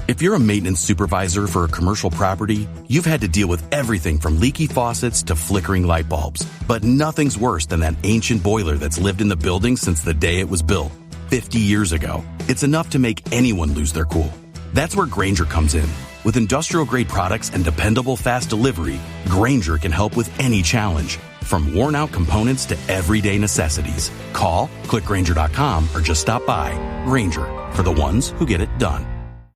If you're a maintenance supervisor for a commercial property, you've had to deal with everything from leaky faucets to flickering light bulbs. But nothing's worse than that ancient boiler that's lived in the building since the day it was built, 50 years ago. It's enough to make anyone lose their cool. That's where Grainger comes in. With industrial-grade products and dependable fast delivery, Grainger can help with any challenge, from worn-out components to everyday necessities. Call, click Grainger.com, or just stop by. Grainger, for the ones who get it done.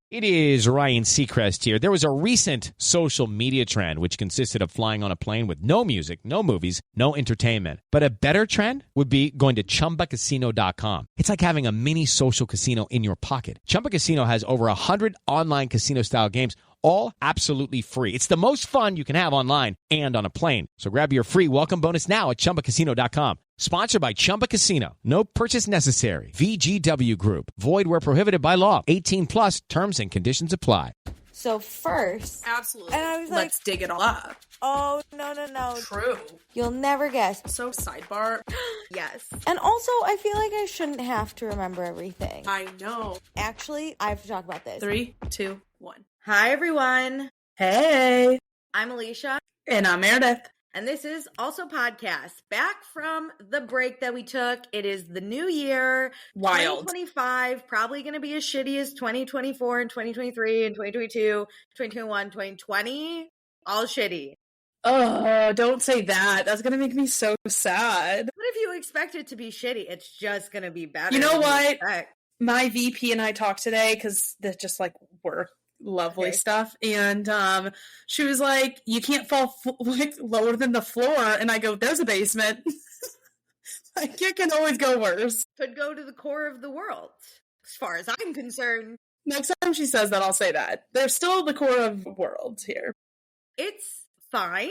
It is Ryan Seacrest here. There was a recent social media trend which consisted of flying on a plane with no music, no movies, no entertainment. But a better trend would be going to ChumbaCasino.com. It's like having a mini social casino in your pocket. Chumba Casino has over 100 online casino-style games, all absolutely free. It's the most fun you can have online and on a plane. So grab your free welcome bonus now at ChumbaCasino.com. Sponsored by Chumba Casino. No purchase necessary. VGW Group. Void where prohibited by law. 18 plus. Terms and conditions apply. So first... Absolutely. And I was like... Let's dig it all up. Oh, no. True. You'll never guess. So sidebar. Yes. And also, I feel like I shouldn't have to remember everything. I know. Actually, I have to talk about this. 3, 2, 1. Hi, everyone. Hey. I'm Alicia. And I'm Meredith. And this is also podcast. Back from the break that we took. It is the new year. Wild. 2025. Probably going to be as shitty as 2024 and 2023 and 2022, 2021, 2020. All shitty. Oh, don't say that. That's going to make me so sad. What if you expect it to be shitty? It's just going to be better. You know what? My VP and I talked today because that's just like work. Lovely stuff. And she was like, you can't fall like lower than the floor. And I go, there's a basement. Like, it can always go worse. Could go to the core of the world, as far as I'm concerned. Next time she says that, I'll say that. There's still the core of the world here. It's fine.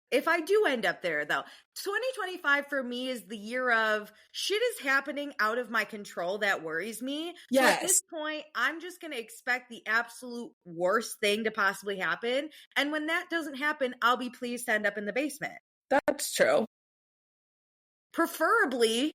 If I do end up there, though, 2025 for me is the year of shit is happening out of my control that worries me. Yes. So at this point, I'm just going to expect the absolute worst thing to possibly happen. And when that doesn't happen, I'll be pleased to end up in the basement. That's true. Preferably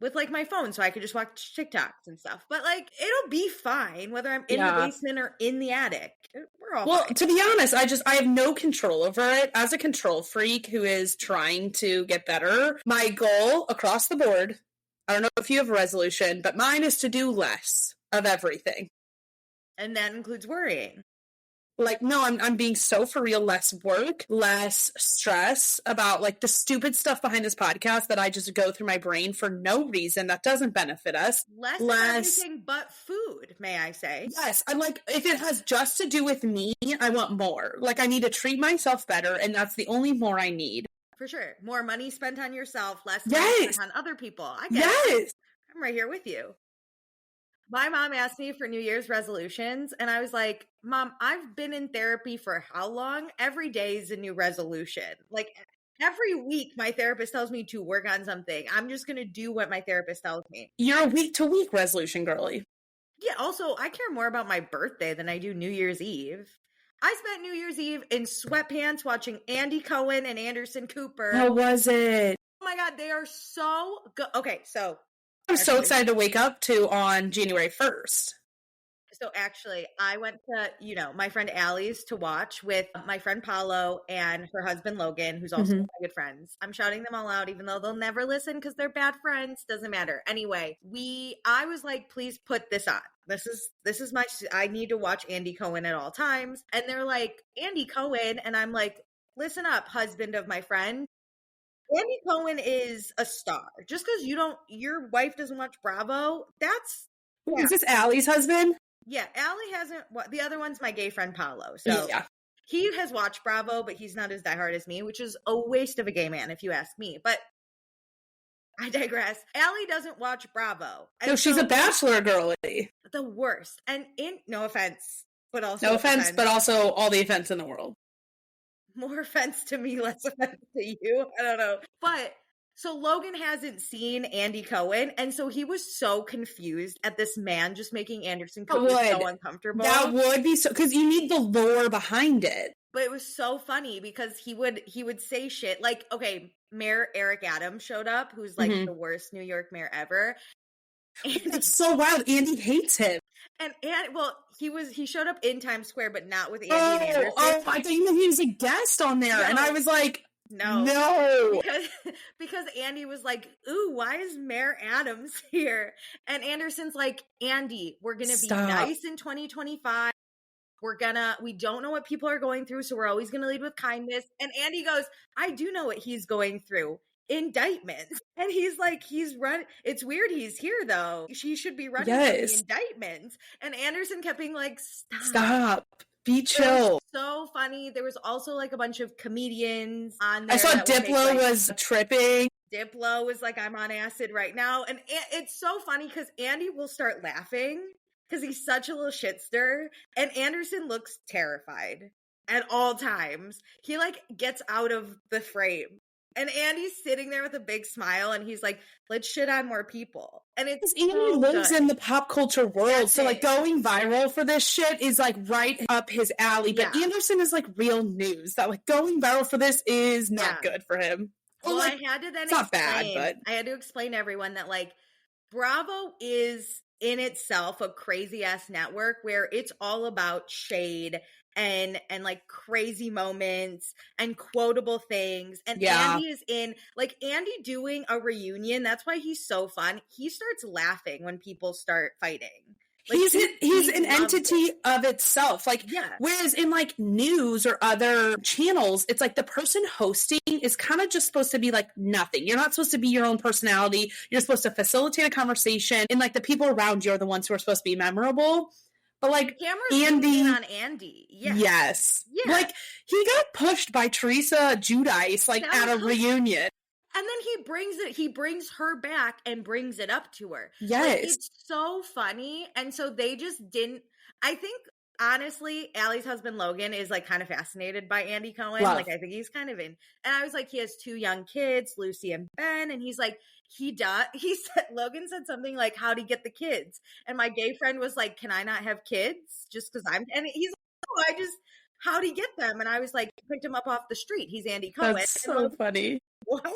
with like my phone so I could just watch TikToks and stuff. But like, it'll be fine whether I'm in the basement or in the attic. We're all fine. To be honest, I have no control over it. As a control freak who is trying to get better, my goal across the board, I don't know if you have a resolution, but mine is to do less of everything. And that includes worrying. Like, no, I'm being so for real, less work, less stress about like the stupid stuff behind this podcast that I just go through my brain for no reason that doesn't benefit us. Less everything but food, may I say. Yes, I'm like, if it has just to do with me, I want more. Like, I need to treat myself better, and that's the only more I need. For sure. More money spent on yourself, less money spent on other people. I get it. I'm right here with you. My mom asked me for New Year's resolutions, and I was like, Mom, I've been in therapy for how long? Every day is a new resolution. Like, every week my therapist tells me to work on something. I'm just going to do what my therapist tells me. You're a week-to-week resolution girly. Yeah, also, I care more about my birthday than I do New Year's Eve. I spent New Year's Eve in sweatpants watching Andy Cohen and Anderson Cooper. How was it? Oh my God, they are so good. Okay, so I'm so excited to wake up to on January 1st. So actually, I went to, my friend Allie's to watch with my friend Paolo and her husband Logan, who's also my good friends. I'm shouting them all out, even though they'll never listen because they're bad friends. Doesn't matter. Anyway, I was like, please put this on. This is I need to watch Andy Cohen at all times. And they're like, Andy Cohen. And I'm like, listen up, husband of my friend. Andy Cohen is a star. Just because your wife doesn't watch Bravo, Is this Allie's husband? Yeah, Allie hasn't. The other one's my gay friend Paolo. So he has watched Bravo, but he's not as diehard as me, which is a waste of a gay man, if you ask me. But I digress. Allie doesn't watch Bravo. No, she's a Bachelor girly. The worst. And no offense, but also no offense, but also all the offense in the world. More offense to me, less offense to you. I don't know. But so Logan hasn't seen Andy Cohen, and so he was so confused at this man just making Anderson Cooper so uncomfortable. That would be so, because you need the lore behind it. But it was so funny because he would say shit like, okay, Mayor Eric Adams showed up, who's like the worst New York mayor ever. It's so wild. Andy hates him. And well, he showed up in Times Square, but not with Andy and Anderson. Oh, I thought you meant he was a guest on there, and I was like, no. Because Andy was like, ooh, why is Mayor Adams here? And Anderson's like, Andy, we're gonna be nice in 2025. We don't know what people are going through, so we're always gonna lead with kindness. And Andy goes, I do know what he's going through. Indictments. And he's like, it's weird he's here though. She should be running from the indictments. And Anderson kept being like, stop. Be chill. So funny. There was also like a bunch of comedians on there. I saw Diplo was tripping. Diplo was like, I'm on acid right now. And it's so funny because Andy will start laughing because he's such a little shitster. And Anderson looks terrified at all times. He like gets out of the frame. And Andy's sitting there with a big smile, and he's like, let's shit on more people. And it's Andy lives in the pop culture world, so like going viral for this shit is like right up his alley. But Anderson is like real news that like going viral for this is not good for him. Well, like, I had to then it's not bad, but I had to explain to everyone that like Bravo is in itself a crazy ass network where it's all about shade and like crazy moments and quotable things. And Andy is in like Andy doing a reunion. That's why he's so fun. He starts laughing when people start fighting. Like, he's an entity of itself. Like, whereas in like news or other channels, it's like the person hosting is kind of just supposed to be like nothing. You're not supposed to be your own personality. You're supposed to facilitate a conversation, and like the people around you are the ones who are supposed to be memorable. But like Andy on Andy. Yes. Like he got pushed by Teresa Giudice like at a reunion. And then he brings her back and brings it up to her. Yes. Like, it's so funny. And so they just didn't, I think, honestly, Allie's husband, Logan, is like kind of fascinated by Andy Cohen. Like, I think he's kind of in. And I was like, he has 2 young kids, Lucy and Ben. And he's like, Logan said something like, how'd he get the kids? And my gay friend was like, can I not have kids? Just because and he's like, no, how'd he get them? And I was like, picked him up off the street. He's Andy Cohen. That's so funny. What?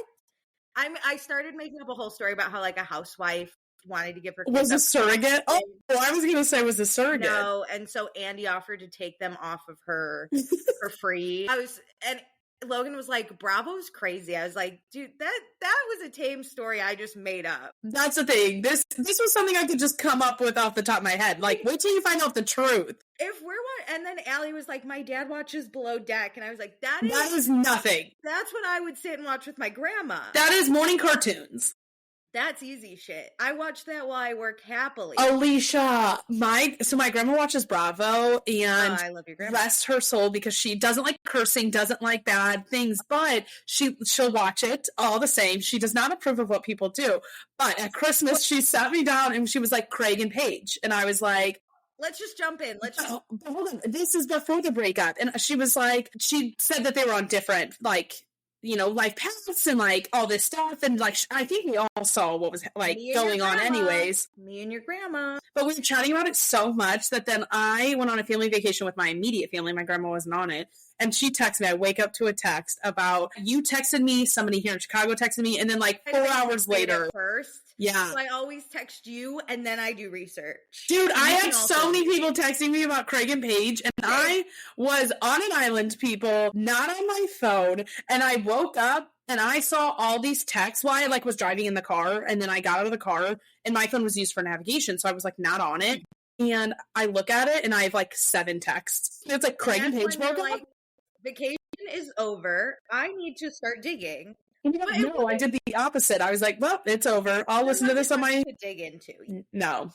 I started making up a whole story about how like a housewife wanted to give her kids was a surrogate. Oh, I was gonna say was a surrogate. No, and so Andy offered to take them off of her for free. And Logan was like, Bravo's crazy. I was like, dude, that was a tame story I just made up. That's the thing. This was something I could just come up with off the top of my head. Like, wait till you find out the truth. And then Allie was like, my dad watches Below Deck. And I was like, that is nothing. That's what I would sit and watch with my grandma. That is morning cartoons. That's easy shit. I watch that while I work happily. Alicia, my grandma watches Bravo, and I love your grandma. Rest her soul, because she doesn't like cursing, doesn't like bad things, but she'll watch it all the same. She does not approve of what people do. But at Christmas, she sat me down and she was like, Craig and Paige. And I was like, let's just jump in. Hold on. This is before the breakup. And she was like, she said that they were on different, like, you know, life paths and like all this stuff. And like, I think we all saw what was like going on anyways. Me and your grandma. But we were chatting about it so much that then I went on a family vacation with my immediate family. My grandma wasn't on it. And she texted me. I wake up to a text about, you texted me, somebody here in Chicago texted me, and then like 4 hours later. First. Yeah. So I always text you and then I do research. Dude, I had so many people texting me about Craig and Paige, and I was on an island, people, not on my phone, and I woke up and I saw all these texts while I like was driving in the car, and then I got out of the car and my phone was used for navigation, so I was like not on it. And I look at it and I have like 7 texts. It's like Craig and Paige broke up. Vacation is over. I need to start digging. No, I did the opposite. I was like, well, it's over. I'll listen to this on my... to dig into. No.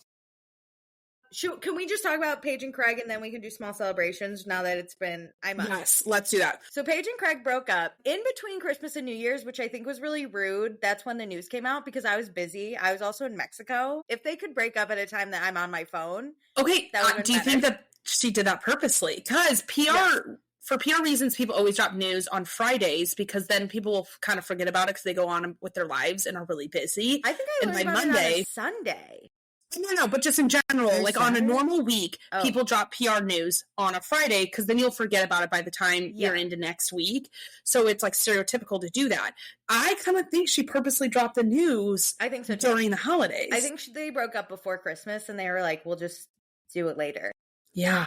Can we just talk about Paige and Craig, and then we can do small celebrations now that it's been... Yes, let's do that. So Paige and Craig broke up in between Christmas and New Year's, which I think was really rude. That's when the news came out because I was busy. I was also in Mexico. If they could break up at a time that I'm on my phone... Okay, do you think that she did that purposely? Because PR... Yeah. For PR reasons, people always drop news on Fridays because then people will kind of forget about it because they go on with their lives and are really busy. I think I learned about Monday, it on a Sunday. No, but just in general, like on a normal week, people drop PR news on a Friday because then you'll forget about it by the time you're into next week. So it's like stereotypical to do that. I kind of think she purposely dropped the news. I think so too. During the holidays. I think they broke up before Christmas and they were like, we'll just do it later. Yeah.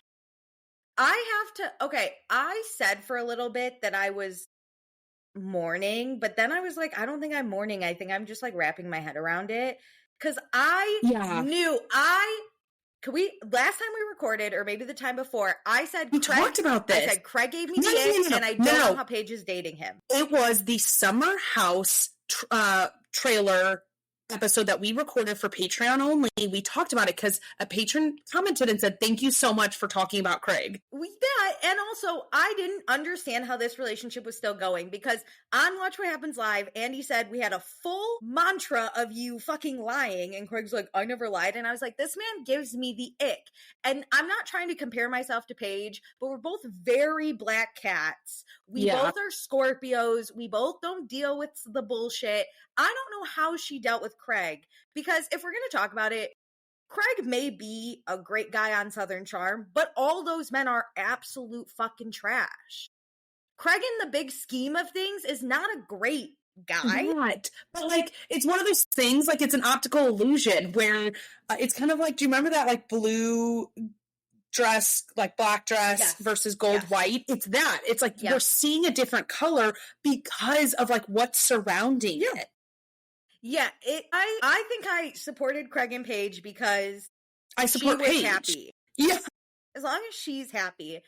I said for a little bit that I was mourning, but then I was like, I don't think I'm mourning. I think I'm just like wrapping my head around it. Because I knew last time we recorded, or maybe the time before, I said we talked about this. I said Craig gave me the ick, and I don't know how Paige is dating him. It was the Summer House trailer episode that we recorded for Patreon only. We talked about it because a patron commented and said, thank you so much for talking about Craig. And also I didn't understand how this relationship was still going, because on Watch What Happens Live, Andy said we had a full mantra of you fucking lying, and Craig's like, I never lied. And I was like, this man gives me the ick. And I'm not trying to compare myself to Paige, but we're both very black cats. We both are Scorpios. We both don't deal with the bullshit. I don't know how she dealt with Craig, because if we're going to talk about it, Craig may be a great guy on Southern Charm, but all those men are absolute fucking trash. Craig, in the big scheme of things, is not a great guy. Not. But, like, it's one of those things, like, it's an optical illusion where it's kind of like, do you remember that, like, blue dress, like black dress versus gold white? It's that. It's like we're seeing a different color because of, like, what's surrounding it. Yeah, I think I supported Craig and Paige because I support Paige. Happy. Yeah. As long as she's happy.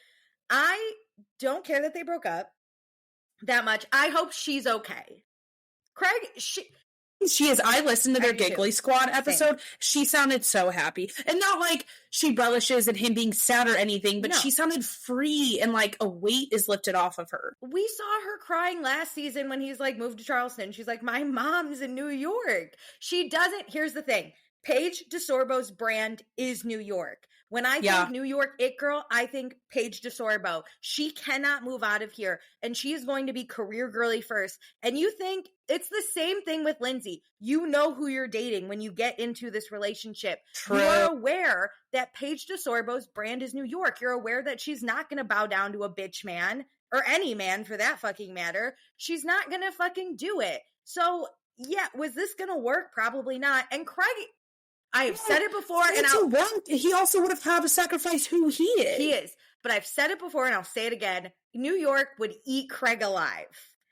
I don't care that they broke up that much. I hope she's okay. Craig, she is. I listened to their Giggly Squad episode. Same. She sounded so happy. And not like she relishes in him being sad or anything, but she sounded free and like a weight is lifted off of her. We saw her crying last season when he's like moved to Charleston. She's like, my mom's in New York. She doesn't. Here's the thing. Paige DeSorbo's brand is New York. When I think New York it girl, I think Paige DeSorbo. She cannot move out of here, and she is going to be career girly first. And you think it's the same thing with Lindsay. You know who you're dating when you get into this relationship. True. You're aware that Paige DeSorbo's brand is New York. You're aware that she's not going to bow down to a bitch man, or any man for that fucking matter. She's not going to fucking do it. So, yeah, was this going to work? Probably not. And Craig, I have said it before, and he also would have had to sacrifice who he is. He is, but I've said it before, and I'll say it again. New York would eat Craig alive.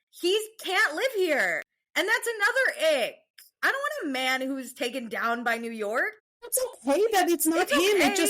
He can't live here, and that's another ick. I don't want a man who's taken down by New York. It's okay that it's not him. Okay.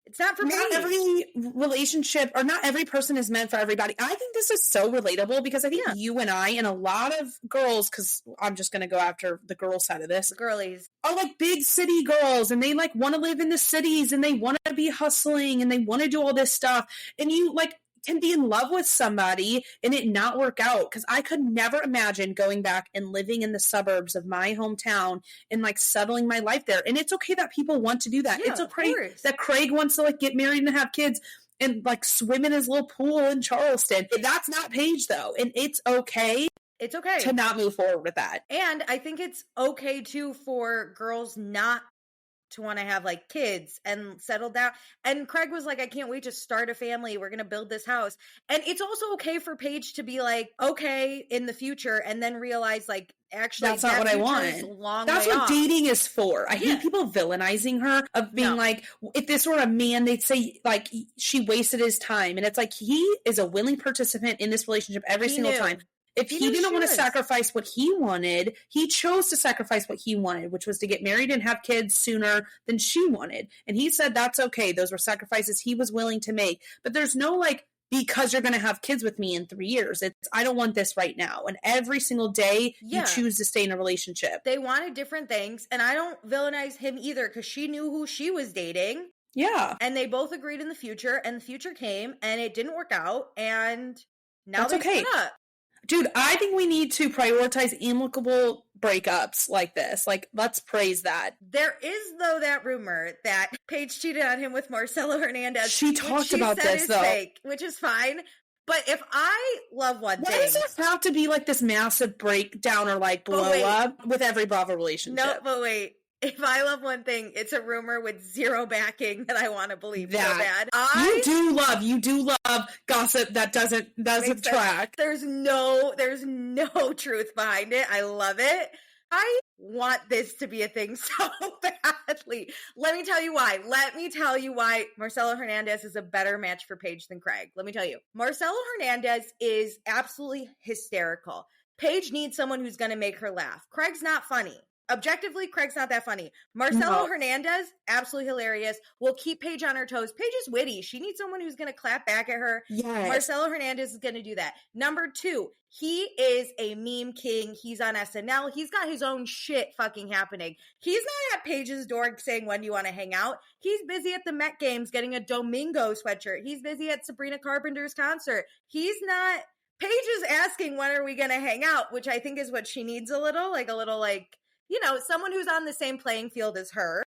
It's not for me. Not every relationship, or not every person is meant for everybody. I think this is so relatable because I think you and I and a lot of girls, because I'm just going to go after the girl side of this. Girlies. Are like big city girls, and they like want to live in the cities, and they want to be hustling, and they want to do all this stuff. And you like can be in love with somebody and it not work out, because I could never imagine going back and living in the suburbs of my hometown and like settling my life there. And it's okay that people want to do that. It's okay that Craig wants to like get married and have kids and like swim in his little pool in Charleston. That's not Paige though, and it's okay. It's okay to not move forward with that. And I think it's okay too for girls not to want to have like kids and settle down. And Craig was like, I can't wait to start a family. We're going to build this house. And it's also okay for Paige to be like, okay, in the future, and then realize like, actually, that's not what I want. That's what dating is for. I hate people villainizing her of being like, if this were a man, they'd say like she wasted his time. And it's like, he is a willing participant in this relationship every single time. If he didn't want to sacrifice what he wanted, he chose to sacrifice what he wanted, which was to get married and have kids sooner than she wanted. And he said that's okay. Those were sacrifices he was willing to make. But there's no like, because you're going to have kids with me in 3 years. It's, I don't want this right now. And every single day you choose to stay in a relationship. They wanted different things. And I don't villainize him either, because she knew who she was dating. Yeah. And they both agreed in the future, and the future came, and it didn't work out. And now they split up. Dude, I think we need to prioritize amicable breakups like this. Like, let's praise that. There is, though, that rumor that Paige cheated on him with Marcelo Hernandez. She talked about this, though. Fake, which is fine. But if I love one thing... Why does it have to be like this massive breakdown or like blow up with every Bravo relationship? No, but wait. If I love one thing, it's a rumor with zero backing that I want to believe so bad. You do love gossip that doesn't track. There's no truth behind it. I love it. I want this to be a thing so badly. Let me tell you why Marcelo Hernandez is a better match for Paige than Craig. Let me tell you. Marcelo Hernandez is absolutely hysterical. Paige needs someone who's going to make her laugh. Craig's not funny. Objectively, Craig's not that funny. Marcelo Hernandez, absolutely hilarious. Will keep Paige on her toes. Paige is witty. She needs someone who's going to clap back at her. Yes. Marcelo Hernandez is going to do that. Number 2, he is a meme king. He's on SNL. He's got his own shit fucking happening. He's not at Paige's door saying, when do you want to hang out? He's busy at the Met Games getting a Domingo sweatshirt. He's busy at Sabrina Carpenter's concert. He's not... Paige is asking, when are we going to hang out? Which I think is what she needs a little, you know, someone who's on the same playing field as her.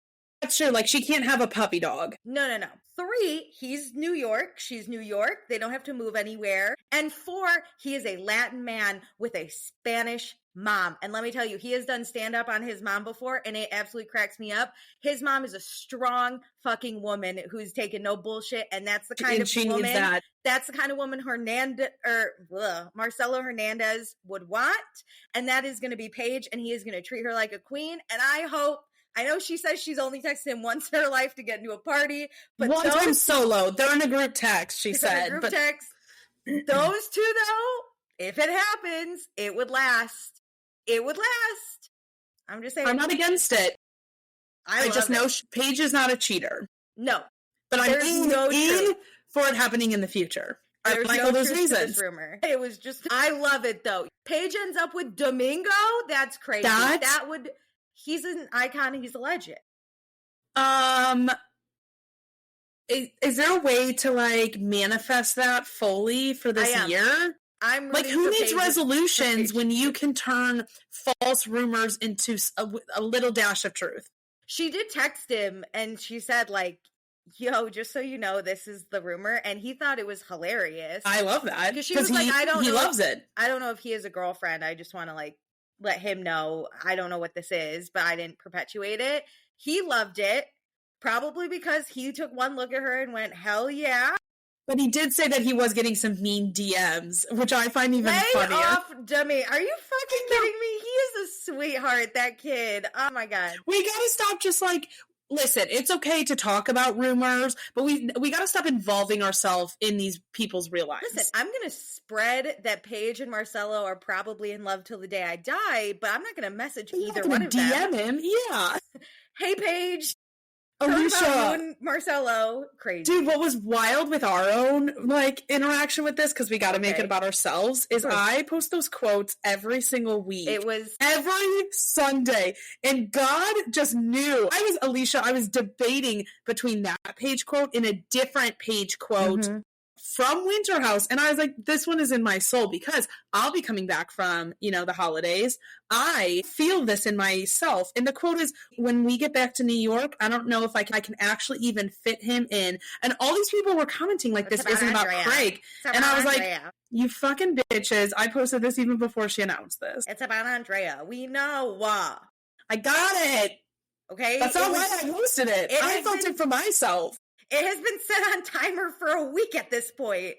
That's true. Like, she can't have a puppy dog. No. 3, he's New York. She's New York. They don't have to move anywhere. And 4, he is a Latin man with a Spanish mom. And let me tell you, he has done stand-up on his mom before, and it absolutely cracks me up. His mom is a strong fucking woman who's taken no bullshit, and that's the kind of woman... Needs that. That's the kind of woman Marcelo Hernandez would want, and that is going to be Paige, and he is going to treat her like a queen, and I know she says she's only texted him once in her life to get into a party, but one time solo. They're in a group text, she said. Text. Those 2, though, if it happens, it would last. It would last. I'm just saying. I'm not against it. I just know Paige is not a cheater. No. But I'm in for it happening in the future. There's no truth to this rumor. It was just, I love it, though. Paige ends up with Domingo? That's crazy. He's an icon. He's a legend. Is there a way to, like, manifest that fully for this year? I'm like, who needs resolutions when you can turn false rumors into a little dash of truth? She did text him, and she said, like, yo, just so you know, this is the rumor, and he thought it was hilarious. I love that. Because she was like, he loves it. I don't know if he has a girlfriend. I just want to, like, let him know. I don't know what this is, but I didn't perpetuate it. He loved it, probably because he took one look at her and went, hell yeah. But he did say that he was getting some mean DMs, which I find even funnier. Lay off, dummy. Are you fucking kidding me? He is a sweetheart, that kid. Oh, my God. We gotta stop just, like, listen, it's okay to talk about rumors, but we gotta stop involving ourselves in these people's real lives. Listen, I'm gonna spread that Paige and Marcelo are probably in love till the day I die, but I'm not gonna message either one of them. DM him, yeah. Hey, Paige. Alicia, and Marcelo, crazy. Dude, what was wild with our own, like, interaction with this, because we got to make it about ourselves, is I post those quotes every single week. It was every Sunday, and God just knew. Alicia, I was debating between that Paige quote and a different Paige quote from Winter House, and I was like, this one is in my soul, because I'll be coming back from, the holidays. I feel this in myself, and the quote is, when we get back to New York, I don't know if I can actually even fit him in. And all these people were commenting like, this isn't about Craig, and I was like, you fucking bitches. I posted this even before she announced this. It's about Andrea. We know. I got it. Okay, that's not why I posted it. I felt it for myself. It has been set on timer for a week at this point.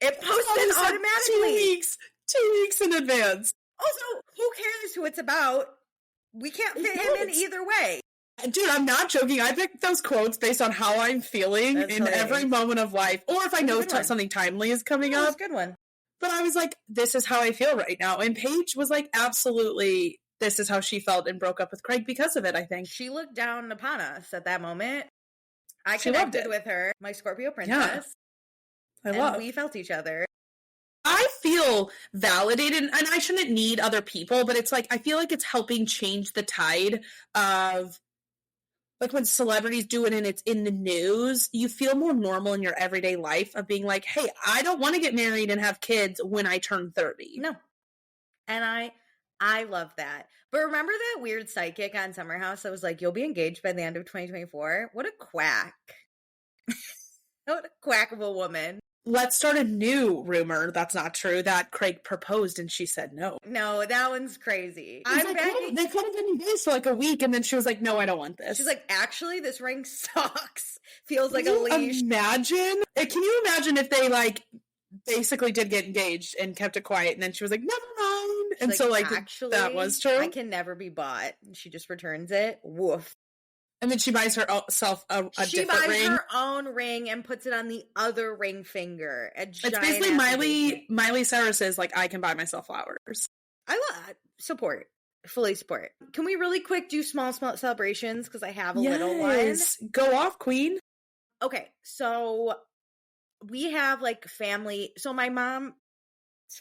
It posted automatically. 2 weeks in advance. Also, who cares who it's about? We can't fit him in either way. Dude, I'm not joking. I picked those quotes based on how I'm feeling in every moment of life. Or if I know something timely is coming up. That's a good one. But I was like, this is how I feel right now. And Paige was like, absolutely, this is how she felt and broke up with Craig because of it, I think. She looked down upon us at that moment. I connected with her, my Scorpio princess. Yeah. We felt each other. I feel validated, and I shouldn't need other people, but it's like, I feel like it's helping change the tide of, like, when celebrities do it and it's in the news, you feel more normal in your everyday life of being like, hey, I don't want to get married and have kids when I turn 30. No. And I love that. But remember that weird psychic on Summer House that was like, you'll be engaged by the end of 2024? What a quack. What a quack of a woman. Let's start a new rumor that's not true, that Craig proposed and she said no. No, that one's crazy. They could have been engaged for like a week, and then she was like, no, I don't want this. She's like, actually, this ring sucks. Feels like a leash. Can you imagine if they, like, basically did get engaged and kept it quiet, and then she was like, never mind. And like, so like actually, that was true. I can never be bought. She just returns it. Woof. And then she buys herself a she different ring. She buys her own ring and puts it on the other ring finger. It's basically Miley Cyrus's like, I can buy myself flowers. I love support. Fully support. Can we really quick do small celebrations? Because I have a little one. Go off, queen. Okay, so we have like family. So my mom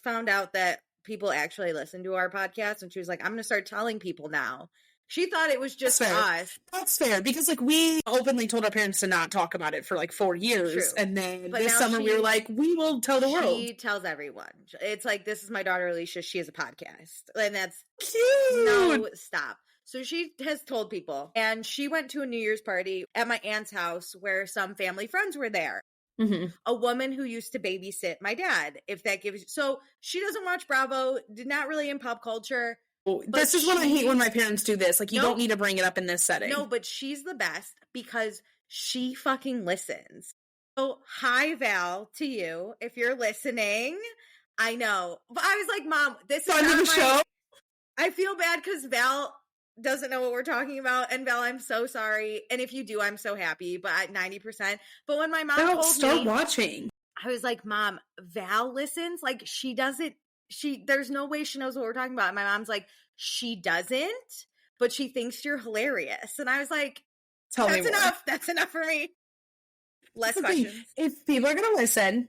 found out that people actually listen to our podcast, and she was like, I'm going to start telling people now. She thought it was just us. That's fair, because like we openly told our parents to not talk about it for like 4 years. True. And then this summer we were like, we will tell the world. She tells everyone. It's like, this is my daughter Alicia. She has a podcast. And that's cute. No, stop. So she has told people. And she went to a New Year's party at my aunt's house where some family friends were there. Mm-hmm. A woman who used to babysit my dad. If that gives. So she doesn't watch Bravo. Did not really in pop culture. This is what I hate when my parents do this. Like, you don't need to bring it up in this setting. No, but she's the best because she fucking listens. So, hi, Val, to you, if you're listening. I know. But I was like, Mom, this is not the show. I feel bad because Val doesn't know what we're talking about. And Val, I'm so sorry. And if you do, I'm so happy. But at 90%. But when my mom told me. Start watching. I was like, Mom, Val listens. Like, she doesn't. There's no way she knows what we're talking about. And my mom's like, she doesn't, but she thinks you're hilarious. And I was like, that's enough. That's enough for me. Less questions. If people are going to listen,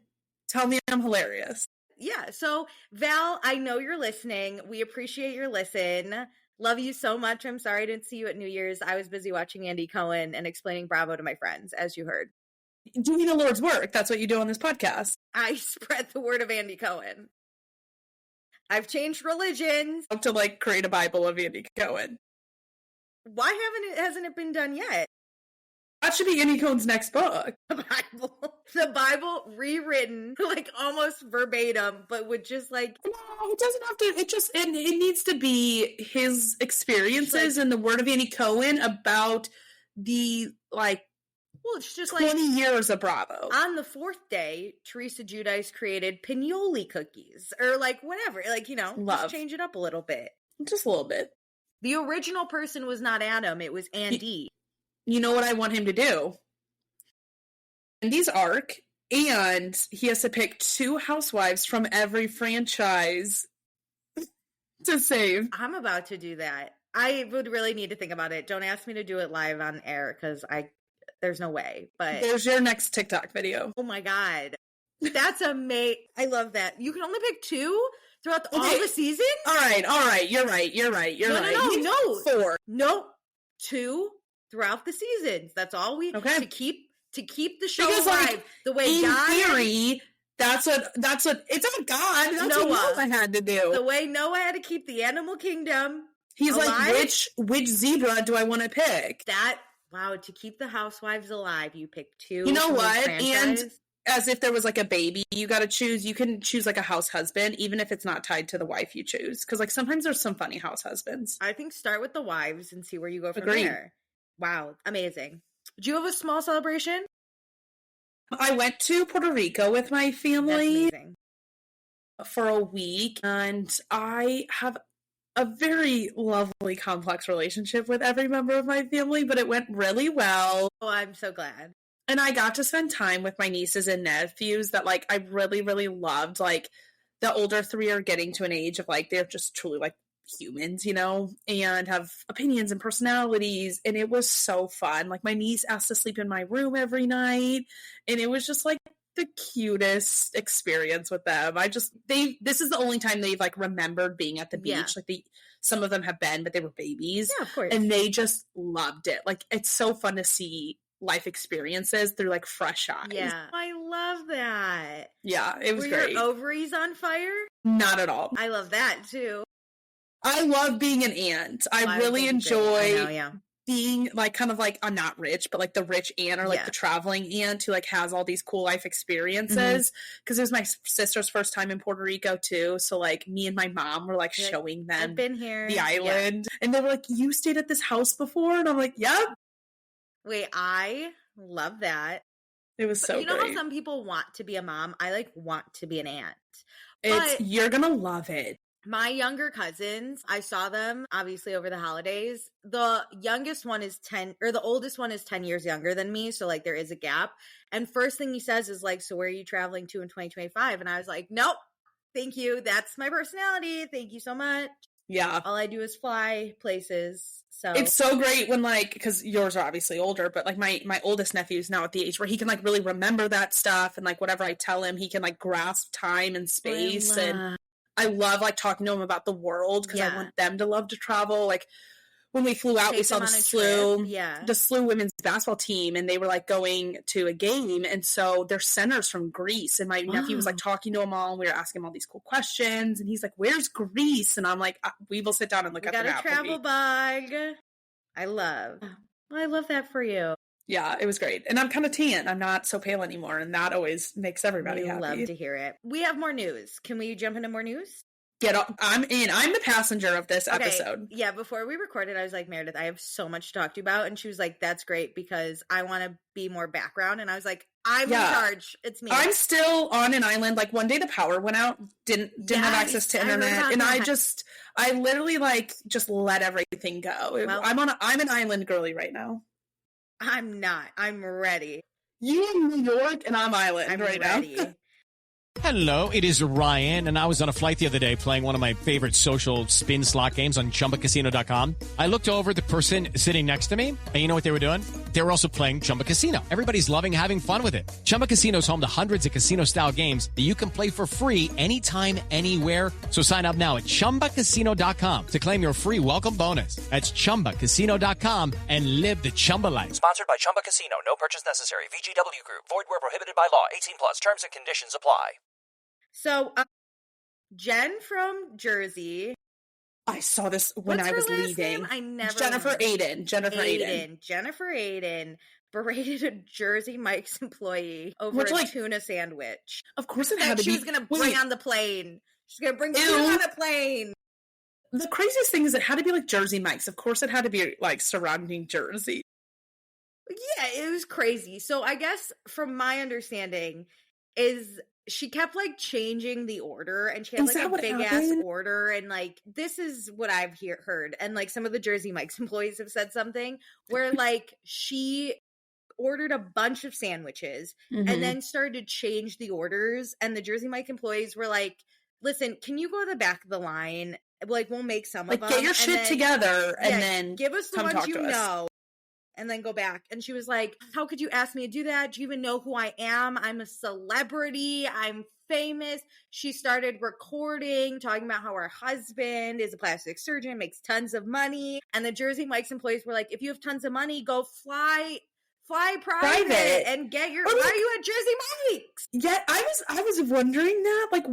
tell me I'm hilarious. Yeah. So Val, I know you're listening. We appreciate your listen. Love you so much. I'm sorry I didn't see you at New Year's. I was busy watching Andy Cohen and explaining Bravo to my friends, as you heard. Doing the Lord's work. That's what you do on this podcast. I spread the word of Andy Cohen. I've changed religions. To like create a Bible of Andy Cohen. Why hasn't it been done yet? That should be Andy Cohen's next book. The Bible rewritten, like almost verbatim, but with just like. No, it doesn't have to. It needs to be his experiences in the Word of Andy Cohen about the like. Well, it's just 20 years of Bravo. On the fourth day, Teresa Giudice created pinoli cookies. Or, like, whatever. Like, just change it up a little bit. Just a little bit. The original person was not Adam. It was Andy. You know what I want him to do? Andy's arc. And he has to pick 2 housewives from every franchise to save. I'm about to do that. I would really need to think about it. Don't ask me to do it live on air because there's no way, but there's your next TikTok video. Oh my God. That's amazing. I love that. You can only pick 2 throughout all the seasons? All right. You're right. No. 4. No. 2 throughout the seasons. That's all we to keep the show alive. Like, the way in God theory, that's what it's not God. That's what Noah had to do. The way Noah had to keep the animal kingdom. He's alive. Like, which zebra do I want to pick? Wow, to keep the housewives alive, you pick 2. You know what? And as if there was like a baby, you got to choose. You can choose like a house husband, even if it's not tied to the wife you choose. Because like sometimes there's some funny house husbands. I think start with the wives and see where you go from there. Wow, amazing. Do you have a small celebration? I went to Puerto Rico with my family for a week, and I have a very lovely, complex relationship with every member of my family, but it went really well. Oh, I'm so glad. And I got to spend time with my nieces and nephews that, like, I really, really loved. Like, the older 3 are getting to an age of, like, they're just truly, like, humans, and have opinions and personalities. And it was so fun. Like, my niece asked to sleep in my room every night. And it was just, like, the cutest experience with them. This is the only time they've like remembered being at the beach. Yeah. Like some of them have been, but they were babies. Yeah, of course. And they just loved it. Like, it's so fun to see life experiences through like fresh eyes. Yeah. I love that. Yeah, it was Were great. Your ovaries on fire? Not at all. I love that too. I love being an aunt. I really enjoy being like kind of like a not rich, but like the rich aunt or like the traveling aunt who like has all these cool life experiences. Because it was my sister's first time in Puerto Rico too. So like me and my mom were like showing them I've been here. The island. Yeah. And they were like, you stayed at this house before? And I'm like, yep. Wait, I love that. It was so You know great. how some people want to be a mom? I like want to be an aunt. You're gonna love it. My younger cousins, I saw them obviously over the holidays. The youngest one is 10, or the oldest one is 10 years younger than me. So like there is a gap. And first thing he says is like, so where are you traveling to in 2025? And I was like, nope, thank you. That's my personality. Thank you so much. Yeah. All I do is fly places. So it's so great when like, because yours are obviously older, but like my oldest nephew is now at the age where he can like really remember that stuff. And like whatever I tell him, he can like grasp time and space. And I love like talking to them about the world because I want them to love to travel. Like when we flew out, we saw the SLU women's basketball team, and they were like going to a game, and so their center's from Greece. And my nephew was like talking to them all, and we were asking him all these cool questions. And he's like, "Where's Greece?" And I'm like, "We will sit down and look at the map." Got a travel bug. I love that for you. Yeah, it was great. And I'm kind of tan. I'm not so pale anymore. And that always makes everybody happy. Love to hear it. We have more news. Can we jump into more news? I'm in. I'm the passenger of this episode. Yeah, before we recorded, I was like, Meredith, I have so much to talk to you about. And she was like, that's great because I want to be more background. And I was like, I'm in charge. It's me. I'm still on an island. Like one day the power went out, didn't have access to internet. And I literally like just let everything go. Well, I'm an island girly right now. I'm not. I'm ready. You in New York and I'm island now. Hello, it is Ryan, and I was on a flight the other day playing one of my favorite social spin slot games on ChumbaCasino.com. I looked over the person sitting next to me, and you know what they were doing? They were also playing Chumba Casino. Everybody's loving having fun with it. Chumba Casino is home to hundreds of casino-style games that you can play for free anytime, anywhere. So sign up now at ChumbaCasino.com to claim your free welcome bonus. That's ChumbaCasino.com and live the Chumba life. Sponsored by Chumba Casino. No purchase necessary. VGW Group. Void where prohibited by law. 18 plus. Terms and conditions apply. So, Jen from Jersey. I saw this when I was leaving. Jennifer Aiden. Jennifer Aiden berated a Jersey Mike's employee over a tuna sandwich. Of course it had to be. She was going to bring on the plane. She's going to bring tuna on a plane. The craziest thing is it had to be like Jersey Mike's. Of course it had to be like surrounding Jersey. Yeah, it was crazy. So I guess from my understanding is she kept like changing the order, and she had like a big ass order, and like this is what I've heard, and like some of the Jersey Mike's employees have said something where like she ordered a bunch of sandwiches and then started to change the orders, and the Jersey Mike employees were like, listen, can you go to the back of the line? Like we'll make some of them. Get your shit together and then give us the ones you know. And then go back. And she was like, how could you ask me to do that? Do you even know who I am? I'm a celebrity. I'm famous. She started recording, talking about how her husband is a plastic surgeon, makes tons of money. And the Jersey Mike's employees were like, if you have tons of money, go fly private and get your, why are you at Jersey Mike's? Yeah, I was wondering that. Like,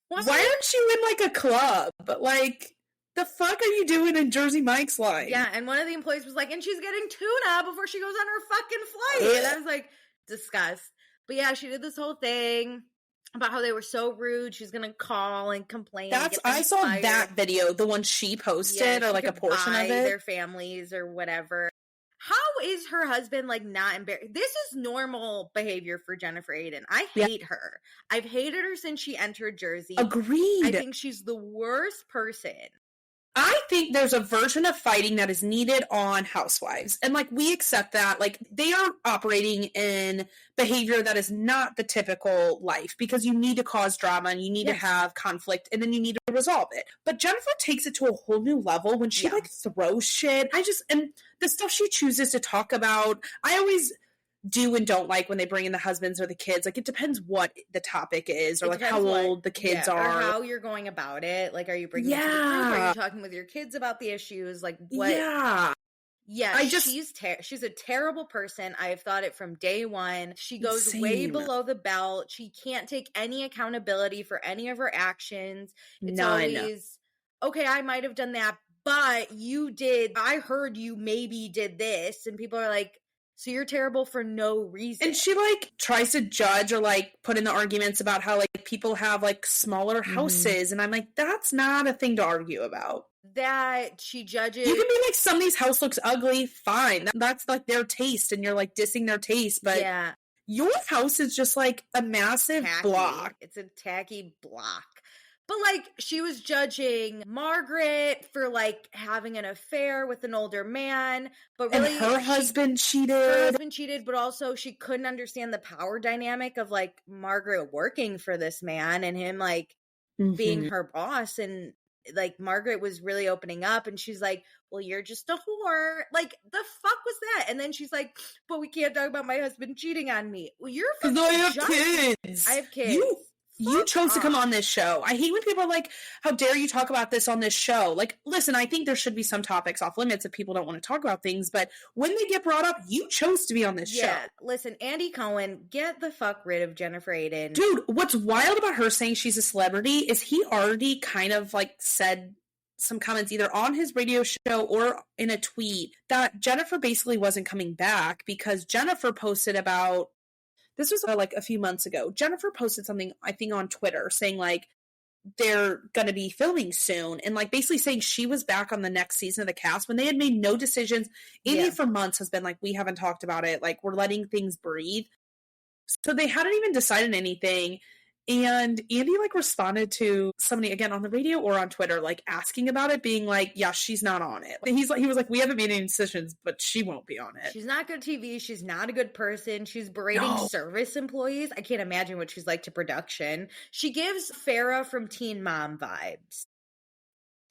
why aren't you in like a club? But like, the fuck are you doing in Jersey Mike's line? Yeah, and one of the employees was like, and she's getting tuna before she goes on her fucking flight. And I was like, disgust. But yeah, she did this whole thing about how they were so rude. She's going to call and complain. I saw that video, the one she posted, or like a portion of it. Their families or whatever. How is her husband like not embarrassed? This is normal behavior for Jennifer Aiden. I hate her. I've hated her since she entered Jersey. Agreed. I think she's the worst person. I think there's a version of fighting that is needed on Housewives. And, like, we accept that. Like, they are operating in behavior that is not the typical life because you need to cause drama and you need to have conflict and then you need to resolve it. But Jennifer takes it to a whole new level when she, like, throws shit. And the stuff she chooses to talk about, I always do and don't like when they bring in the husbands or the kids. Like, it depends what the topic is or like how old the kids are. Or how you're going about it. Like, are you bringing it to the group? Are you talking with your kids about the issues? Like, what? Yeah, she's a terrible person. I have thought it from day one. She goes way below the belt. She can't take any accountability for any of her actions. It's always, okay, I might have done that, but you did. I heard you maybe did this. And people are like, so you're terrible for no reason. And she, like, tries to judge or, like, put in the arguments about how, like, people have, like, smaller houses. And I'm like, that's not a thing to argue about. That she judges. You can be like, somebody's house looks ugly. Fine. That's, like, their taste. And you're, like, dissing their taste. But your house is just, like, a massive block. It's a tacky block. But, like, she was judging Margaret for, like, having an affair with an older man. But really, and her husband cheated. Her husband cheated, but also she couldn't understand the power dynamic of, like, Margaret working for this man and him, like, being her boss. And, like, Margaret was really opening up, and she's like, well, you're just a whore. Like, the fuck was that? And then she's like, but we can't talk about my husband cheating on me. Well, you're fucking I have kids. I have kids. You chose to come on this show. I hate when people are like, how dare you talk about this on this show? Like, listen, I think there should be some topics off limits if people don't want to talk about things, but when they get brought up, you chose to be on this show. Listen, Andy Cohen, get the fuck rid of Jennifer Aiden. Dude, what's wild about her saying she's a celebrity is he already kind of like said some comments either on his radio show or in a tweet that Jennifer basically wasn't coming back because Jennifer posted about, this was like a few months ago. Jennifer posted something, I think, on Twitter saying, like, they're going to be filming soon. And, like, basically saying she was back on the next season of the cast when they had made no decisions. Andy for months has been like, we haven't talked about it. Like, we're letting things breathe. So they hadn't even decided anything. And Andy, like, responded to somebody, again, on the radio or on Twitter, like, asking about it, being like, yeah, she's not on it. And he was like, we haven't made any decisions, but she won't be on it. She's not good TV. She's not a good person. She's berating service employees. I can't imagine what she's like to production. She gives Farrah from Teen Mom vibes.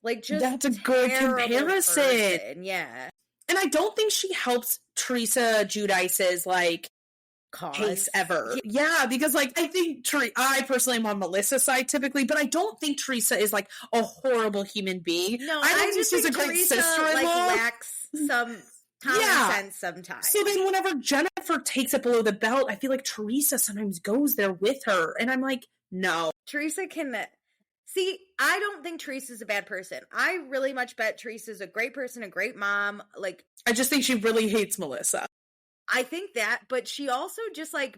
Like, just that's a good comparison. Person. Yeah. And I don't think she helps Teresa Giudice's, like, case ever. Yeah, because, like, I think I personally am on Melissa's side typically, but I don't think Teresa is, like, a horrible human being. No, I think she's think a great Teresa, sister-in-law. like, lacks some common sense sometimes. So then whenever Jennifer takes it below the belt, I feel like Teresa sometimes goes there with her, and I'm like, no. Teresa can... See, I don't think Teresa's a bad person. I really much bet Teresa's a great person, a great mom. Like, I just think she really hates Melissa. I think that, but she also just, like,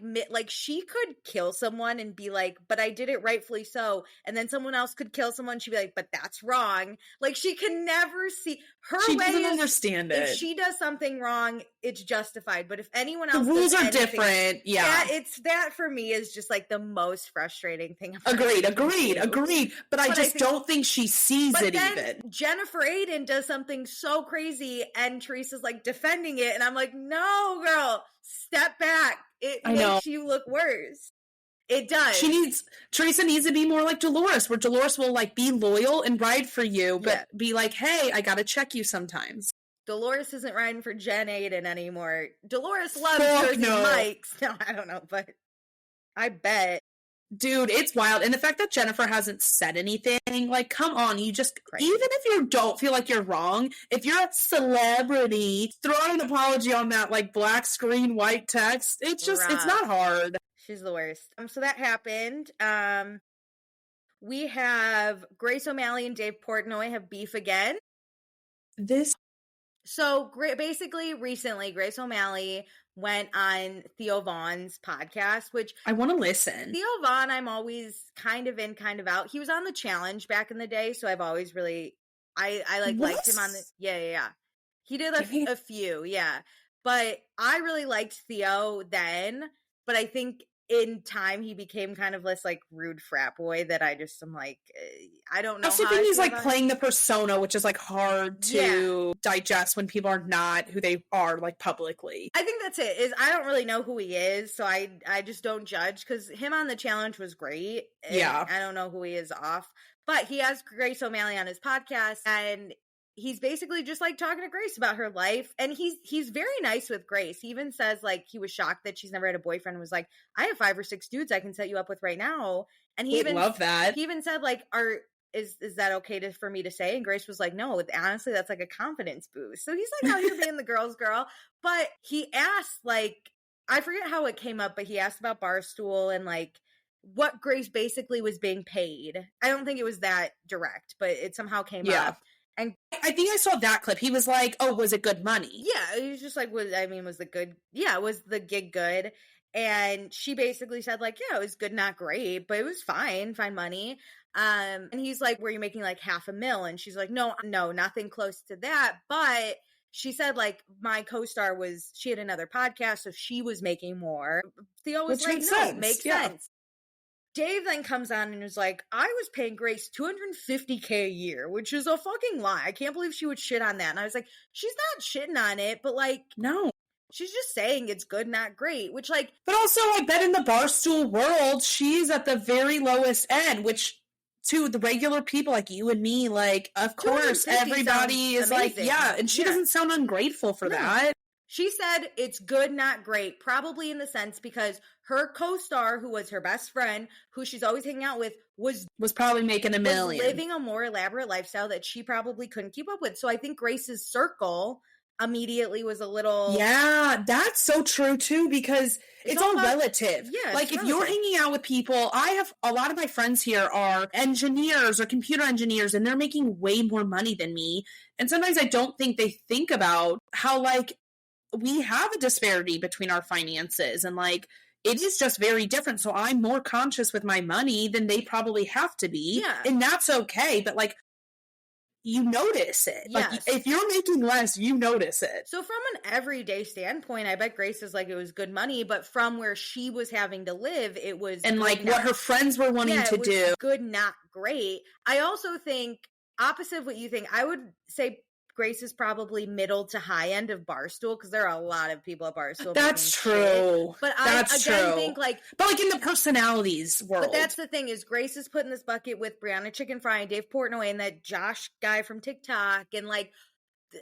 she could kill someone and be like, but I did it rightfully so. And then someone else could kill someone. She'd be like, but that's wrong. Like, she can never see her she way. She doesn't understand it. If she does something wrong, it's justified. But if anyone else, the rules are different. Yeah. That for me is just, like, the most frustrating thing. Agreed. But I just don't think she sees it even. Jennifer Aiden does something so crazy and Teresa's, like, defending it. And I'm like, no, girl. Step back. It makes you look worse. It does. Teresa needs to be more like Dolores, where Dolores will, like, be loyal and ride for you, but be like, hey, I gotta check you sometimes. Dolores isn't riding for Jen Aiden anymore. Dolores loves Jersey Mike's. No, I don't know, but I bet. Dude, it's wild. And the fact that Jennifer hasn't said anything, like, come on, you just, even if you don't feel like you're wrong, if you're a celebrity, throw an apology on that, like, black screen, white text. It's just, it's not hard. She's the worst. So that happened. We have Grace O'Malley and Dave Portnoy have beef again. So basically, recently, Grace O'Malley went on Theo Vaughn's podcast, which I want to listen. Theo Vaughn, I'm always kind of in, kind of out. He was on The Challenge back in the day, so I've always really, I liked him on the, yeah. He did a few, yeah. But I really liked Theo then, but I think in time he became kind of this, like, rude frat boy that I just am like, I don't know. I also think he's, like, playing the persona, which is, like, hard to digest when people are not who they are, like, publicly. I think that's it, is I don't really know who he is, so I just don't judge, because him on The Challenge was great. Yeah. I don't know who he is off. But he has Grace O'Malley on his podcast, and he's basically just, like, talking to Grace about her life, and he's very nice with Grace. He even says, like, he was shocked that she's never had a boyfriend, and was like, I have 5 or 6 dudes I can set you up with right now. And he even love that. He even said, like, is that okay for me to say? And Grace was like, no, honestly, that's like a confidence boost. So he's, like, out here being the girl's girl. But he asked, like, I forget how it came up, but he asked about Barstool and, like, what Grace basically was being paid. I don't think it was that direct, but it somehow came up. And I think I saw that clip. He was like, oh, was it good money? Yeah, he was just like, was the gig good? And she basically said, like, yeah, it was good, not great, but it was fine money. And he's like, were you making like $500,000? And she's like, no, nothing close to that. But she said, like, my co-star she had another podcast, so she was making more. Theo was like, no, makes sense. Dave then comes on and is like, I was paying Grace $250K a year, which is a fucking lie. I can't believe she would shit on that. And I was like, she's not shitting on it, but like, no. She's just saying it's good, not great, which like... But also, I bet in the Barstool world, she's at the very lowest end, which to the regular people like you and me, like, of course, everybody is amazing. like, yeah, and she doesn't sound ungrateful for that. She said it's good, not great, probably in the sense because her co-star, who was her best friend, who she's always hanging out with, was probably making $1 million. Living a more elaborate lifestyle that she probably couldn't keep up with. So I think Grace's circle immediately was a little... Yeah, that's so true too, because it's all relative. Yeah, like if you're hanging out with people, I have a lot of my friends here are engineers or computer engineers, and they're making way more money than me. And sometimes I don't think they think about how like we have a disparity between our finances, and like it is just very different. So I'm more conscious with my money than they probably have to be. Yeah. And that's okay. But like, you notice it. Yes. Like, if you're making less, you notice it. So from an everyday standpoint, I bet Grace is like, it was good money, but from where she was having to live, it was... And like what her friends were wanting to do. Good, not great. I also think, opposite of what you think, I would say Grace is probably middle to high end of Barstool, because there are a lot of people at Barstool. That's true. But I think like... But like in the personalities world. But that's the thing, is Grace is put in this bucket with Brianna Chicken Fry and Dave Portnoy and that Josh guy from TikTok, and like,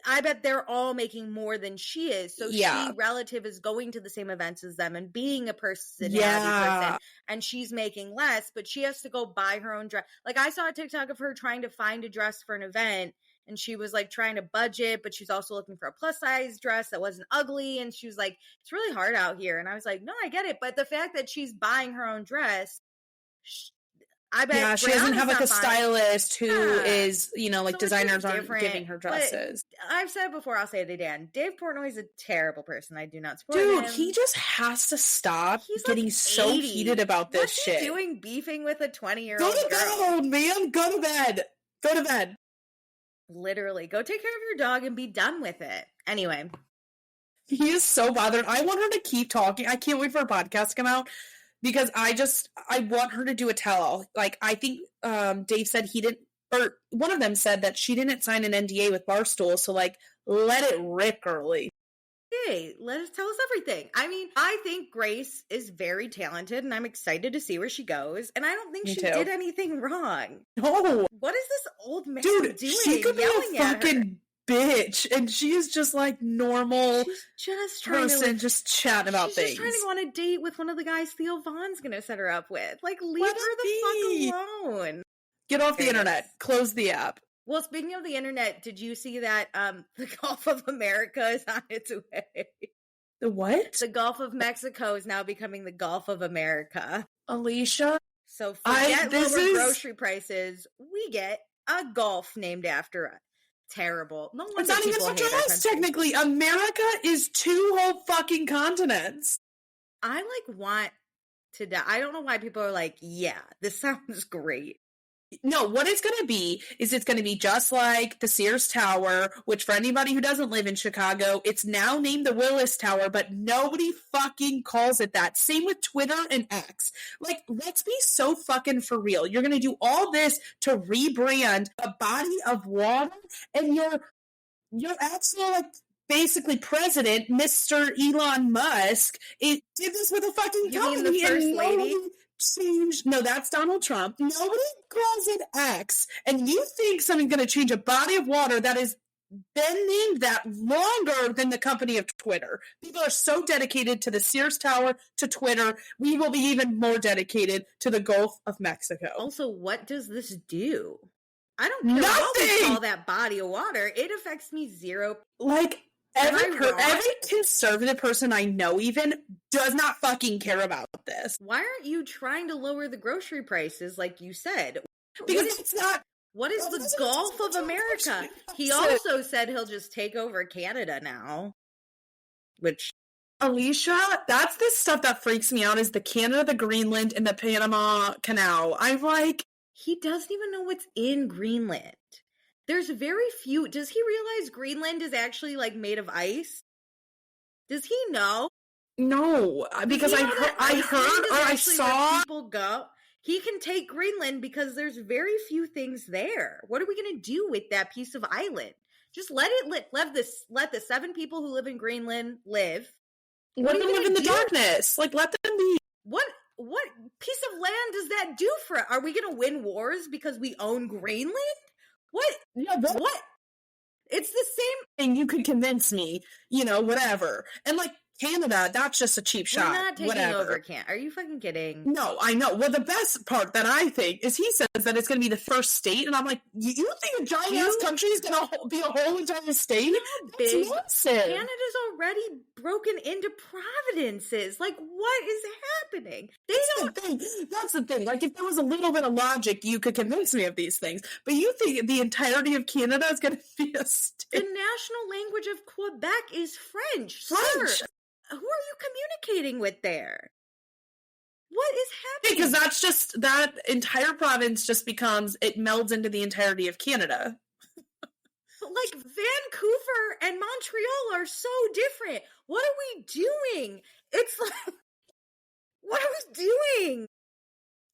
I bet they're all making more than she is. So she, relative, is going to the same events as them and being a personality person, and she's making less, but she has to go buy her own dress. Like, I saw a TikTok of her trying to find a dress for an event, and she was like trying to budget, but she's also looking for a plus size dress that wasn't ugly. And she was like, it's really hard out here. And I was like, no, I get it. But the fact that she's buying her own dress, I bet. Yeah, she doesn't have like a stylist who is, you know, like so designers aren't giving her dresses. But I've said it before, I'll say it again. Dave Portnoy is a terrible person. I do not support him. Dude, he just has to stop getting like so heated about this shit. What's he doing beefing with a 20-year-old girl? Go to bed, old man. Go to bed. Go to bed. Literally, go take care of your dog and be done with it. Anyway. He is so bothered. I want her to keep talking. I can't wait for her podcast to come out, because I want her to do a tell-all. Like, I think Dave said he didn't, or one of them said that she didn't sign an NDA with Barstool, so like, let it rip, girly. Hey, tell us everything. I mean, I think Grace is very talented, and I'm excited to see where she goes. And I don't think she did anything wrong. No. What is this old man doing? She could be a fucking bitch, and she is just like normal. She's just trying to just chatting about things. She's just trying to go on a date with one of the guys Theo Vaughn's gonna set her up with. Like, leave her the fuck alone. Get off the internet. Close the app. Well, speaking of the internet, did you see that the Gulf of America is on its way? The what? The Gulf of Mexico is now becoming the Gulf of America. Alicia? So forget lower grocery prices. We get a Gulf named after us. Terrible. No wonder it's not even such a us, technically. America is 2 whole fucking continents. I like want to die. I don't know why people are like, yeah, this sounds great. No, what it's going to be is it's going to be just like the Sears Tower, which for anybody who doesn't live in Chicago, it's now named the Willis Tower, but nobody fucking calls it that. Same with Twitter and X. Like, let's be so fucking for real. You're going to do all this to rebrand a body of water, and your actual, like, basically president, Mr. Elon Musk, did this with a fucking company. The first lady? No, that's Donald Trump. Nobody calls it X, and you think something's going to change a body of water that has been named that longer than the company of Twitter. People are so dedicated to the Sears Tower, to Twitter. We will be even more dedicated to the Gulf of Mexico. Also, what does this do? I don't care what we call that body of water. It affects me zero. Like, every conservative person I know even does not fucking care about this. Why aren't you trying to lower the grocery prices like you said? Because it's not... What is the Gulf of America? He also said he'll just take over Canada now. Which... Alicia, that's the stuff that freaks me out, is the Canada, the Greenland, and the Panama Canal. I'm like... He doesn't even know what's in Greenland. There's very few. Does he realize Greenland is actually like made of ice? Does he know? No, because I heard or I saw people go. he can take Greenland because there's very few things there. What are we going to do with that piece of island? Just let it let the 7 people who live in Greenland live. Let them live in the darkness. Like, let them be. What piece of land does that do for it? Are we going to win wars because we own Greenland? What? Yeah, what? It's the same thing. You could convince me, whatever. And like Canada, that's just a cheap shot. We're not taking over Canada. Are you fucking kidding? No, I know. Well, the best part that I think is he says that it's going to be the first state, and I'm like, you think a giant-ass country is going to be a whole entire state? That's massive. Canada's already broken into provinces. Like, what is happening? That's the thing. Like, if there was a little bit of logic, you could convince me of these things. But you think the entirety of Canada is going to be a state? The national language of Quebec is French. Sir. Who are you communicating with there? What is happening? Because that's just, that entire province just becomes, it melds into the entirety of Canada. But like Vancouver and Montreal are so different. What are we doing? It's like, what are we doing?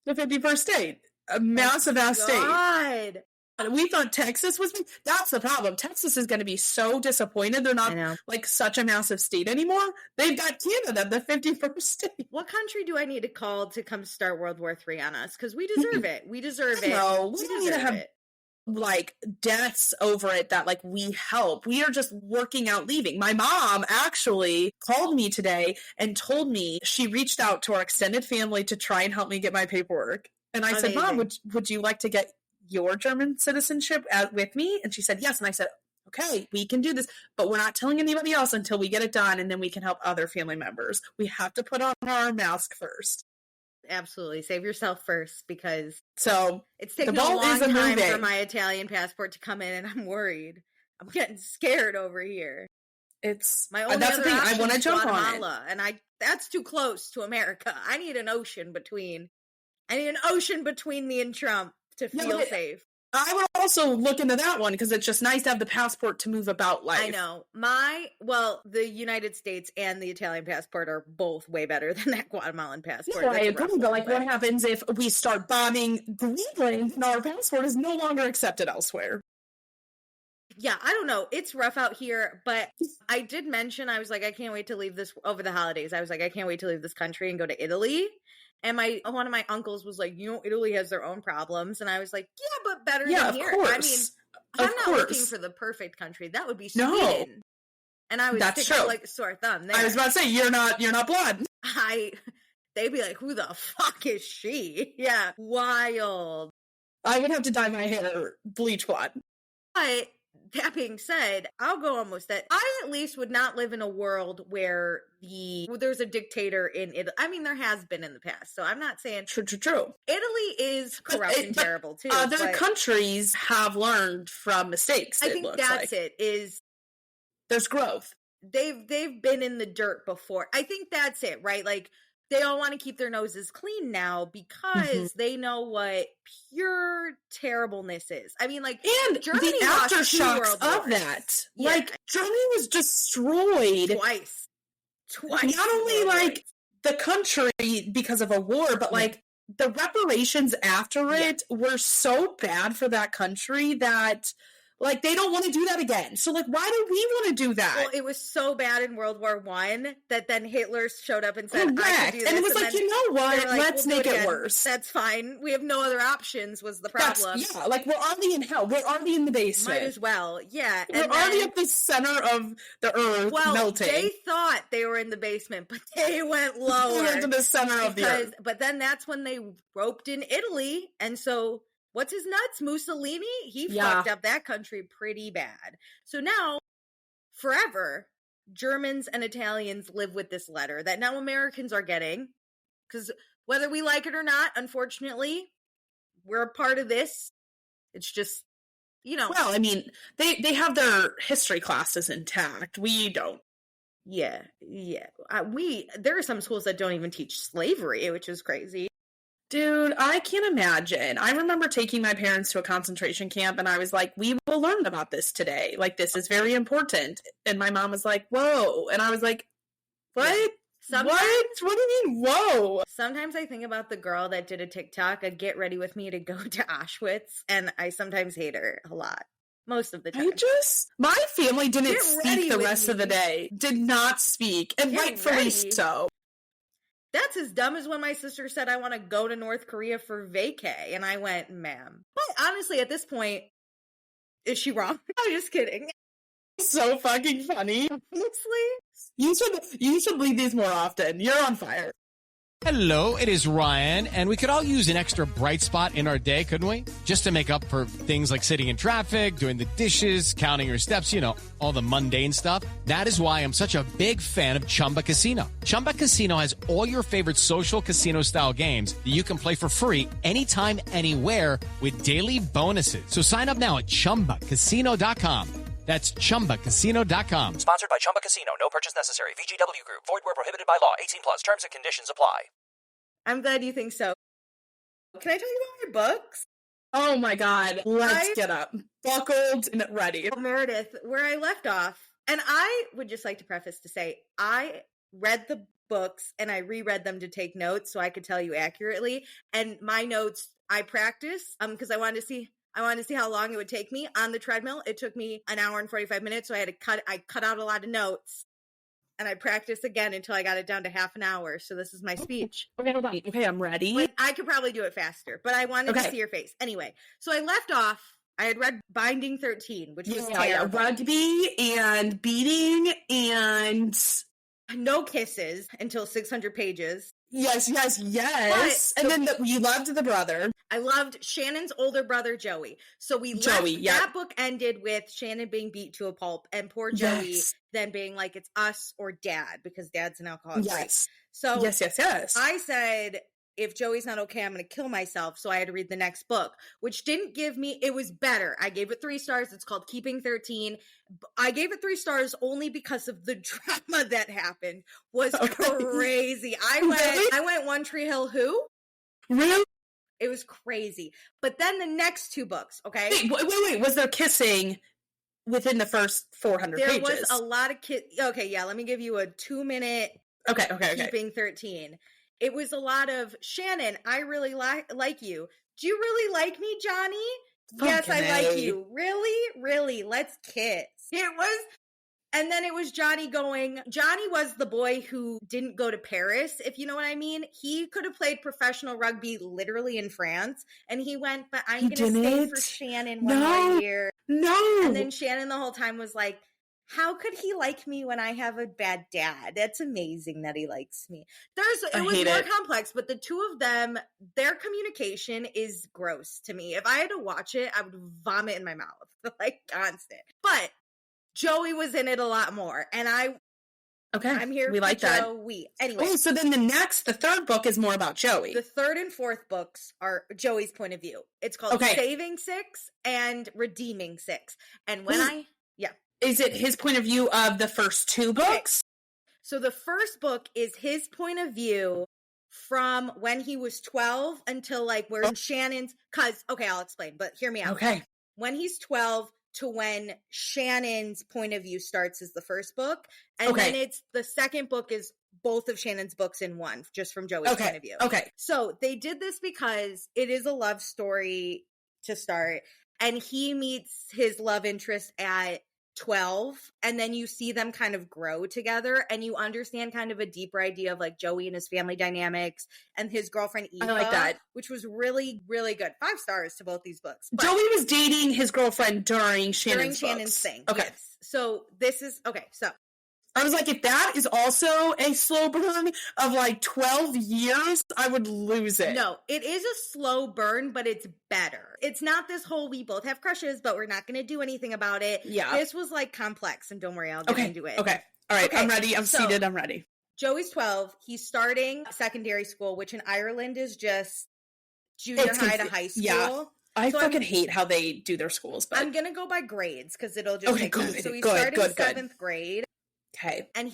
The 51st state. A massive ass state. We thought Texas was, that's the problem. Texas is going to be so disappointed they're not like such a massive state anymore. They've got Canada, the 51st state. What country do I need to call to come start World War III on us? Because we deserve it. We deserve it. No, we don't need to have like deaths over it that like we help. We are just working out leaving. My mom actually called me today and told me she reached out to our extended family to try and help me get my paperwork. And I said, Mom, would you like to get your German citizenship with me? And she said yes. And I said, okay, we can do this, but we're not telling anybody else until we get it done, and then we can help other family members. We have to put on our mask first. Absolutely. Save yourself first, because it's taken a long time for my Italian passport to come in, and I'm worried. I'm getting scared over here. It's my only that's other the thing. option I want to jump on it. And that's too close to America. I need an ocean between me and Trump to feel safe. I would also look into that one because it's just nice to have the passport to move about life. I know. The United States and the Italian passport are both way better than that Guatemalan passport. Yeah, I agree, but like what happens if we start bombing Greenland and our passport is no longer accepted elsewhere? Yeah, I don't know. It's rough out here, but I did mention, I was like, I can't wait to leave this over the holidays. I was like, I can't wait to leave this country and go to Italy. And one of my uncles was like, Italy has their own problems. And I was like, yeah, but better than here. Course. I mean, I'm not looking for the perfect country. That would be Sweden. No. And I was sticking like a sore thumb there. I was about to say, you're not blood. They'd be like, who the fuck is she? Yeah, wild. I would have to dye my hair bleach blonde. But that being said, I'll go almost that. I at least would not live in a world where there's a dictator in Italy. I mean, there has been in the past, so I'm not saying true. Italy is corrupt and terrible too. Other countries have learned from mistakes. I think that's it. Is there's growth. They've been in the dirt before. I think that's it, right? Like they all want to keep their noses clean now because they know what pure terribly is. I mean, like, and Germany the aftershocks of that. Yeah. Like, Germany was destroyed twice. Not only like the country because of a war, but like the reparations after it were so bad for that country that like they don't want to do that again. So like, why do we want to do that? Well, it was so bad in World War I that then Hitler showed up and said, correct. I can do this. And it was like, you know what? Like, let's make it worse. That's fine. We have no other options was the problem. Like we're already in hell. We're already in the basement. Might as well. Yeah. We're already at the center of the earth melting. They thought they were in the basement, but they went lower. They went to the center of the earth. But then that's when they roped in Italy. And so what's his nuts? Mussolini? He fucked up that country pretty bad. So now, forever, Germans and Italians live with this letter that now Americans are getting. Because whether we like it or not, unfortunately, we're a part of this. It's just, Well, I mean, they have their history classes intact. We don't. Yeah. There are some schools that don't even teach slavery, which is crazy. Dude, I can't imagine. I remember taking my parents to a concentration camp and I was like, we will learn about this today. Like, this is very important. And my mom was like, whoa. And I was like, what? Sometimes, What do you mean, whoa? Sometimes I think about the girl that did a TikTok, a get ready with me to go to Auschwitz, and I sometimes hate her a lot. Most of the time. My family didn't Get ready speak the with rest me. of the day. Did not speak. And Get rightfully ready. so. That's as dumb as when my sister said, I want to go to North Korea for vacay. And I went, ma'am. But honestly, at this point, is she wrong? I'm just kidding. So fucking funny. Honestly. You should leave these more often. You're on fire. Hello, it is Ryan, and we could all use an extra bright spot in our day, couldn't we? Just to make up for things like sitting in traffic, doing the dishes, counting your steps, all the mundane stuff. That is why I'm such a big fan of Chumba Casino. Chumba Casino has all your favorite social casino-style games that you can play for free anytime, anywhere with daily bonuses. So sign up now at ChumbaCasino.com. That's ChumbaCasino.com. Sponsored by Chumba Casino. No purchase necessary. VGW Group. Void where prohibited by law. 18 plus. Terms and conditions apply. I'm glad you think so. Can I tell you about my books? Oh my God. Let's get up. Buckled and ready. Meredith, where I left off, and I would just like to preface to say, I read the books and I reread them to take notes so I could tell you accurately. And my notes, I practice because I wanted to see how long it would take me on the treadmill. It took me an hour and 45 minutes, so I cut out a lot of notes, and I practiced again until I got it down to half an hour. So this is my speech. Okay, hold on. Okay, I'm ready. But I could probably do it faster, but I wanted to see your face. Anyway, so I left off. I had read Binding 13, which was terrible. Rugby and beating and no kisses until 600 pages. Yes. And then you loved the brother. I loved Shannon's older brother, Joey. So that book ended with Shannon being beat to a pulp and poor Joey then being like, it's us or dad, because dad's an alcoholic. Yes. So yes. I said, if Joey's not okay, I'm going to kill myself. So I had to read the next book, which didn't give me, it was better. I gave it 3 stars. It's called Keeping 13. I gave it 3 stars only because of the drama that happened was crazy. I went One Tree Hill who? Really? It was crazy. But then the next 2 books, okay? Wait. Was there kissing within the first 400 pages? There was a lot of Okay, yeah, let me give you a 2-minute Okay. Keeping 13. It was a lot of, Shannon, I really like you. Do you really like me, Johnny? Yes, I like you. Really? Let's kiss. It was, and then it was Johnny was the boy who didn't go to Paris, if you know what I mean. He could have played professional rugby literally in France, and he went, but I'm going to stay for Shannon one more year. No. And then Shannon the whole time was like, how could he like me when I have a bad dad? That's amazing that he likes me. It was more complex, but the 2 of them, their communication is gross to me. If I had to watch it, I would vomit in my mouth, like constant. But Joey was in it a lot more, and I'm here we for like that. Joey. Anyway. Oh, so then the 3rd book is more about Joey. The 3rd and 4th books are Joey's point of view. It's called Saving 6 and Redeeming 6. And when Is it his point of view of the first 2 books? So the first book is his point of view from when he was 12 until where Shannon's, I'll explain, but hear me out. Okay. When he's 12 to when Shannon's point of view starts is the first book. And then the second book is both of Shannon's books in one, just from Joey's point of view. Okay. So they did this because it is a love story to start, and he meets his love interest at 12, and then you see them kind of grow together, and you understand kind of a deeper idea of Joey and his family dynamics and his girlfriend Eva. I like that, which was really, really good. 5 stars to both these books. But Joey was dating his girlfriend during Shannon's thing. Okay. Yes. So this is so I was like, if that is also a slow burn of 12 years, I would lose it. No, it is a slow burn, but it's better. It's not this whole, we both have crushes, but we're not going to do anything about it. Yeah. This was complex, and don't worry, I'll get into it. Okay. All right. Okay. I'm ready. I'm seated. I'm ready. Joey's 12. He's starting secondary school, which in Ireland is just junior high to high school. Yeah. I fucking hate how they do their schools. But I'm going to go by grades because it'll just make sense. So he's starting 7th grade. Okay. And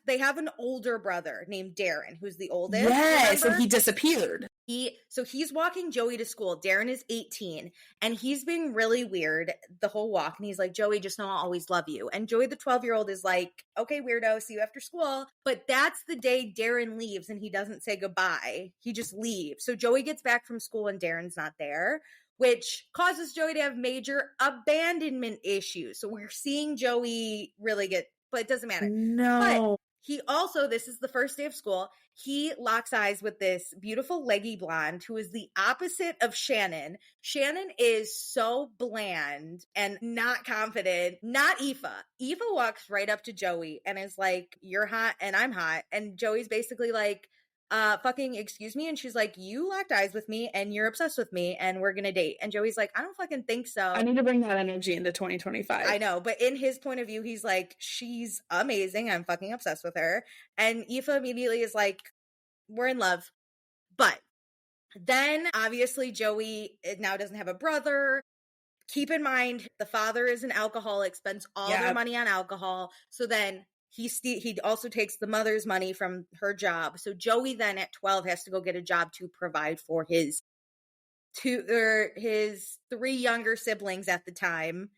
they have an older brother named Darren, who's the oldest. Yes, remember? and he disappeared. He's walking Joey to school. Darren is 18, and he's being really weird the whole walk. And he's like, Joey, just know I'll always love you. And Joey, the 12-year-old, is like, okay, weirdo, see you after school. But that's the day Darren leaves, and he doesn't say goodbye. He just leaves. So Joey gets back from school, and Darren's not there, which causes Joey to have major abandonment issues. So we're seeing Joey really but it doesn't matter. No. But he also, this is the first day of school, he locks eyes with this beautiful leggy blonde who is the opposite of Shannon. Shannon is so bland and not confident. Not Aoife. Aoife walks right up to Joey and is like, you're hot and I'm hot. And Joey's basically like, fucking excuse me. And she's like, you locked eyes with me and you're obsessed with me and we're gonna date. And Joey's like, I don't fucking think so. I need to bring that energy into 2025. I know, but in his point of view, he's like, she's amazing, I'm fucking obsessed with her. And Aoife immediately is like, we're in love. But then obviously Joey now doesn't have a brother. Keep in mind, the father is an alcoholic, spends all their money on alcohol. So then he also takes the mother's money from her job. So Joey then at 12 has to go get a job to provide for his 3 younger siblings at the time,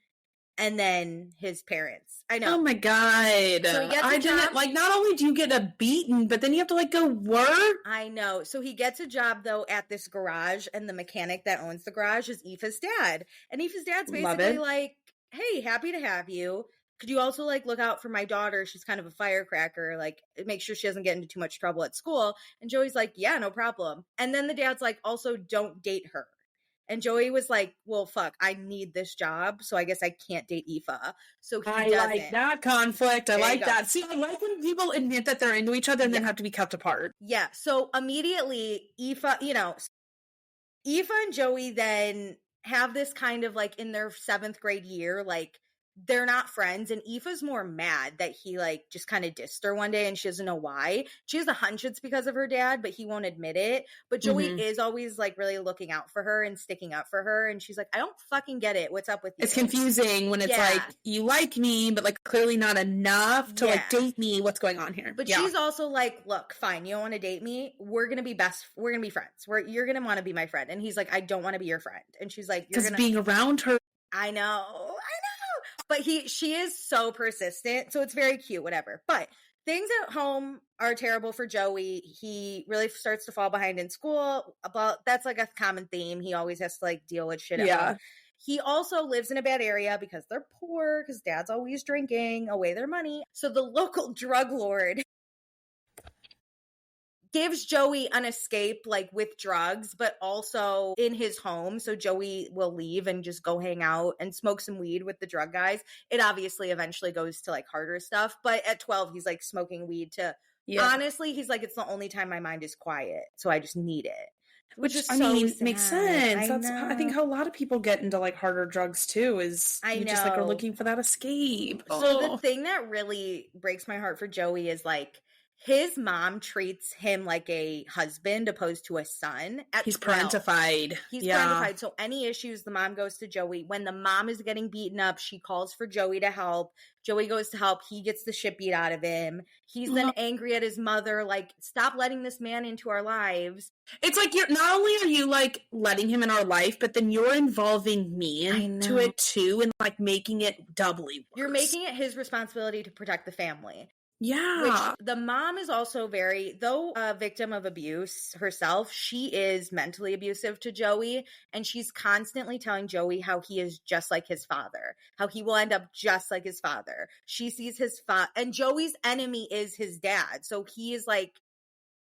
and then his parents. I know. Oh my God. So I didn't, like, not only do you get a beating, but then you have to, like, go work. I know. So he gets a job, though, at this garage, and the mechanic that owns the garage is Aoife's dad. And Aoife's dad's basically like, hey, happy to have you. Could you also, like, look out for my daughter? She's kind of a firecracker. Like, make sure she doesn't get into too much trouble at school. And Joey's like, yeah, no problem. And then the dad's like, also, don't date her. And Joey was like, well, fuck, I need this job, so I guess I can't date Aoife. So he doesn't. Like that conflict. I like that. See, I like when people admit that they're into each other and then have to be kept apart. Yeah, so immediately, Aoife and Joey then have this kind of, like, in their 7th grade year, like, they're not friends, and Aoife's more mad that he, like, just kind of dissed her one day, and she doesn't know why. She has a hunch it's because of her dad, but he won't admit it. But Joey is always, like, really looking out for her and sticking up for her, and she's like, I don't fucking get it. What's up with you? It's confusing when it's like, you like me, but, like, clearly not enough to, like, date me. What's going on here? But she's also like, look, fine, you don't want to date me. We're going to be friends. You're going to want to be my friend. And he's like, I don't want to be your friend. And she's like, because being around her. I know. But she is so persistent, so it's very cute, whatever. But things at home are terrible for Joey. He really starts to fall behind in school. But that's, like, a common theme. He always has to, like, deal with shit at home. He also lives in a bad area because they're poor, because dad's always drinking away their money. So the local drug lord gives Joey an escape, like, with drugs, but also in his home. So Joey will leave and just go hang out and smoke some weed with the drug guys. It obviously eventually goes to, like, harder stuff. But at 12, he's, like, smoking weed to, honestly, he's like, it's the only time my mind is quiet. So I just need it. Which is makes sense. I think how a lot of people get into, like, harder drugs too, is just, like, are looking for that escape. So the thing that really breaks my heart for Joey is, like, his mom treats him like a husband opposed to a son. He's parentified. He's parentified. So any issues, the mom goes to Joey. When the mom is getting beaten up, she calls for Joey to help. Joey goes to help. He gets the shit beat out of him. He's then angry at his mother, like, stop letting this man into our lives. It's like, you're not only are you, like, letting him in our life, but then you're involving me into it too, and, like, making it doubly worse. You're making it his responsibility to protect the family. Yeah. Which the mom is also though a victim of abuse herself, she is mentally abusive to Joey, and she's constantly telling Joey how he is just like his father, how he will end up just like his father. She sees his and Joey's enemy is his dad. So he is like,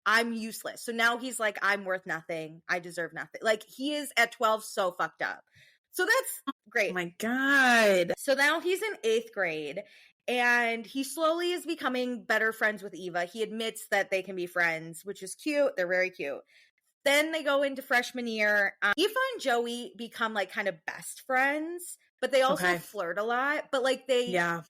I'm useless. So now he's like, I'm worth nothing. I deserve nothing. Like, he is at 12 so fucked up. So that's great. Oh my God. So now he's in 8th grade. And he slowly is becoming better friends with Eva. He admits that they can be friends, which is cute. They're very cute. Then they go into freshman year. Eva and Joey become, like, kind of best friends, but they also flirt a lot. But, like, Eva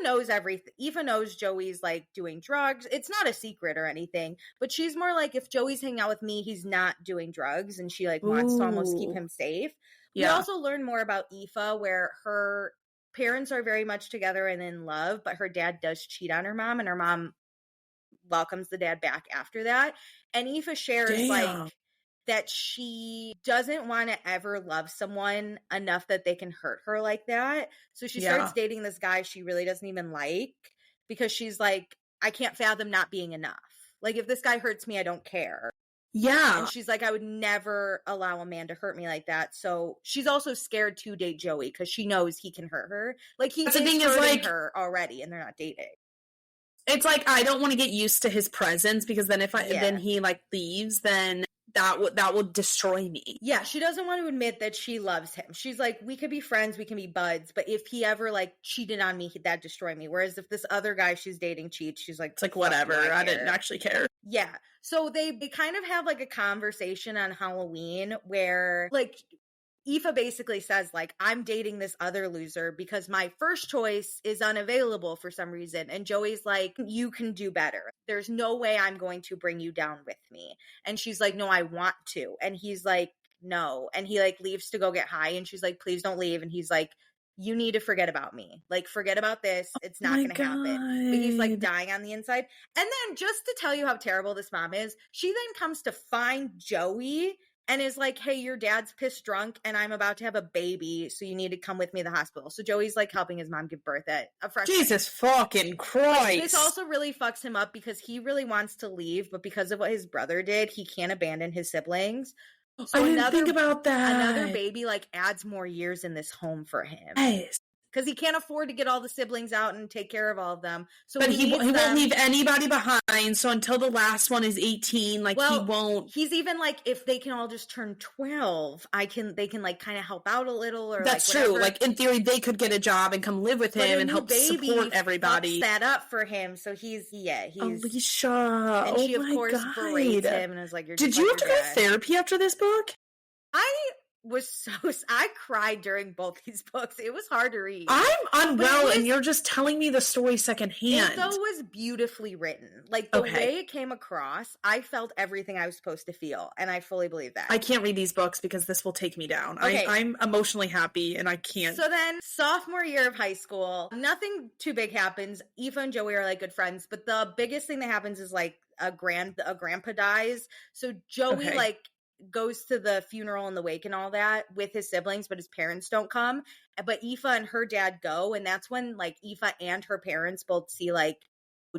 knows everything. Eva knows Joey's, like, doing drugs. It's not a secret or anything, but she's more like, if Joey's hanging out with me, he's not doing drugs. And she, like, wants to almost keep him safe. We also learn more about Eva, where her parents are very much together and in love, but her dad does cheat on her mom, and her mom welcomes the dad back after that. And Aoife shares like that she doesn't want to ever love someone enough that they can hurt her like that. So she starts dating this guy she really doesn't even like, because she's like, I can't fathom not being enough. Like, if this guy hurts me, I don't care. Yeah. And she's like, I would never allow a man to hurt me like that. So she's also scared to date Joey because she knows he can hurt her. Like, he is hurting her already, and they're not dating. It's like, I don't want to get used to his presence, because then then he like leaves, then that will destroy me. Yeah, she doesn't want to admit that she loves him. She's like, we could be friends, we can be buds, but if he ever like cheated on me, that'd destroy me. Whereas if this other guy she's dating cheats, she's like, it's like, whatever, I didn't actually care. Yeah. So they kind of have like a conversation on Halloween where like Aoife basically says like, I'm dating this other loser because my first choice is unavailable for some reason. And Joey's like, you can do better. There's no way I'm going to bring you down with me. And she's like, no, I want to. And he's like, no. And he like leaves to go get high. And she's like, please don't leave. And he's like, you need to forget about me. Like, forget about this. It's not going to happen. But he's like dying on the inside. And then just to tell you how terrible this mom is, she then comes to find Joey and is like, hey, your dad's pissed drunk and I'm about to have a baby, so you need to come with me to the hospital. So Joey's like helping his mom give birth at a fresh Jesus fucking Christ. This also really fucks him up because he really wants to leave, but because of what his brother did, he can't abandon his siblings. So I didn't think about that. Another baby like adds more years in this home for him. Yes. Because he can't afford to get all the siblings out and take care of all of them. So but he won't leave anybody behind. So until the last one is 18, like he won't. He's even like, if they can all just turn 12, they can like kind of help out a little. Or that's like true. Like in theory, they could get a job and come live with him and help support everybody. Fucks that up for him. So he's Alicia. And she of course berates him and is like, Did you have to go to therapy after this book? I cried during both these books. It was hard to read. I'm unwell and you're just telling me the story secondhand. It though was beautifully written. Like the way it came across, I felt everything I was supposed to feel, and I fully believe that. I can't read these books because this will take me down. Okay. I'm emotionally happy and I can't. So then sophomore year of high school, nothing too big happens. Aoife and Joey are like good friends, but the biggest thing that happens is like a grandpa dies. So Joey like goes to the funeral and the wake and all that with his siblings, but his parents don't come. But Aoife and her dad go, and that's when like Aoife and her parents both see like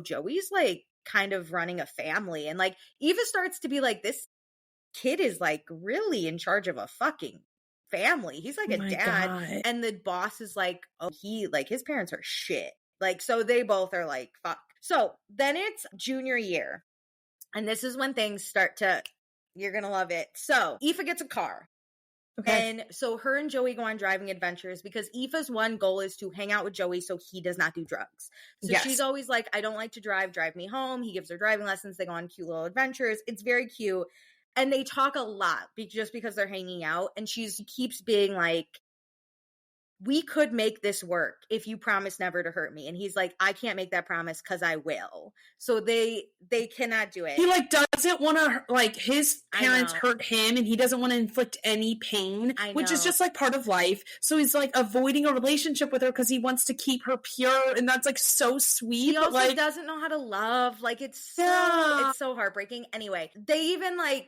Joey's like kind of running a family, and like Aoife starts to be like, this kid is like really in charge of a fucking family. He's like a dad. God. And the boss is like, oh, he like his parents are shit. Like, so they both are like, fuck. So then it's junior year, and this is when things start to, you're going to love it. So Aoife gets a car. Okay. And so her and Joey go on driving adventures because Aoife's one goal is to hang out with Joey so he does not do drugs. So she's always like, I don't like to drive me home. He gives her driving lessons. They go on cute little adventures. It's very cute. And they talk a lot just because they're hanging out. And she keeps being like, we could make this work if you promise never to hurt me. And he's like, I can't make that promise because I will. So they cannot do it. He like doesn't want to, like his parents hurt him and he doesn't want to inflict any pain, which is just like part of life. So he's like avoiding a relationship with her because he wants to keep her pure. And that's like so sweet. He also like, doesn't know how to love. Like it's so heartbreaking. Anyway, they even like,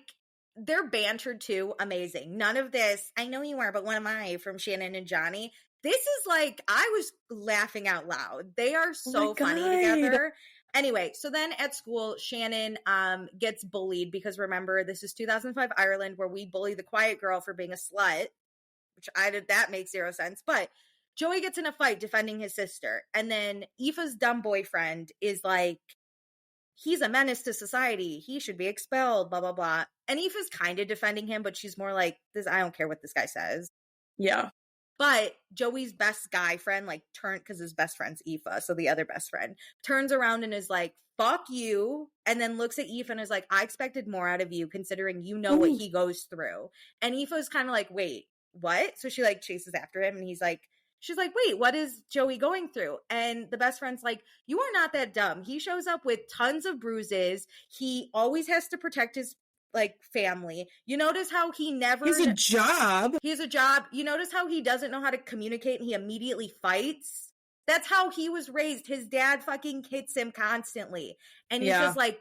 they're bantered too. Amazing. None of this, I know you are, but what am I, from Shannon and Johnny. This is like, I was laughing out loud. They are so funny together. Anyway, so then at school, Shannon gets bullied because remember, this is 2005 Ireland where we bully the quiet girl for being a slut, which that makes zero sense. But Joey gets in a fight defending his sister. And then Aoife's dumb boyfriend is like, he's a menace to society. He should be expelled, blah, blah, blah. And Aoife's kind of defending him, but she's more like, I don't care what this guy says. Yeah. But Joey's best guy friend, like, because his best friend's Aoife, so the other best friend, turns around and is like, fuck you, and then looks at Aoife and is like, I expected more out of you, considering you know what he goes through. And Aoife's kind of like, wait, what? So she, like, chases after him, and she's like, wait, what is Joey going through? And the best friend's like, you are not that dumb. He shows up with tons of bruises. He always has to protect his like family. You notice how he never... He has a job. He has a job. You notice how he doesn't know how to communicate and he immediately fights? That's how he was raised. His dad fucking hits him constantly. And he's just like,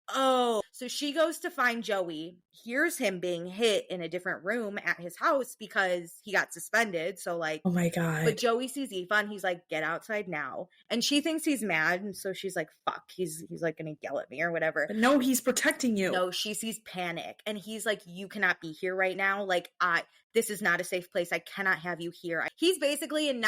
oh. So she goes to find Joey, hears him being hit in a different room at his house because he got suspended. So like, oh my God. But Joey sees Aoife and he's like, get outside now. And she thinks he's mad. And so she's like, fuck, he's like going to yell at me or whatever. But no, he's protecting you. No, she sees panic. And he's like, you cannot be here right now. Like, this is not a safe place. I cannot have you here. He's basically in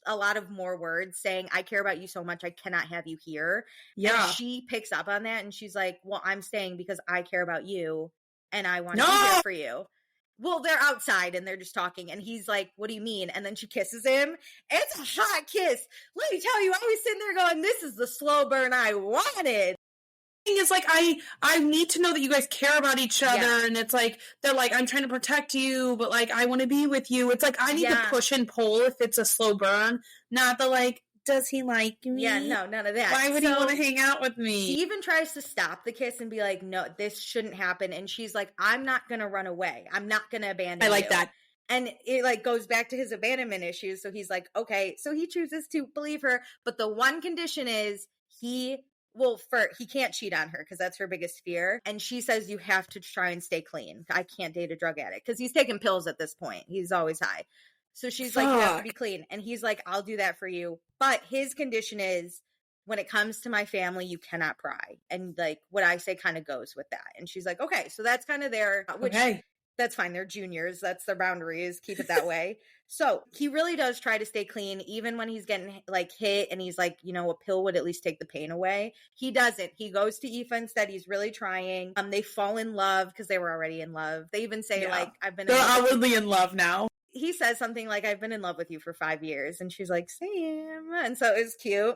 a lot of more words saying, I care about you so much. I cannot have you here. Yeah. And she picks up on that and she's like, well, I'm staying because I care about you and I want to be there for you. Well, they're outside and they're just talking. And he's like, what do you mean? And then she kisses him. It's a hot kiss. Let me tell you, I was sitting there going, this is the slow burn I wanted. Is like I need to know that you guys care about each other, and it's like they're like, I'm trying to protect you, but like I want to be with you. It's like I need to push and pull if it's a slow burn, not the like, does he like me? Yeah, no, none of that. Why would he want to hang out with me? He even tries to stop the kiss and be like, no, this shouldn't happen. And she's like, I'm not gonna run away. I'm not gonna abandon you. I like that. And it like goes back to his abandonment issues. So he's like, okay, so he chooses to believe her, but the one condition is he can't cheat on her because that's her biggest fear. And she says, you have to try and stay clean. I can't date a drug addict because he's taking pills at this point. He's always high. So she's like, you have to be clean. And he's like, I'll do that for you. But his condition is, when it comes to my family, you cannot pry. And like what I say kind of goes with that. And she's like, okay, so that's kind of their, which that's fine. They're juniors. That's their boundaries. Keep it that way. So he really does try to stay clean, even when he's getting like hit and he's like, you know, a pill would at least take the pain away. He doesn't. He goes to Aoife instead. He's really trying. They fall in love because they were already in love. They even say like, they're outwardly in love now. He says something like, I've been in love with you for 5 years. And she's like, same. And so it's cute.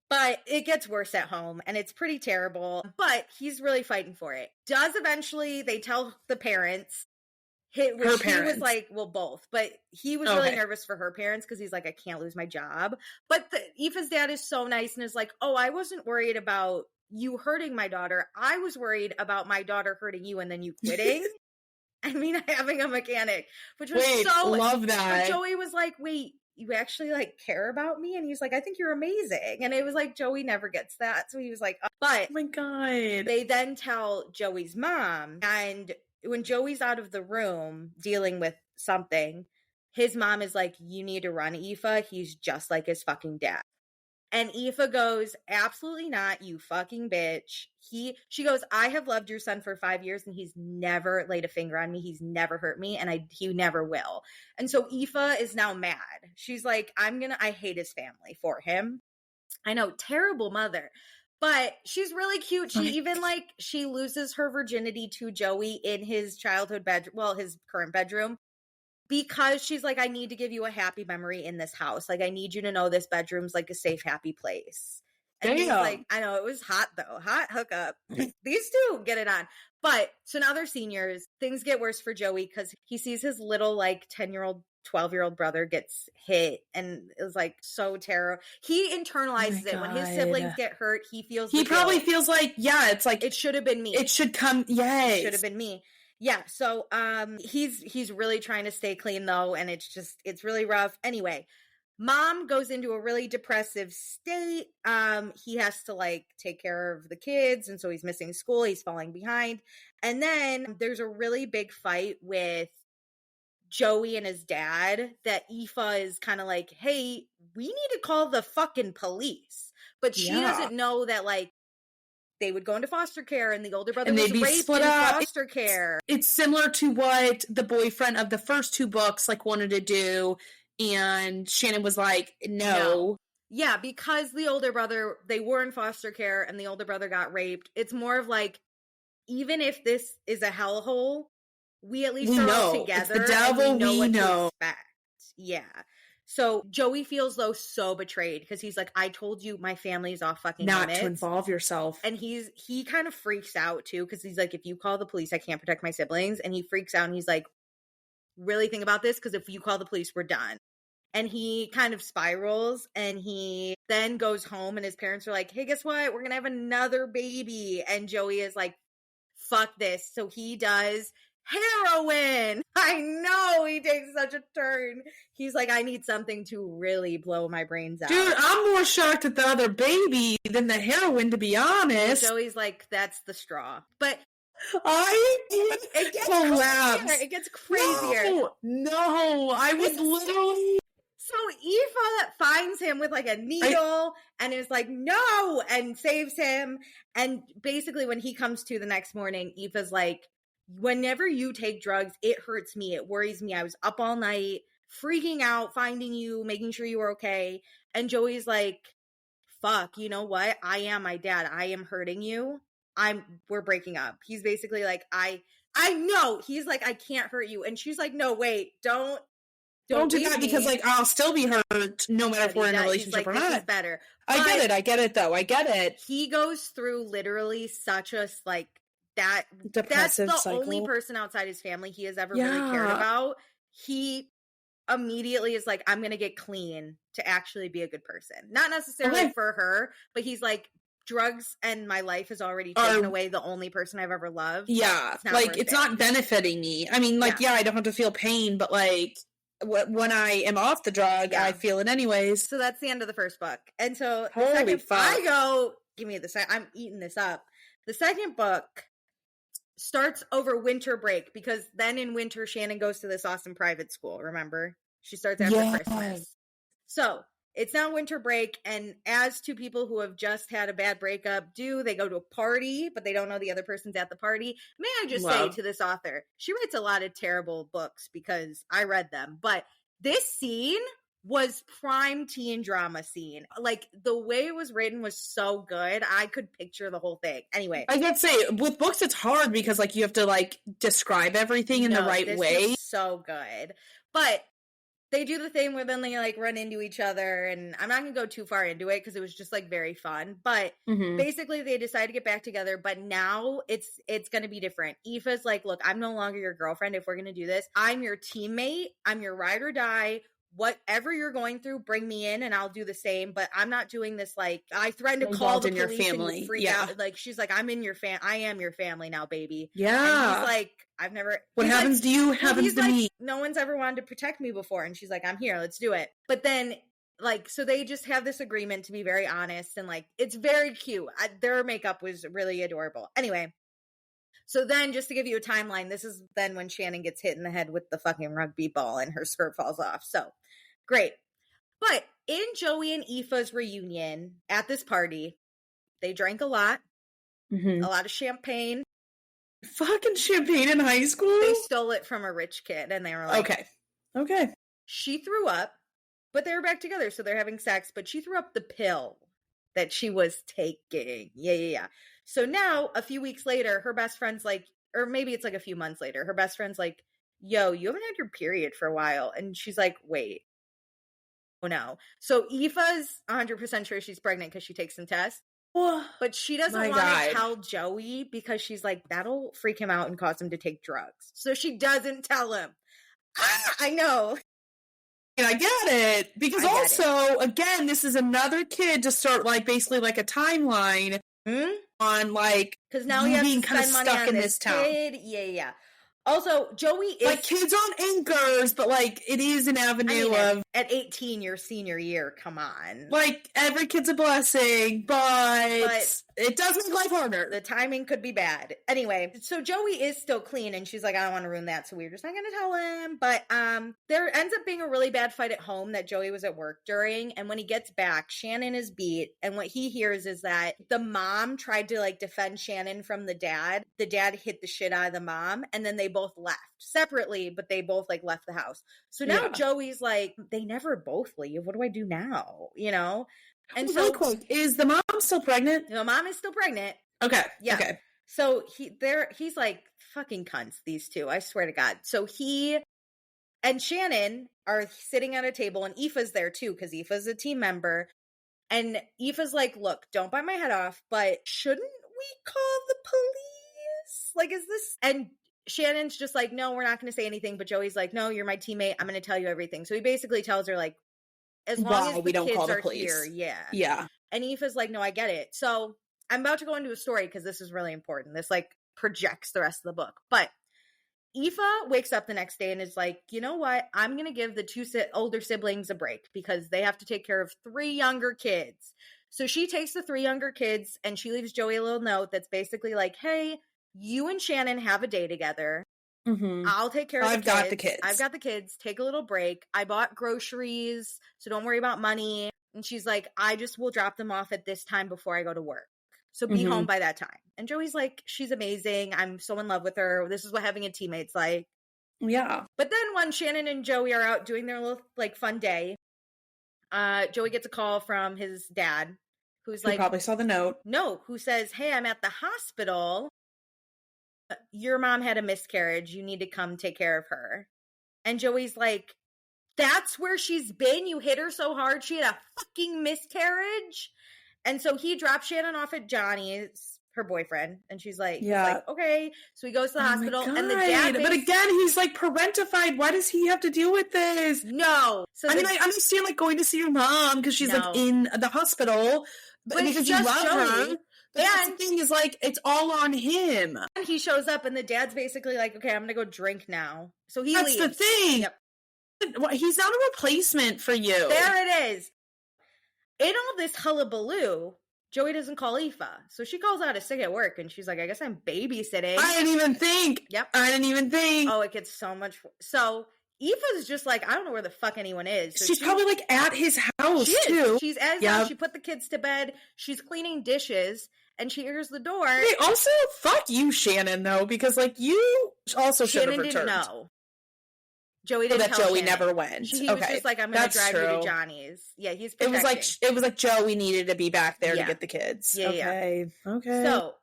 But it gets worse at home and it's pretty terrible. But he's really fighting for it. Does eventually, they tell the parents. He was like, well, both. But he was really nervous for her parents because he's like, I can't lose my job. But Aoife's dad is so nice and is like, oh, I wasn't worried about you hurting my daughter. I was worried about my daughter hurting you and then you quitting. I mean, having a mechanic, which was love that. But Joey was like, wait, you actually like care about me? And he's like, I think you're amazing. And it was like, Joey never gets that. So he was like, but oh my God. They then tell Joey's mom. And when Joey's out of the room dealing with something, his mom is like, you need to run Aoife. He's just like his fucking dad. And Aoife goes, absolutely not, you fucking bitch. She goes, I have loved your son for 5 years and he's never laid a finger on me. He's never hurt me and he never will. And so Aoife is now mad. She's like, I hate his family for him. I know, terrible mother. But she's really cute. She even she loses her virginity to Joey in his childhood bedroom, well, his current bedroom. Because she's like, I need to give you a happy memory in this house. Like, I need you to know this bedroom's like a safe, happy place. And he's like, I know, it was hot though. Hot hookup. These two get it on. But so now they're seniors. Things get worse for Joey because he sees his little 10-year-old, 12-year-old brother gets hit and is like so terrible. He internalizes it. When his siblings get hurt, he probably feels like, it's like, it should have been me. It should come. Yes. It should have been me. Yeah, so he's really trying to stay clean though, and it's really rough. Anyway, mom goes into a really depressive state. He has to take care of the kids, and so he's missing school, he's falling behind. And then there's a really big fight with Joey and his dad that Aoife is kind of like, hey, we need to call the fucking police. But she doesn't know that they would go into foster care and the older brother was raped in foster care. It's similar to what the boyfriend of the first two books wanted to do. And Shannon was like, no. Yeah, because the older brother, they were in foster care and the older brother got raped. It's more of even if this is a hellhole, we at least are all together. It's the devil, and we know what to expect. Yeah. So Joey feels though so betrayed because he's like, I told you my family's off fucking not limits. To involve yourself. And he kind of freaks out too because he's like, if you call the police, I can't protect my siblings. And he freaks out and he's like, really think about this because if you call the police, we're done. And he kind of spirals and he then goes home and his parents are like, hey, guess what? We're going to have another baby. And Joey is like, fuck this. So he does heroin. I know, he takes such a turn. He's like, I need something to really blow my brains out. Dude, I'm more shocked at the other baby than the heroin, to be honest. So Joey's like, that's the straw. But it gets collapse. It gets crazier. No, I was literally... So Aoife finds him with like a needle and is like, no, and saves him. And basically when he comes to the next morning, Aoife's like, whenever you take drugs, it hurts me. It worries me. I was up all night, freaking out, finding you, making sure you were okay. And Joey's like, fuck, you know what? I am my dad. I am hurting you. We're breaking up. He's basically like, I know. He's like, I can't hurt you. And she's like, no, wait, don't do that because, like, I'll still be hurt no matter if we're in a relationship or not. This is better. I get it, though. I get it. He goes through literally such a, like, depressive that's the cycle. only person outside his family he has ever really cared about. He immediately is like, I'm going to get clean to actually be a good person. Not necessarily for her, but he's like, drugs and my life has already taken away the only person I've ever loved. Yeah. It's not benefiting me. I mean, like, I don't have to feel pain, but, like, when I am off the drug, I feel it anyways. So that's the end of the first book. And so Holy the second, fuck. I go, give me the second, I'm eating this up. The second book starts over winter break because then in winter, Shannon goes to this awesome private school, remember? She starts after Christmas. So it's now winter break, and as two people who have just had a bad breakup do, they go to a party, but they don't know the other person's at the party. May I just say to this author, she writes a lot of terrible books because I read them, but this scene was prime teen drama scene. Like, the way it was written was so good. I could picture the whole thing. Anyway. I gotta say, with books, it's hard because, like, you have to, like, describe everything in the right way. Was so good. But they do the thing where then they, like, run into each other, and I'm not going to go too far into it because it was just, like, very fun. But basically they decide to get back together, but now it's going to be different. Aoife's like, look, I'm no longer your girlfriend if we're going to do this. I'm your teammate. I'm your ride or die. Whatever you're going through, bring me in and I'll do the same. But I'm not doing this, like, I threatened to call the police family. And freak out. Like, she's like, I am your family now, baby. Yeah. And he's like, I've never. What happens to you happens to me. No one's ever wanted to protect me before. And she's like, I'm here. Let's do it. But then, like, so they just have this agreement to be very honest. And, like, it's very cute. Their makeup was really adorable. Anyway. So then, just to give you a timeline, this is then when Shannon gets hit in the head with the fucking rugby ball and her skirt falls off. So, great. But in Joey and Aoife's reunion at this party, they drank a lot. A lot of champagne. Fucking champagne in high school? They stole it from a rich kid, and they were like... Okay. She threw up, but they were back together, so they're having sex, but she threw up the pill that she was taking. Yeah. So now, a few weeks later, her best friend's like, or maybe it's like a few months later, her best friend's like, yo, you haven't had your period for a while. And she's like, wait. Oh, no. So Aoife's 100% sure she's pregnant because she takes some tests. But she doesn't want to tell Joey because she's like, that'll freak him out and cause him to take drugs. So she doesn't tell him. I know. And I get it. Because again, this is another kid to start, like, basically like a timeline on, like, because now he has being to kind of spend money stuck on in this town. Kid. Yeah. Also, Joey is... like, kids on anchors, but, like, it is an avenue of... At 18, your senior year, come on. Like, every kid's a blessing, but it does make life harder. The timing could be bad. Anyway, so Joey is still clean, and she's like, I don't want to ruin that, so we're just not going to tell him. But there ends up being a really bad fight at home that Joey was at work during, and when he gets back, Shannon is beat, and what he hears is that the mom tried to, like, defend Shannon from the dad. The dad hit the shit out of the mom, and then they both left separately, but they both, like, left the house. So now Joey's like, they never both leave. What do I do now? You know? And so, is the mom still pregnant? The mom is still pregnant. Okay. Yeah. Okay. So he's like, fucking cunts, these two. I swear to God. So he and Shannon are sitting at a table, and Aoife's there too, because Aoife's a team member. And Aoife's like, look, don't bite my head off, but shouldn't we call the police? Like, is this... And Shannon's just like, no, we're not going to say anything. But Joey's like, no, you're my teammate. I'm going to tell you everything. So he basically tells her, like, as long as we don't call the police here, yeah. And Aoife's like, no, I get it. So I'm about to go into a story because this is really important. This, like, projects the rest of the book. But Aoife wakes up the next day and is like, you know what? I'm going to give the two older siblings a break because they have to take care of 3 younger kids. So she takes the 3 younger kids and she leaves Joey a little note that's basically like, hey, you and Shannon have a day together. I'll take care of the kids. I've got the kids. Take a little break. I bought groceries, so don't worry about money. And she's like, I just will drop them off at this time before I go to work. So be home by that time. And Joey's like, she's amazing. I'm so in love with her. This is what having a teammate's like. Yeah. But then when Shannon and Joey are out doing their little like fun day, Joey gets a call from his dad, who probably saw the note. No, who says, hey, I'm at the hospital. Your mom had a miscarriage. You need to come take care of her. And Joey's like, that's where she's been? You hit her so hard she had a fucking miscarriage? And so he drops Shannon off at Johnny's, her boyfriend, and she's like, okay. So he goes to the hospital, and the dad but again, he's like parentified. Why does he have to deal with this? No. So I understand like going to see your mom because she's like in the hospital, but because you love her. But that's the thing is like, it's all on him. And he shows up and the dad's basically like, okay, I'm going to go drink now. So he leaves. That's the thing. Yep. He's not a replacement for you. There it is. In all this hullabaloo, Joey doesn't call Aoife. So she calls out a sick at work and she's like, I guess I'm babysitting. I didn't even think. Yep. I didn't even think. Oh, it gets so much. So Aoife's just like, I don't know where the fuck anyone is. So she's probably like at his house too. She's at his house. She put the kids to bed. She's cleaning dishes. And she hears the door. Hey, also, fuck you, Shannon, though, because, like, you also should have returned. Shannon didn't know. Joey didn't tell Joey Shannon. never went. He was just like, I'm going to drive you to Johnny's. Yeah, he's protecting. It was like Joey needed to be back there to get the kids. Okay. So,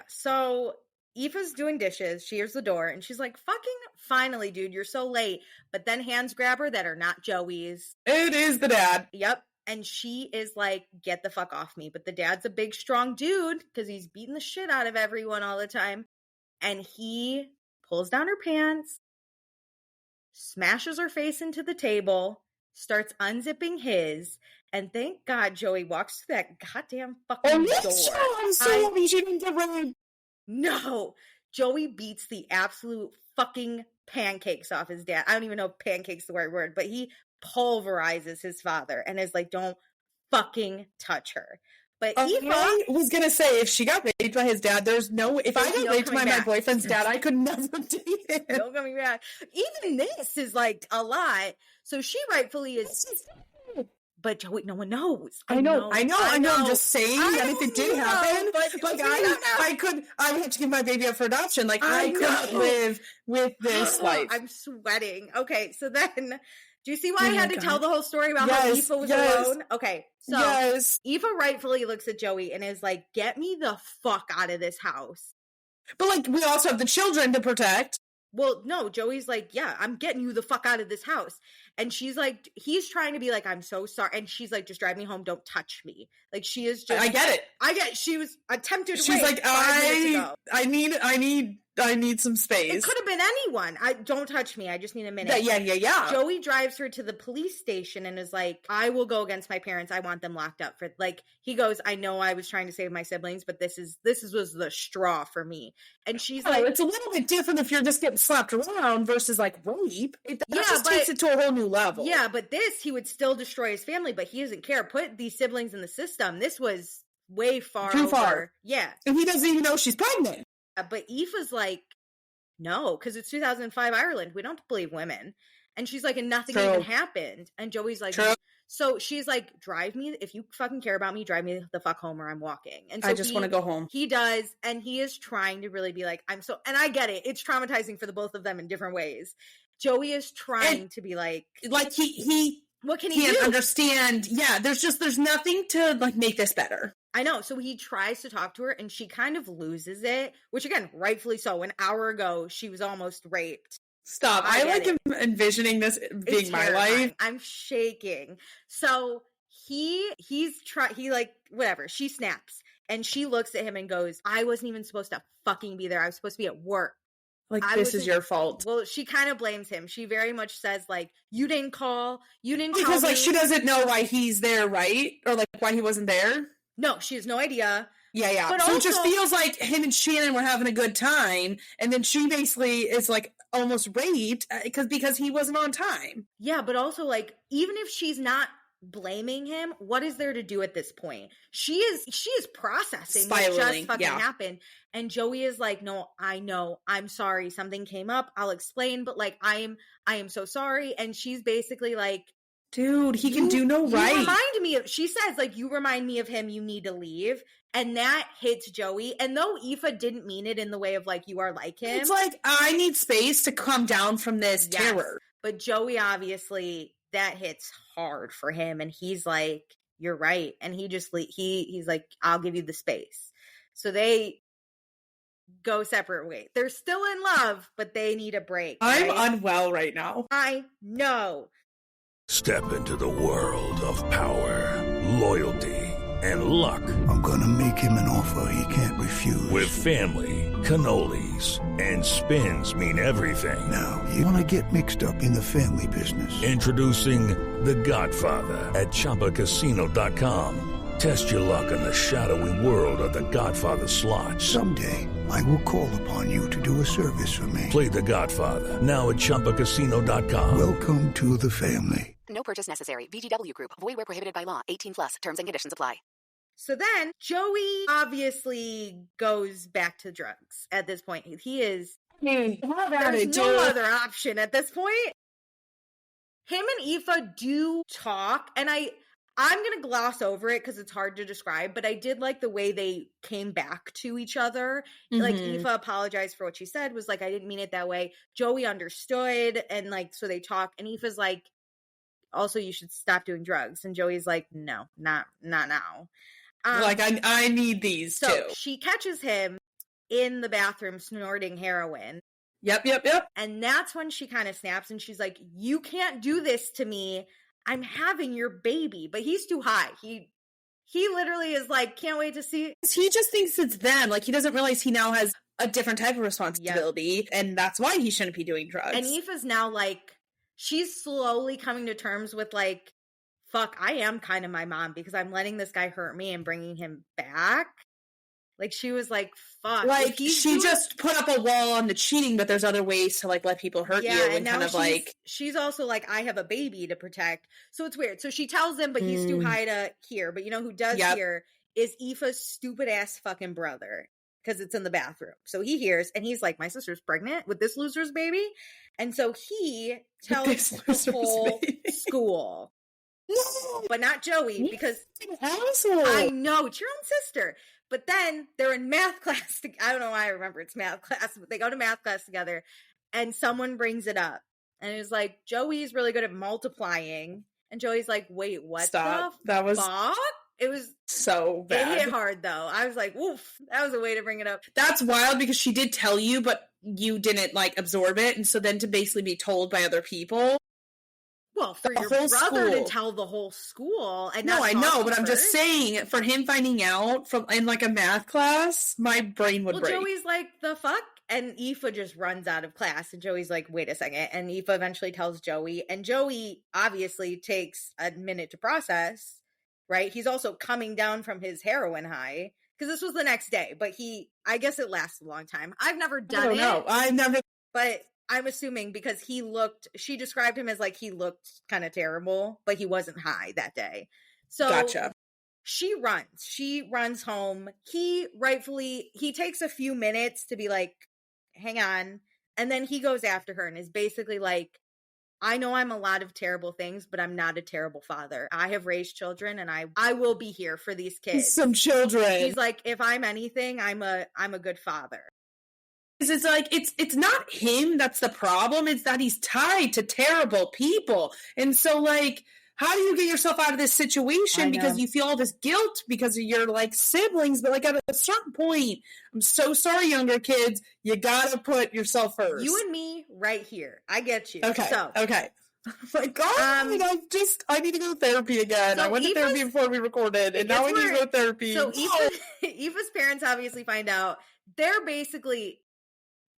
So, Aoife's doing dishes. She hears the door, and she's like, fucking finally, dude, you're so late. But then hands grab her that are not Joey's. It is the dad. Yep. And she is like, get the fuck off me. But the dad's a big, strong dude because he's beating the shit out of everyone all the time. And he pulls down her pants, smashes her face into the table, starts unzipping his. And thank God Joey walks through that goddamn fucking door. I'm so happy she didn't get rid. No. Joey beats the absolute fucking pancakes off his dad. I don't even know if pancakes is the right word, but he pulverizes his father and is like, don't fucking touch her. But I was gonna say, if she got raped by his dad, if I got raped by my boyfriend's dad, I could never date him. No coming back. Even this is like a lot. So she rightfully is, but Joey, no one knows. I know. I'm just saying that if it did happen, like I would have to give my baby up for adoption. Like I couldn't live with this life. I'm sweating. Okay, so then. Do you see why I had to tell the whole story about how Aoife was alone? Okay, so Aoife rightfully looks at Joey and is like, get me the fuck out of this house. But, like, we also have the children to protect. Well, no, Joey's like, yeah, I'm getting you the fuck out of this house. And she's like, he's trying to be like, I'm so sorry. And she's like, just drive me home. Don't touch me. Like, she is just. I get it. She was attempted rape. She's like, I need some space. It could have been anyone. Don't touch me. I just need a minute. Yeah. Joey drives her to the police station and is like, I will go against my parents. I want them locked up for like. He goes, I know I was trying to save my siblings, but this was the straw for me. And she's like, it's a little bit different if you're just getting slapped around versus like rape. That takes it to a whole new level. Yeah, but this he would still destroy his family, but he doesn't care. Put these siblings in the system. This was way too far. Yeah, and he doesn't even know she's pregnant. But Aoife's like, no, because it's 2005 Ireland. We don't believe women. And she's like, and nothing even happened. And Joey's like, so she's like, drive me. If you fucking care about me, drive me the fuck home or I'm walking. And so I just want to go home. He does. And he is trying to really be like, and I get it. It's traumatizing for the both of them in different ways. Joey is trying to be like he what can he do? Understand. Yeah. There's nothing to like make this better. I know. So he tries to talk to her and she kind of loses it, which again, rightfully so. An hour ago, she was almost raped. Stop. I like envisioning this being my life. I'm shaking. So he like, whatever. She snaps and she looks at him and goes, I wasn't even supposed to fucking be there. I was supposed to be at work. Like, this is your fault. Well, she kind of blames him. She very much says, like, you didn't call. Because, like, she doesn't know why he's there, right? Or, like, why he wasn't there? No, she has no idea. Yeah. But so also, it just feels like him and Shannon were having a good time, and then she basically is like almost raped because he wasn't on time. Yeah, but also like even if she's not blaming him, what is there to do at this point? She is processing what just fucking happened, and Joey is like, no, I know, I'm sorry, something came up, I'll explain, but like I am so sorry. And she's basically like, dude, he can do no right. You remind me of, she says, like, you remind me of him, you need to leave. And that hits Joey. And though Aoife didn't mean it in the way of like, you are like him, it's like, I need space to come down from this terror. But Joey, obviously, that hits hard for him. And he's like, you're right. And he just, he's like, I'll give you the space. So they go separate ways. They're still in love, but they need a break. I'm unwell right now. I know. Step into the world of power, loyalty, and luck. I'm gonna make him an offer he can't refuse. With family, cannolis, and spins mean everything. Now, you wanna get mixed up in the family business. Introducing The Godfather at ChumbaCasino.com. Test your luck in the shadowy world of The Godfather slot. Someday, I will call upon you to do a service for me. Play The Godfather, now at ChumbaCasino.com. Welcome to the family. No purchase necessary. VGW Group. Void where prohibited by law. 18+. Terms and conditions apply. So then Joey obviously goes back to drugs at this point. He is... there's no other option at this point. Him and Aoife do talk, and I'm going to gloss over it because it's hard to describe, but I did like the way they came back to each other. Mm-hmm. Like, Aoife apologized for what she said, was like, I didn't mean it that way. Joey understood, and like, so they talk, and Aoife's like, also, you should stop doing drugs. And Joey's like, no, not now. Like, I need these too. She catches him in the bathroom snorting heroin. Yep. And that's when she kind of snaps, and she's like, you can't do this to me. I'm having your baby. But he's too high. He literally is like, can't wait to see. He just thinks it's them. Like, he doesn't realize he now has a different type of responsibility. Yep. And that's why he shouldn't be doing drugs. And Aoife's now like, she's slowly coming to terms with like, fuck, I am kind of my mom because I'm letting this guy hurt me and bringing him back. Like, she was like, fuck. Like, she just put up a wall on the cheating, but there's other ways to like let people hurt you. And kind of like, she's also like, I have a baby to protect. So it's weird. So she tells him, but he's too high to hear. But you know who does hear is Aoife's stupid ass fucking brother. Because it's in the bathroom. So he hears, and he's like, my sister's pregnant with this loser's baby. And so he tells the whole school. No! But not Joey, because I know, it's your own sister. But then they're in math class. I don't know why I remember it's math class, but they go to math class together, and someone brings it up. And it's like, Joey's really good at multiplying. And Joey's like, wait, what? Stop. That was fuck? It was so bad. It hit hard, though. I was like, woof, that was a way to bring it up. That's wild because she did tell you, but you didn't, like, absorb it. And so then to basically be told by other people. Well, for your brother to tell the whole school. And no, I know, but I'm just saying, for him finding out in, like, a math class, my brain would break. Well, Joey's like, the fuck? And Aoife just runs out of class. And Joey's like, wait a second. And Aoife eventually tells Joey. And Joey obviously takes a minute to process. Right? He's also coming down from his heroin high because this was the next day, but I guess it lasted a long time. I've never done it. No, I've never. But I'm assuming because she described him as like, he looked kind of terrible, but he wasn't high that day. So gotcha. She runs home. He takes a few minutes to be like, hang on. And then he goes after her and is basically like, I know I'm a lot of terrible things, but I'm not a terrible father. I have raised children, and I will be here for these kids. Some children. He's like, if I'm anything, I'm a good father. It's like, it's not him that's the problem. It's that he's tied to terrible people. And so, like, how do you get yourself out of this situation? Because you feel all this guilt because of your, like, siblings. But, like, at a certain point, I'm so sorry, younger kids. You gotta put yourself first. You and me right here. I get you. Okay. So, okay. My God, I need to go to therapy again. So I went to therapy before we recorded, and now I need to go to therapy. So Aoife's parents obviously find out. They're basically...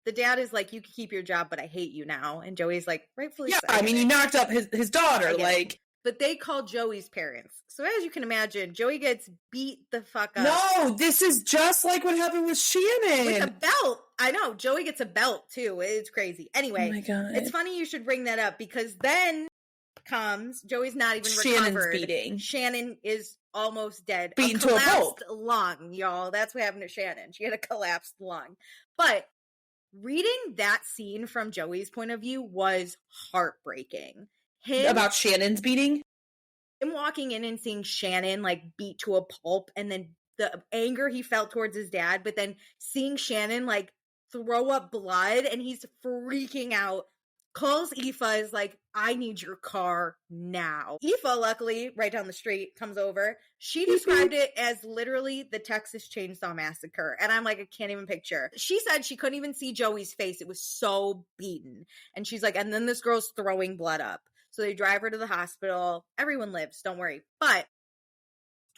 The dad is like, you can keep your job, but I hate you now. And Joey's like, rightfully so. Yeah, I mean, he knocked up his daughter, like... but they call Joey's parents. So as you can imagine, Joey gets beat the fuck up. No, this is just like what happened with Shannon. With a belt. I know. Joey gets a belt too. It's crazy. Anyway, oh my God. It's funny you should bring that up because then comes Joey's not even Shannon's recovered. beating. Shannon is almost dead. Beaten to a pulp. Lung, y'all. That's what happened to Shannon. She had a collapsed lung. But reading that scene from Joey's point of view was heartbreaking. About Shannon's beating? Him walking in and seeing Shannon like beat to a pulp, and then the anger he felt towards his dad, but then seeing Shannon like throw up blood and he's freaking out, calls Aoife, is like, I need your car now. Aoife, luckily, right down the street, comes over. She described it as literally the Texas Chainsaw Massacre. And I'm like, I can't even picture. She said she couldn't even see Joey's face. It was so beaten. And she's like, and then this girl's throwing blood up. So they drive her to the hospital. Everyone lives, don't worry. But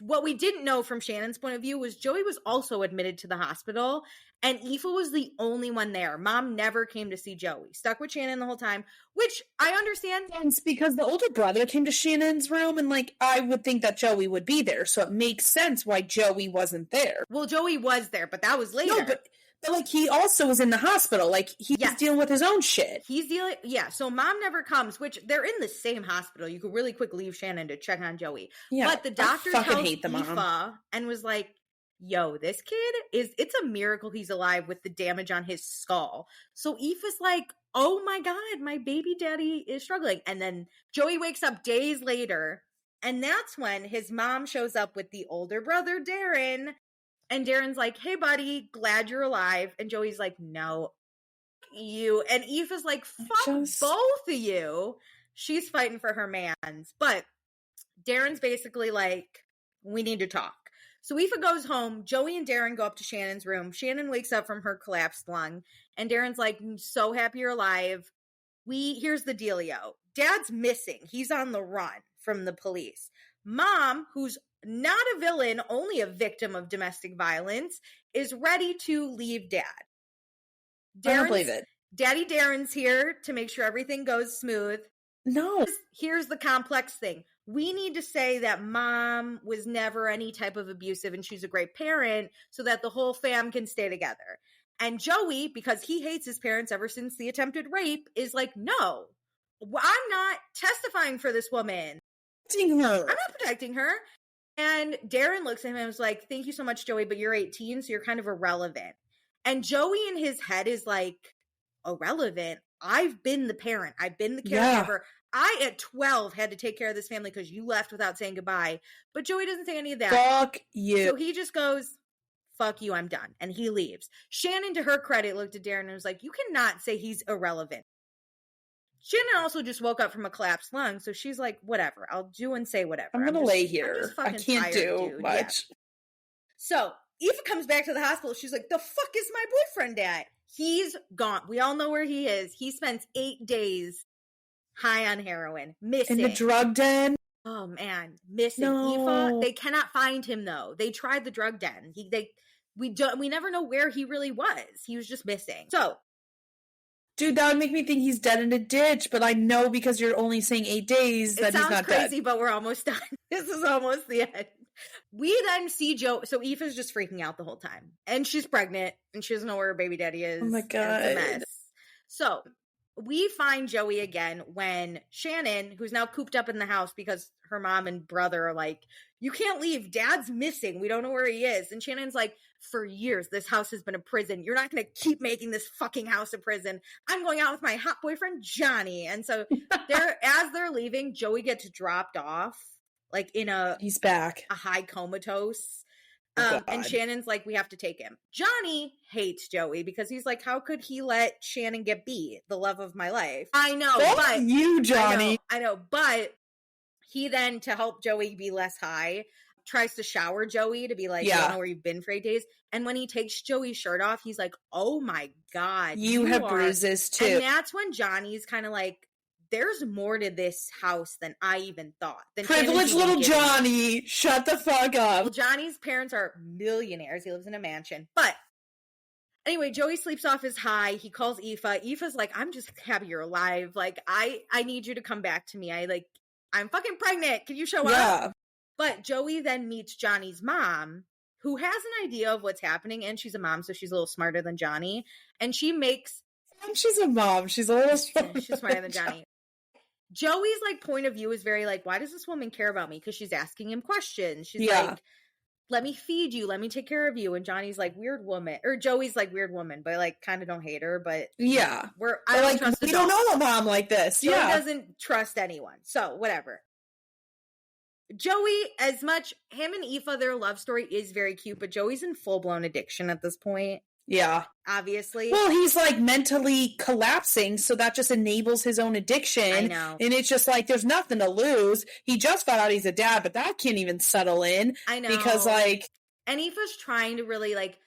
what we didn't know from Shannon's point of view was Joey was also admitted to the hospital, and Aoife was the only one there. Mom never came to see Joey. Stuck with Shannon the whole time, which I understand. It's because the older brother came to Shannon's room, and like I would think that Joey would be there, so it makes sense why Joey wasn't there. Well, Joey was there, but that was later. No, but like he also was in the hospital. Like he's dealing with his own shit. He's dealing, so Mom never comes, which they're in the same hospital. You could really quick leave Shannon to check on Joey. Yeah, but the doctor I tells hate the mom. Aoife and was like, yo, this kid it's a miracle he's alive with the damage on his skull. So Aoife's like, oh my God, my baby daddy is struggling. And then Joey wakes up days later, and that's when his mom shows up with the older brother, Darren. And Darren's like, hey, buddy, glad you're alive. And Joey's like, no, you. And Aoife's like, fuck both of you. She's fighting for her mans. But Darren's basically like, we need to talk. So Aoife goes home. Joey and Darren go up to Shannon's room. Shannon wakes up from her collapsed lung. And Darren's like, I'm so happy you're alive. Here's the dealio. Dad's missing. He's on the run from the police. Mom, who's not a villain, only a victim of domestic violence, is ready to leave Dad. I don't believe it. Daddy Darren's here to make sure everything goes smooth. No. Here's the complex thing. We need to say that Mom was never any type of abusive and she's a great parent so that the whole fam can stay together. And Joey, because he hates his parents ever since the attempted rape, is like, no, I'm not testifying for this woman. I'm not protecting her. And Darren looks at him and was like, thank you so much, Joey, but you're 18, so you're kind of irrelevant. And Joey in his head is like, irrelevant? I've been the parent. I've been the caregiver. Yeah. I, at 12, had to take care of this family because you left without saying goodbye. But Joey doesn't say any of that. Fuck you. So he just goes, fuck you, I'm done. And he leaves. Shannon, to her credit, looked at Darren and was like, you cannot say he's irrelevant. Shannon also just woke up from a collapsed lung, so she's like, whatever, I'll do and say whatever. I'm gonna lay here. I can't tired, do dude. much. Yeah. So Aoife comes back to the hospital. She's like, the fuck is my boyfriend at? He's gone. We all know where he is. He spends 8 days high on heroin, missing. In the drug den? Oh, man. Missing. No. Aoife, they cannot find him, though. They tried the drug den. We never know where he really was. He was just missing. So, dude, that would make me think he's dead in a ditch, but I know because you're only saying 8 days that he's not dead. It sounds crazy, but we're almost done. This is almost the end. We then see Joe. So Aoife's just freaking out the whole time. And she's pregnant, and she doesn't know where her baby daddy is. Oh my God. It's a mess. So we find Joey again when Shannon, who's now cooped up in the house because her mom and brother are like, you can't leave. Dad's missing. We don't know where he is. And Shannon's like, for years, this house has been a prison. You're not going to keep making this fucking house a prison. I'm going out with my hot boyfriend, Johnny. And so as they're leaving, Joey gets dropped off, like he's back, a high comatose. And Shannon's like, we have to take him. Johnny hates Joey because he's like, how could he let Shannon get beat? The love of my life. I know, but you, Johnny. I know, but he then, to help Joey be less high, tries to shower Joey to be like, I don't know where you've been for 8 days. And when he takes Joey's shirt off, he's like, oh my God. You have bruises too. And that's when Johnny's kind of like, there's more to this house than I even thought. Privileged little Johnny. Shut the fuck up. Well, Johnny's parents are millionaires. He lives in a mansion. But anyway, Joey sleeps off his high. He calls Aoife. Aoife's like, I'm just happy you're alive. Like, I need you to come back to me. I'm fucking pregnant. Can you show up? But Joey then meets Johnny's mom, who has an idea of what's happening, and she's a mom, so she's a little smarter than Johnny. And she makes... And she's a mom. She's a little smarter. She's smarter than Johnny. Joey's, like, point of view is very, like, why does this woman care about me? Because she's asking him questions. She's like, let me feed you. Let me take care of you. And Johnny's like, weird woman. Or Joey's like, weird woman, but, like, kind of don't hate her. But yeah. I don't trust we don't know a mom like this. Joey doesn't trust anyone. So, whatever. Joey, as much, him and Aoife, their love story is very cute, but Joey's in full-blown addiction at this point. Yeah. Obviously. Well, he's like mentally collapsing, so that just enables his own addiction. I know. And it's just like, there's nothing to lose. He just found out he's a dad, but that can't even settle in. I know. Because like... And Aoife's trying to really like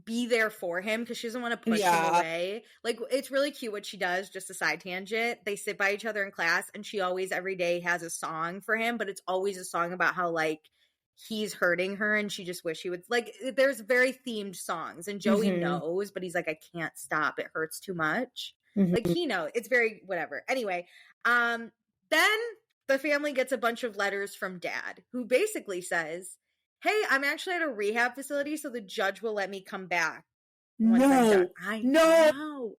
be there for him because she doesn't want to push him away. Like, it's really cute what she does, just a side tangent. They sit by each other in class, and she always, every day, has a song for him, but it's always a song about how, like, he's hurting her and she just wish he would, like, there's very themed songs, and Joey knows, but he's like, I can't stop, it hurts too much. Like, he knows. It's very whatever. Anyway, then the family gets a bunch of letters from Dad, who basically says, hey, I'm actually at a rehab facility, so the judge will let me come back once I'm done. I know.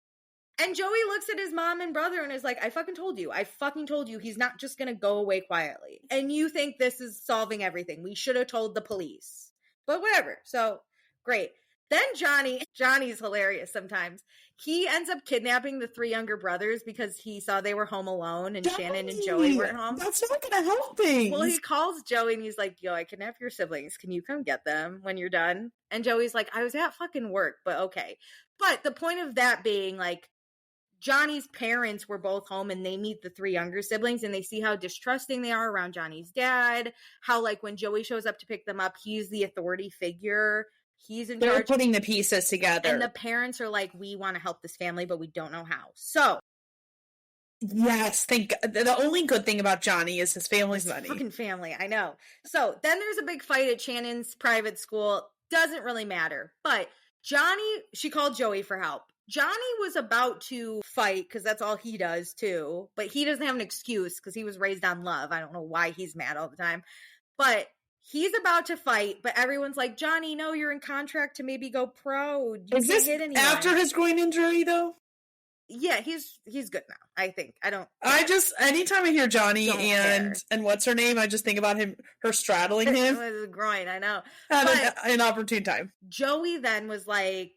And Joey looks at his mom and brother and is like, I fucking told you. He's not just going to go away quietly. And you think this is solving everything. We should have told the police. But whatever. So, great. Then Johnny's hilarious sometimes. He ends up kidnapping the 3 younger brothers because he saw they were home alone and Shannon and Joey weren't home. That's not going to help things. Well, he calls Joey and he's like, yo, I kidnapped your siblings. Can you come get them when you're done? And Joey's like, I was at fucking work, but okay. But the point of that being, like, Johnny's parents were both home and they meet the 3 younger siblings and they see how distrusting they are around Johnny's dad. How, like, when Joey shows up to pick them up, he's the authority figure. He's in charge. They're putting the pieces together. And the parents are like, we want to help this family, but we don't know how. So. Yes, the only good thing about Johnny is his family's money. Fucking family, I know. So then there's a big fight at Shannon's private school. Doesn't really matter. But she called Joey for help. Johnny was about to fight because that's all he does too. But he doesn't have an excuse because he was raised on love. I don't know why he's mad all the time. But he's about to fight, but everyone's like, Johnny, no, you're in contract to maybe go pro. Is this after his groin injury, though? Yeah, he's good now, I think. Anytime I hear Johnny and what's her name, I just think about her straddling him. His groin, I know. At an opportune time. Joey then was like,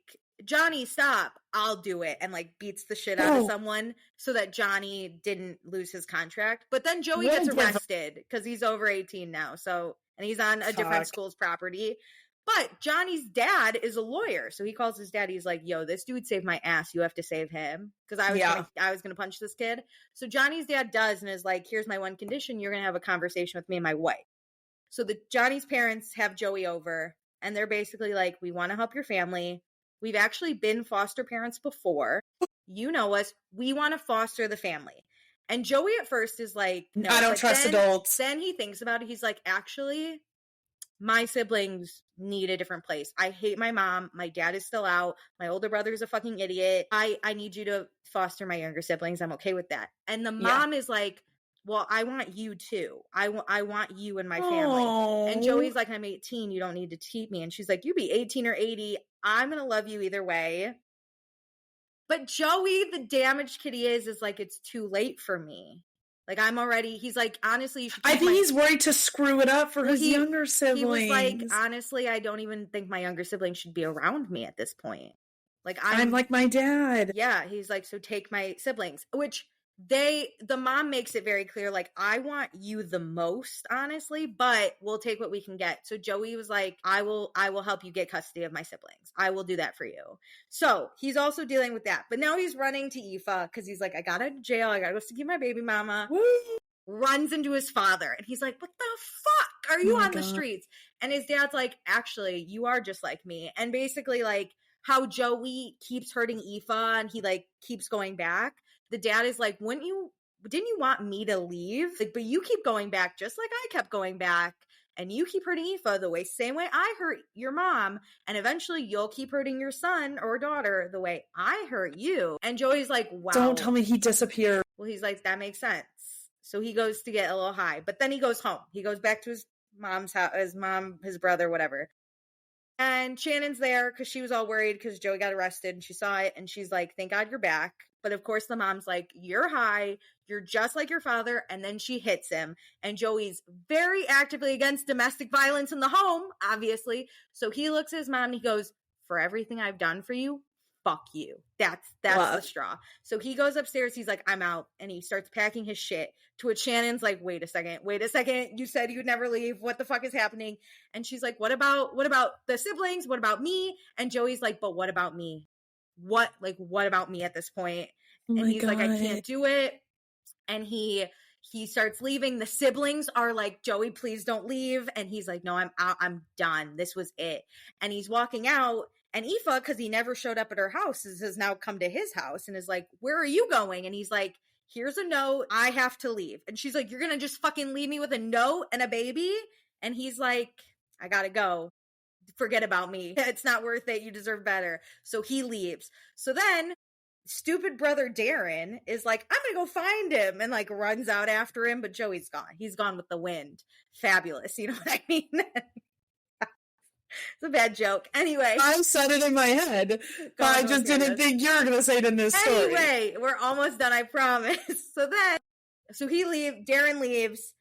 Johnny, stop. I'll do it. And, like, beats the shit out of someone so that Johnny didn't lose his contract. But then Joey gets arrested because he's over 18 now, so... And he's on a different school's property. But Johnny's dad is a lawyer. So he calls his dad. He's like, yo, this dude saved my ass. You have to save him. Because I was going to punch this kid. So Johnny's dad does and is like, here's my one condition. You're going to have a conversation with me and my wife. So Johnny's parents have Joey over. And they're basically like, we want to help your family. We've actually been foster parents before. You know us. We want to foster the family. And Joey at first is like, no. I don't trust adults. Then he thinks about it. He's like, actually, my siblings need a different place. I hate my mom. My dad is still out. My older brother is a fucking idiot. I need you to foster my younger siblings. I'm okay with that. And the mom is like, well, I want you too. I want you in my family. Aww. And Joey's like, I'm 18. You don't need to keep me. And she's like, you be 18 or 80. I'm going to love you either way. But Joey, the damaged kid he is like, it's too late for me. Like, he's like, honestly, you should I think he's worried to screw it up for his younger siblings. He was like, honestly, I don't even think my younger siblings should be around me at this point. Like, I'm like my dad. Yeah, he's like, so take my siblings, which the mom makes it very clear, like, I want you the most, honestly, but we'll take what we can get. So Joey was like, I will help you get custody of my siblings. I will do that for you. So he's also dealing with that. But now he's running to Aoife because he's like, I got out of jail. I got to go see my baby mama. Woo! Runs into his father. And he's like, what the fuck are you on the streets? And his dad's like, actually, you are just like me. And basically, like, how Joey keeps hurting Aoife and he, like, keeps going back. The dad is like, didn't you want me to leave? Like, but you keep going back just like I kept going back. And you keep hurting Aoife the same way I hurt your mom. And eventually you'll keep hurting your son or daughter the way I hurt you. And Joey's like, wow. Don't tell me he disappeared. Well, he's like, that makes sense. So he goes to get a little high, but then he goes home. He goes back to his mom's house, his brother, whatever. And Shannon's there because she was all worried because Joey got arrested and she saw it. And she's like, thank God you're back. But of course, the mom's like, you're high. You're just like your father. And then she hits him. And Joey's very actively against domestic violence in the home, obviously. So he looks at his mom and he goes, for everything I've done for you, fuck you. That's the straw. So he goes upstairs. He's like, I'm out. And he starts packing his shit, to which Shannon's like, wait a second. You said you'd never leave. What the fuck is happening? And she's like, what about the siblings? What about me? And Joey's like, but what about me? What about me at this point? Oh and he's God. like, I can't do it. And he starts leaving. The siblings are like, Joey, please don't leave. And he's like, no, I'm out. I'm done. This was it. And he's walking out. And Aoife, because he never showed up at her house, has now come to his house and is like, where are you going? And he's like, here's a note. I have to leave. And she's like, you're going to just fucking leave me with a note and a baby? And he's like, I got to go. Forget about me. It's not worth it. You deserve better. So he leaves. So then stupid brother Darren is like, I'm going to go find him, and like runs out after him. But Joey's gone. He's gone with the wind. Fabulous. You know what I mean? It's a bad joke. Anyway. I said it in my head, but I just didn't think you were going to say it in this story. Anyway, we're almost done, I promise. So Darren leaves,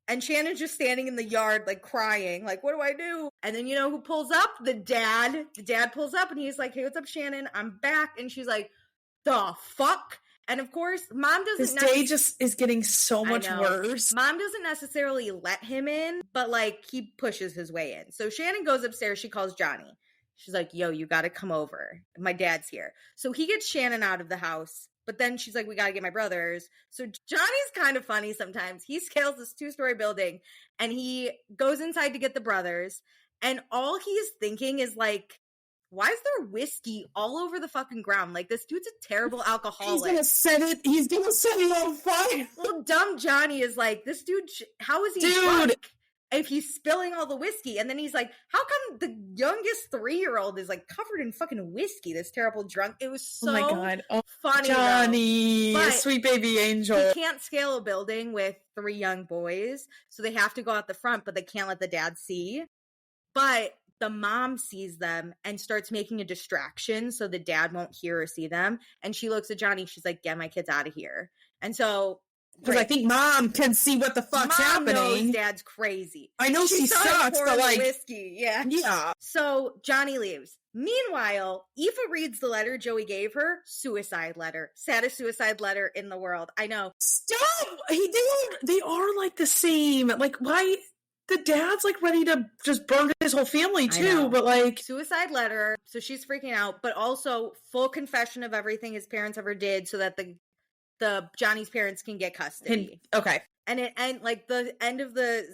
and Shannon's just standing in the yard, like crying, like, what do I do? And then you know who pulls up? The dad. The dad pulls up, and he's like, hey, what's up, Shannon? I'm back. And she's like, the fuck? And of course, mom doesn't. This day just is getting so much worse. Mom doesn't necessarily let him in, but like he pushes his way in. So Shannon goes upstairs. She calls Johnny. She's like, yo, you got to come over. My dad's here. So he gets Shannon out of the house. But then she's like, we got to get my brothers. So Johnny's kind of funny sometimes. He scales this 2-story building and he goes inside to get the brothers. And all he's thinking is like, why is there whiskey all over the fucking ground? Like, this dude's a terrible alcoholic. He's gonna set it on fire. Little dumb Johnny is like, this dude, how is he drunk if he's spilling all the whiskey? And then he's like, how come the youngest 3-year-old is like covered in fucking whiskey, this terrible drunk? It was so funny. Johnny, sweet baby angel. He can't scale a building with 3 young boys, so they have to go out the front, but they can't let the dad see. But the mom sees them and starts making a distraction so the dad won't hear or see them. And she looks at Johnny. She's like, get my kids out of here. And so, because I think mom can see what the fuck's happening. Mom knows dad's crazy. I know she sucks, but like whiskey. Yeah. So Johnny leaves. Meanwhile, Aoife reads the letter Joey gave her. Suicide letter. Saddest suicide letter in the world. I know. Stop! They are like the same. Like, why? The dad's like ready to just burn his whole family too, but like suicide letter. So she's freaking out, but also full confession of everything his parents ever did, so that the Johnny's parents can get custody. Okay. And like the end of the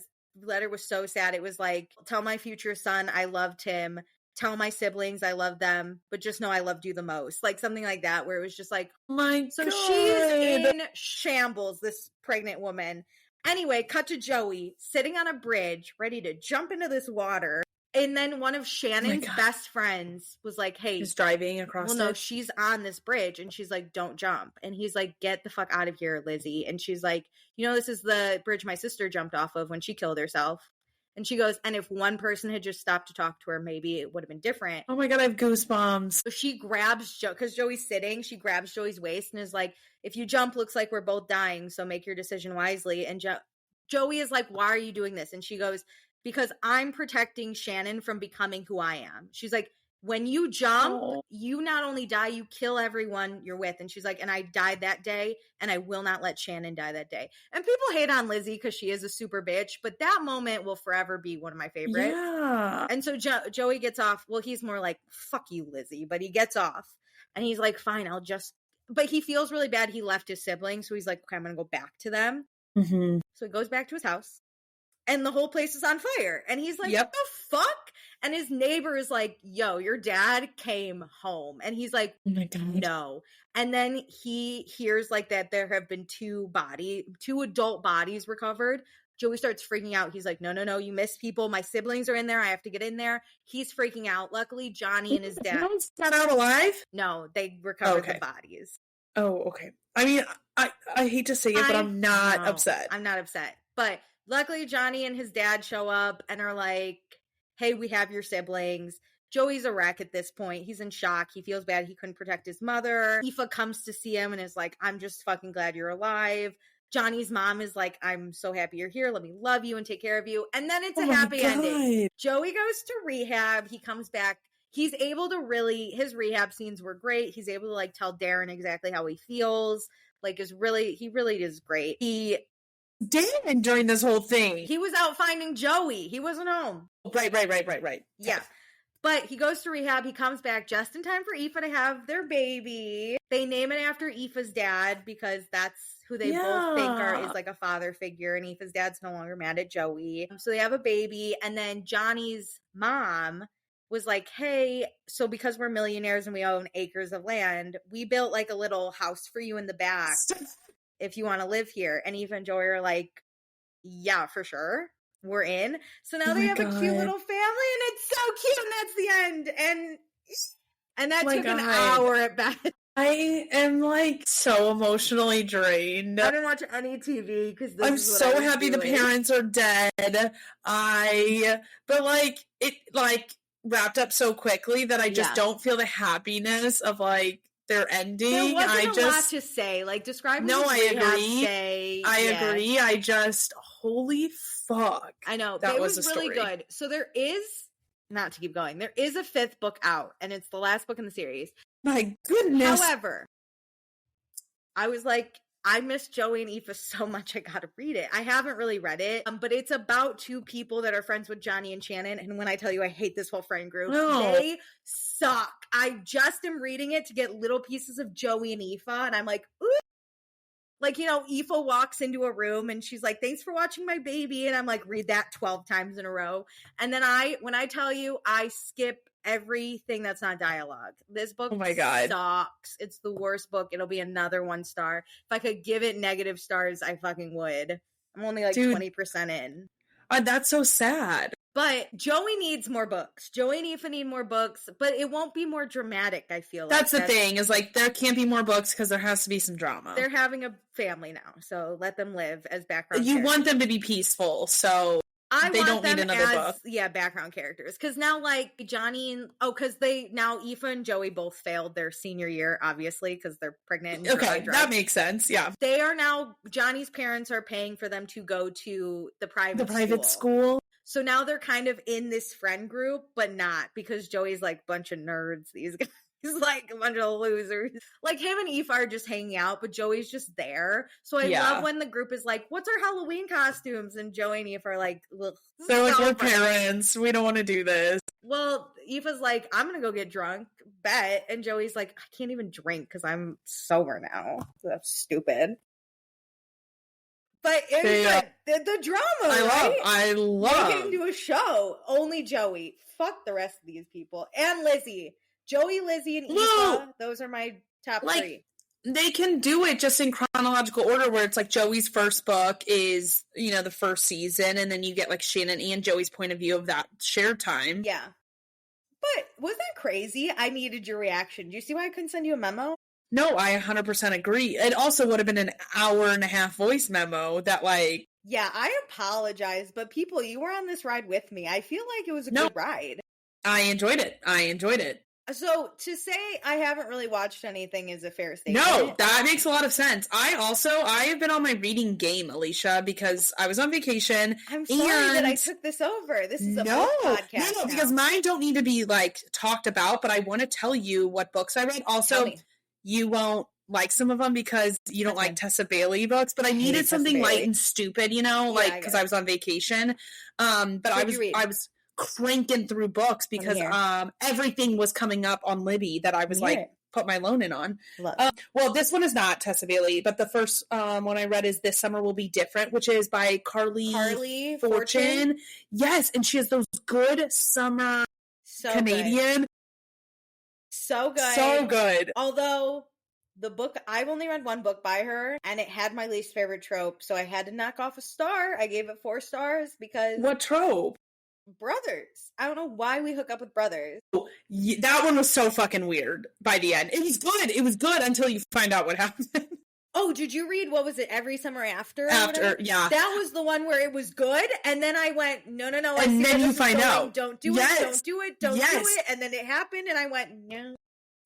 letter was so sad. It was like, tell my future son I loved him. Tell my siblings I love them, but just know I loved you the most. Like something like that, where it was just like, God. She's in shambles, this pregnant woman. Anyway, cut to Joey sitting on a bridge, ready to jump into this water. And then one of Shannon's best friends was like, hey. He's driving across no, she's on this bridge. And she's like, don't jump. And he's like, get the fuck out of here, Lizzie. And she's like, this is the bridge my sister jumped off of when she killed herself. And she goes, and if one person had just stopped to talk to her, maybe it would have been different. Oh my God, I have goosebumps. So she grabs Joe, because Joey's sitting, she grabs Joey's waist and is like, if you jump, looks like we're both dying, so make your decision wisely. And Joey is like, why are you doing this? And she goes, because I'm protecting Shannon from becoming who I am. She's like, when you jump, you not only die, you kill everyone you're with. And she's like, and I died that day, and I will not let Shannon die that day. And people hate on Lizzie because she is a super bitch, but that moment will forever be one of my favorites. Yeah. And so Joey gets off. Well, he's more like, fuck you, Lizzie, but he gets off. And he's like, fine, but he feels really bad. He left his siblings, so he's like, okay, I'm going to go back to them. Mm-hmm. So he goes back to his house, and the whole place is on fire. And he's like, what the fuck? And his neighbor is like, yo, your dad came home. And he's like, oh my God. No. And then he hears like that there have been 2 adult bodies recovered. Joey starts freaking out. He's like, no, you missed people. My siblings are in there. I have to get in there. He's freaking out. Luckily, Johnny and his dad got out alive? No, they recovered the bodies. Oh, okay. I mean, I I hate to say it, but I'm not upset. I'm not upset. But luckily, Johnny and his dad show up and are like, hey, we have your siblings. Joey's a wreck at this point. He's in shock. He feels bad he couldn't protect his mother. Aoife comes to see him and is like, I'm just fucking glad you're alive. Johnny's mom is like, I'm so happy you're here. Let me love you and take care of you. And then it's a happy ending. Joey goes to rehab. He comes back. He's able to really, his rehab scenes were great. He's able to like tell Darren exactly how he feels. Like he really is great. Darren during this whole thing. He was out finding Joey. He wasn't home. Right. Yeah. But he goes to rehab. He comes back just in time for Aoife to have their baby. They name it after Aoife's dad because that's who they both think is like a father figure. And Aoife's dad's no longer mad at Joey. So they have a baby. And then Johnny's mom was like, hey, so because we're millionaires and we own acres of land, we built like a little house for you in the back if you want to live here. And Aoife and Joey are like, yeah, for sure. We're in. So now they have a cute little family and it's so cute and that's the end. And that took an hour at best. I am like so emotionally drained. I don't watch any TV because I'm so happy the parents are dead. But like it like wrapped up so quickly that I just don't feel the happiness of like their ending. There wasn't a lot to say. Like describe. No, I agree. I agree. I just holy fuck. I know that was really good. So there is, not to keep going, there is a 5th book out, and it's the last book in the series. My goodness. However, I was like, I miss Joey and Aoife so much. I gotta read it. I haven't really read it, but it's about 2 people that are friends with Johnny and Shannon. And when I tell you I hate this whole friend group, they suck. I just am reading it to get little pieces of Joey and Aoife, and I'm like, ooh. Like, you know, Aoife walks into a room and she's like, thanks for watching my baby. And I'm like, read that 12 times in a row. And then when I tell you, I skip everything that's not dialogue. This book sucks. It's the worst book. It'll be another 1 star. If I could give it negative stars, I fucking would. I'm only like 20% in. That's so sad. But Joey needs more books. Joey and Aoife need more books, but it won't be more dramatic, I feel like. That's the thing, is like there can't be more books because there has to be some drama. They're having a family now, so let them live as background You characters. want them to be peaceful, so they don't need another book. Yeah, background characters. Because now, like, Johnny and... because Aoife and Joey both failed their senior year, obviously, because they're pregnant. And okay, that makes sense, yeah. They are now... Johnny's parents are paying for them to go to the private school. So now they're kind of in this friend group, but not, because Joey's like a bunch of nerds. These guys, he's like a bunch of losers. Like him and Aoife are just hanging out, but Joey's just there. So I love when the group is like, what's our Halloween costumes? And Joey and Aoife are like, they're like, we're parents. We don't want to do this. Well, Aoife's like, I'm going to go get drunk. Bet. And Joey's like, I can't even drink because I'm sober now. That's stupid. But it's the drama, I love. They can do a show. Only Joey. Fuck the rest of these people. And Lizzie. Joey, Lizzie, and Aoife. Those are my top 3. They can do it just in chronological order where it's like Joey's first book is, you know, the first season. And then you get like Shannon and Joey's point of view of that shared time. Yeah. But was that crazy? I needed your reaction. Do you see why I couldn't send you a memo? No, I 100% agree. It also would have been an hour-and-a-half voice memo that, like... Yeah, I apologize, but people, you were on this ride with me. I feel like it was a good ride. I enjoyed it. So, to say I haven't really watched anything is a fair statement. No, that makes a lot of sense. I have been on my reading game, Alicia, because I was on vacation. I'm sorry that I took this over. This is a book podcast. No, because mine don't need to be, like, talked about, but I want to tell you what books I read. Also... You won't like some of them because you don't like Tessa Bailey books, but I needed something light and stupid, you know, like because I was on vacation. But I was cranking through books because everything was coming up on Libby that I was like put my loan in on. Well, this one is not Tessa Bailey, but the first one I read is This Summer Will Be Different, which is by Carly Fortune. Yes, and she has those good summer Canadian. So good. So good. Although the book, I've only read 1 book by her, and it had my least favorite trope, so I had to knock off a star. I gave it 4 stars because... What trope? Brothers. I don't know why we hook up with brothers. That one was so fucking weird by the end. It was good. It was good until you find out what happened. Oh, did you read, what was it, Every Summer After? After, yeah. That was the one where it was good, and then I went, no, and then you find out. Don't do it, don't do it, don't do it, and then it happened, and I went, no.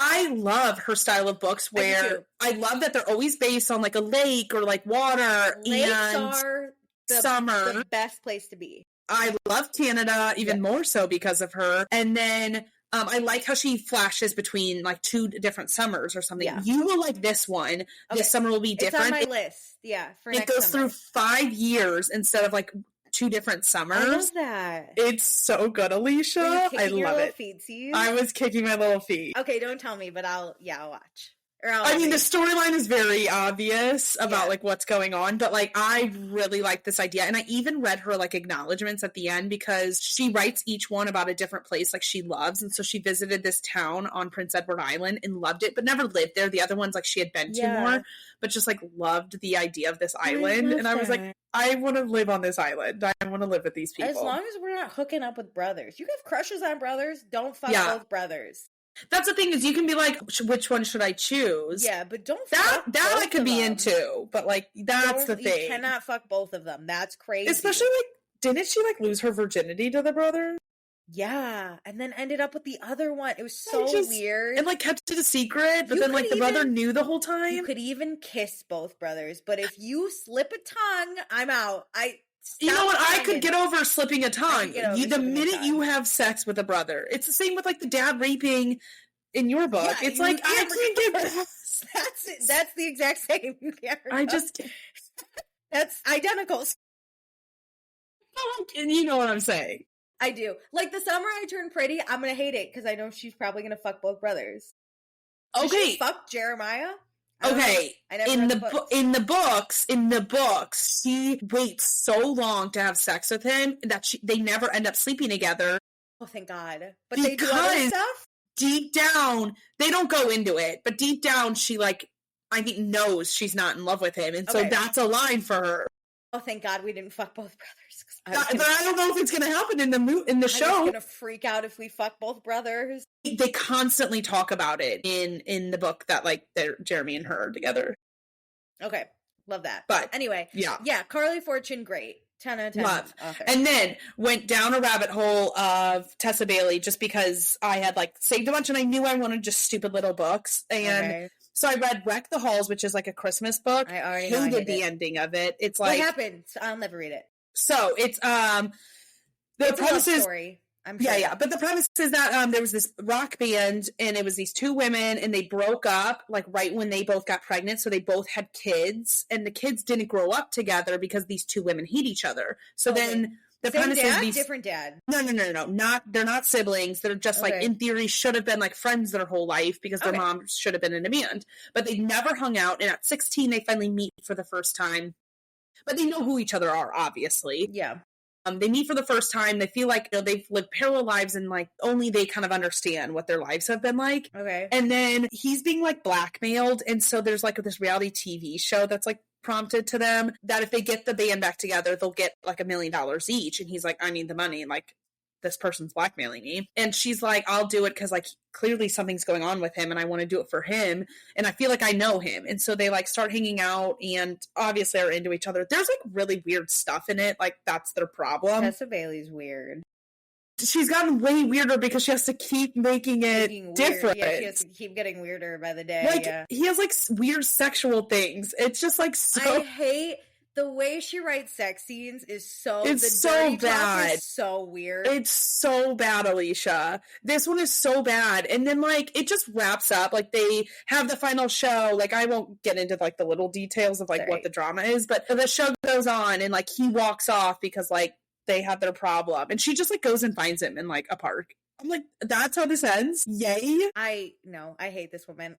I love her style of books where I love that they're always based on like a lake or like water. Lakes and are summer. The best place to be. I love Canada even more so because of her. And then I like how she flashes between like 2 different summers or something. Yeah. You will like this one. Okay. This summer will be different. It's on my list. Yeah. For it goes through 5 years instead of like 2 different summers. I love that. It's so good, Alicia. I love it. Feetsies? I was kicking my little feet. Okay, don't tell me, but I'll watch. I mean, the storyline is very obvious about like what's going on, but like I really like this idea, and I even read her like acknowledgments at the end because she writes each one about a different place like she loves, and so she visited this town on Prince Edward Island and loved it, but never lived there. The other ones like she had been to more, but just like loved the idea of this island, and I was like, I want to live on this island. I want to live with these people. As long as we're not hooking up with brothers. You have crushes on brothers, don't fuck both brothers. That's the thing is you can be like, which one should I choose? Yeah, but don't that fuck both I could be into, but like that's the thing. You cannot fuck both of them. That's crazy. Especially like, didn't she like lose her virginity to the brother? Yeah, and then ended up with the other one. It was so weird. And like kept it a secret, but then like the brother knew the whole time. You could even kiss both brothers, but if you slip a tongue, I'm out. You know what? I could get over slipping a tongue. The minute you have sex with a brother, it's the same with like the dad raping in your book. Yeah, it's like I can't get past. That's it. That's the exact same. I just that's identical. And you know what I'm saying. I do. Like the summer I turned pretty, I'm gonna hate it because I know she's probably gonna fuck both brothers. Okay, did she fuck Jeremiah? Okay, in the books, she waits so long to have sex with him that they never end up sleeping together. Oh, thank God! But they do other stuff. Deep down, they don't go into it, but deep down, she like I think knows she's not in love with him, and so that's a line for her. Oh, thank God we didn't fuck both brothers. But I don't know if it's going to happen in the show. I'm going to freak out if we fuck both brothers. They constantly talk about it in the book that like Jeremy and her are together. Okay, love that. But anyway, yeah, Carly Fortune, great. 10 out of 10. Love. Author. And then went down a rabbit hole of Tessa Bailey just because I had like saved a bunch and I knew I wanted just stupid little books. And so I read Wreck the Halls, which is like a Christmas book. I already hated the ending of it. It's like what happened? I'll never read it. So it's the premise is story. I'm sure. Yeah. But the premise is that there was this rock band and it was these 2 women and they broke up like right when they both got pregnant. So they both had kids and the kids didn't grow up together because these 2 women hate each other. So then the same premise dad? is these different dad. No. They're not siblings. They're just like in theory should have been like friends their whole life because their mom should have been in a band. But they never hung out. And at 16 they finally meet for the first time. But they know who each other are, obviously. Yeah. They meet for the first time. They feel like they've lived parallel lives and like only they kind of understand what their lives have been like. Okay. And then he's being like blackmailed. And so there's like this reality TV show that's like prompted to them that if they get the band back together, they'll get like $1 million each. And he's like, I need the money. Like this person's blackmailing me. And she's like, I'll do it because like clearly something's going on with him and I want to do it for him. And I feel like I know him. And so they like start hanging out and obviously are into each other. There's like really weird stuff in it. Like that's their problem. Tessa Bailey's weird. She's gotten way weirder because she has to keep making it different. Yeah, she has to keep getting weirder by the day. Like he has like weird sexual things. It's just like so. I hate the way she writes sex scenes is so bad. Is so weird. It's so bad, Alicia. This one is so bad. And then like it just wraps up. Like they have the final show. Like I won't get into like the little details of like what the drama is, but the show goes on and like he walks off because like they have their problem. And she just like goes and finds him in like a park. I'm like, that's how this ends? Yay. I hate this woman.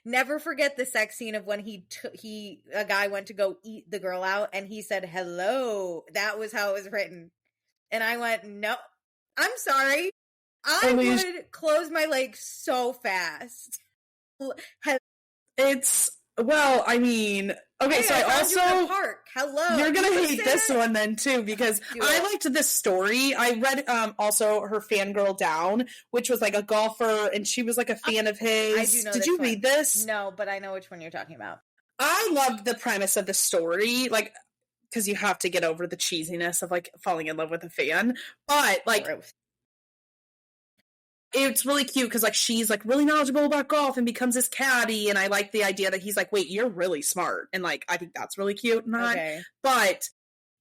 Never forget the sex scene of when a guy went to go eat the girl out and he said hello. That was how it was written. And I went, no, I'm sorry. I would close my legs so fast. It's, well, I mean, okay, hey, so I also, you in a park. Hello. You're going to hate this one then too, because I liked this story. I read also her Fangirl Down, which was like a golfer and she was like a fan of his. I do know Did you read this? No, but I know which one you're talking about. I loved the premise of the story, like, because you have to get over the cheesiness of, like, falling in love with a fan. But, like, Gross. It's really cute because, like, she's, like, really knowledgeable about golf and becomes his caddy, and I like the idea that he's like, wait, you're really smart. And, like, I think that's really cute and hot. Okay. But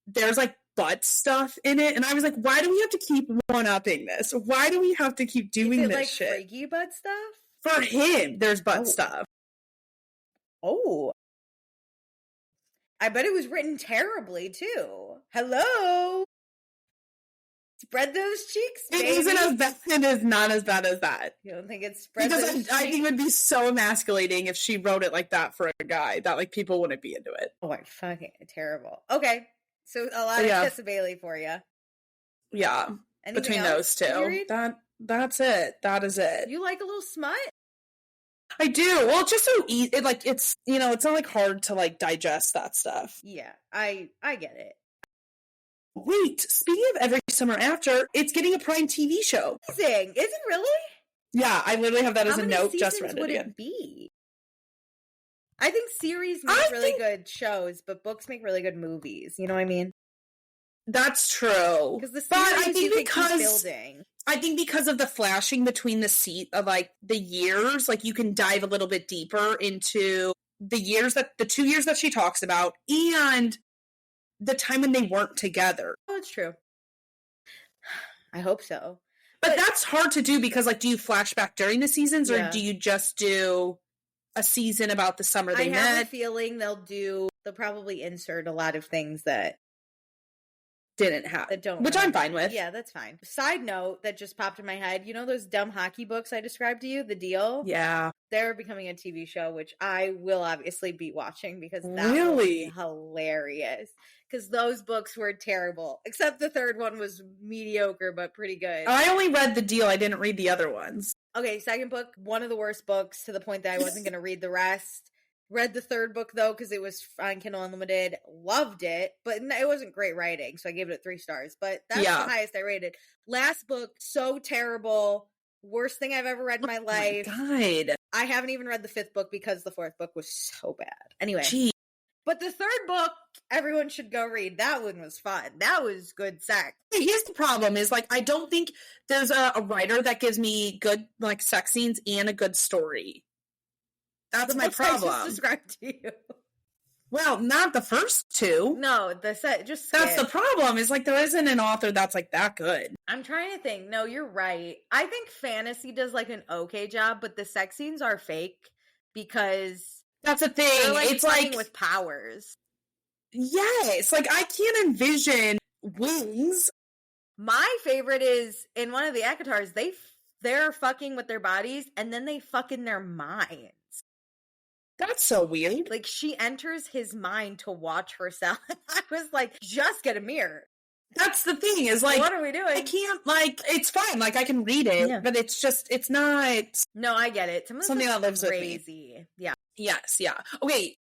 there's, like, butt stuff in it, and I was like, why do we have to keep one-upping this? Why do we have to keep doing this like shit? freaky butt stuff? For him, there's butt stuff. Oh. I bet it was written terribly, too. Hello? Spread those cheeks, baby. It isn't as bad. It is not as bad as that. You don't think it's spread those cheeks? I think it would be so emasculating if she wrote it like that for a guy, that, like, people wouldn't be into it. Oh, fucking terrible. Okay. So a lot of Kiss Bailey for you. Yeah. Anything between else those two. That's it. That is it. You like a little smut? I do. Well, it's just so easy. It's, you know, it's not, like, hard to, like, digest that stuff. Yeah, I get it. Wait, speaking of Every Summer After, it's getting a Prime TV show. Amazing. Is it really? Yeah, I literally have that as a note. Just read it would again. It be? I think series make really good shows, but books make really good movies. You know what I mean? That's true. Because the series you can keep building. I think because of the flashing between the years, like, you can dive a little bit deeper into the 2 years that she talks about and the time when they weren't together. Oh, it's true. I hope so. But that's hard to do because, like, do you flash back during the seasons or do you just do a season about the summer they met? I have a feeling they'll probably insert a lot of things that didn't happen. Which I'm fine with. Yeah, that's fine. Side note that just popped in my head, you know those dumb hockey books I described to you, The Deal? Yeah. They're becoming a TV show, which I will obviously be watching because that was hilarious. Because those books were terrible. Except the third one was mediocre, but pretty good. I only read The Deal. I didn't read the other ones. Okay, second book, one of the worst books to the point that I wasn't going to read the rest. Read the third book, though, because it was on Kindle Unlimited. Loved it, but it wasn't great writing, so I gave it 3 stars. But that's the highest I rated. Last book, so terrible. Worst thing I've ever read in my life. My God. I haven't even read the 5th book because the 4th book was so bad. Anyway. Gee. But the 3rd book, everyone should go read. That one was fun. That was good sex. Here's the problem is, like, I don't think there's a writer that gives me good, like, sex scenes and a good story. That's my problem. I just described to you. Well, not the first 2. No, that's the problem is, like, there isn't an author that's, like, that good. I'm trying to think. No, you're right. I think fantasy does, like, an okay job, but the sex scenes are fake because that's the thing. They're, like, it's playing like with powers. Yes, like, I can't envision wings. My favorite is in one of the Akatars. They're fucking with their bodies, and then they fuck in their minds. That's so weird. Like, she enters his mind to watch herself. I was like, just get a mirror. That's the thing, is, like, what are we doing? I can't, like, it's fine, like, I can read it, but it's just, it's not. No, I get it. Something that lives crazy. With me. Yeah. Yes, yeah. Okay.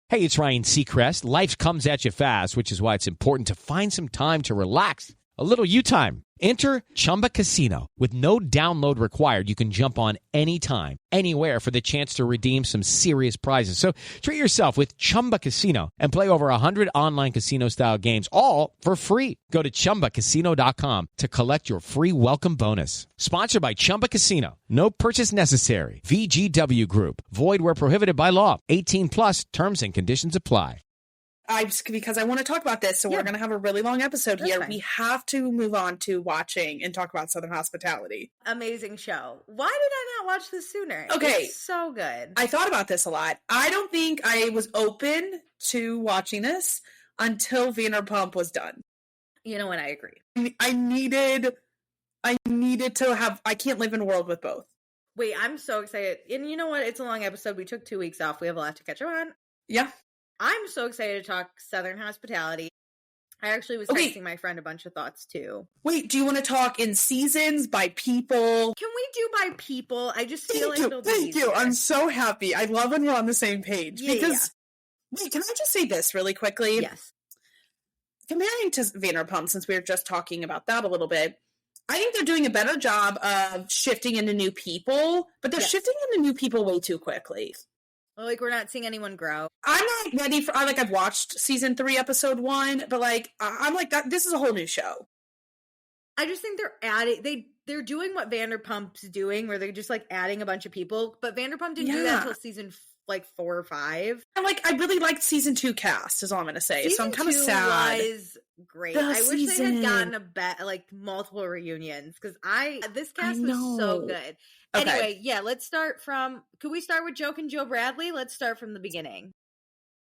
Hey, it's Ryan Seacrest. Life comes at you fast, which is why it's important to find some time to relax. A little you time. Enter Chumba Casino. With no download required, you can jump on anytime, anywhere for the chance to redeem some serious prizes. So treat yourself with Chumba Casino and play over 100 online casino-style games, all for free. Go to ChumbaCasino.com to collect your free welcome bonus. Sponsored by Chumba Casino. No purchase necessary. VGW Group. Void where prohibited by law. 18 plus. Terms and conditions apply. Because I want to talk about this, so we're going to have a really long episode here. Fine. We have to move on to watching and talk about Southern Hospitality. Amazing show. Why did I not watch this sooner? Okay. It's so good. I thought about this a lot. I don't think I was open to watching this until Vanderpump was done. You know what? I agree. I needed to have, I can't live in a world with both. Wait, I'm so excited. And you know what? It's a long episode. We took 2 weeks off. We have a lot to catch up on. Yeah. I'm so excited to talk Southern Hospitality. I actually was texting my friend a bunch of thoughts, too. Wait, do you want to talk in seasons, by people? Can we do by people? I just feel like it'll be Thank you. I'm so happy. I love when we're on the same page. Wait, can I just say this really quickly? Yes. Comparing to Vanderpump, since we were just talking about that a little bit, I think they're doing a better job of shifting into new people, but they're shifting into new people way too quickly. Like, we're not seeing anyone grow. I'm not ready for, I've watched season 3, episode 1, but I'm like, that. This is a whole new show. I just think they're doing what Vanderpump's doing, where they're just like adding a bunch of people, but Vanderpump didn't do that until season 4 or 5. And I really liked season 2 cast, is all I'm gonna say. So I'm kind of sad. Was great. I wish they had gotten multiple reunions, because this cast was so good. Okay. Anyway, let's start from. Could we start with Joke and Joe Bradley? Let's start from the beginning.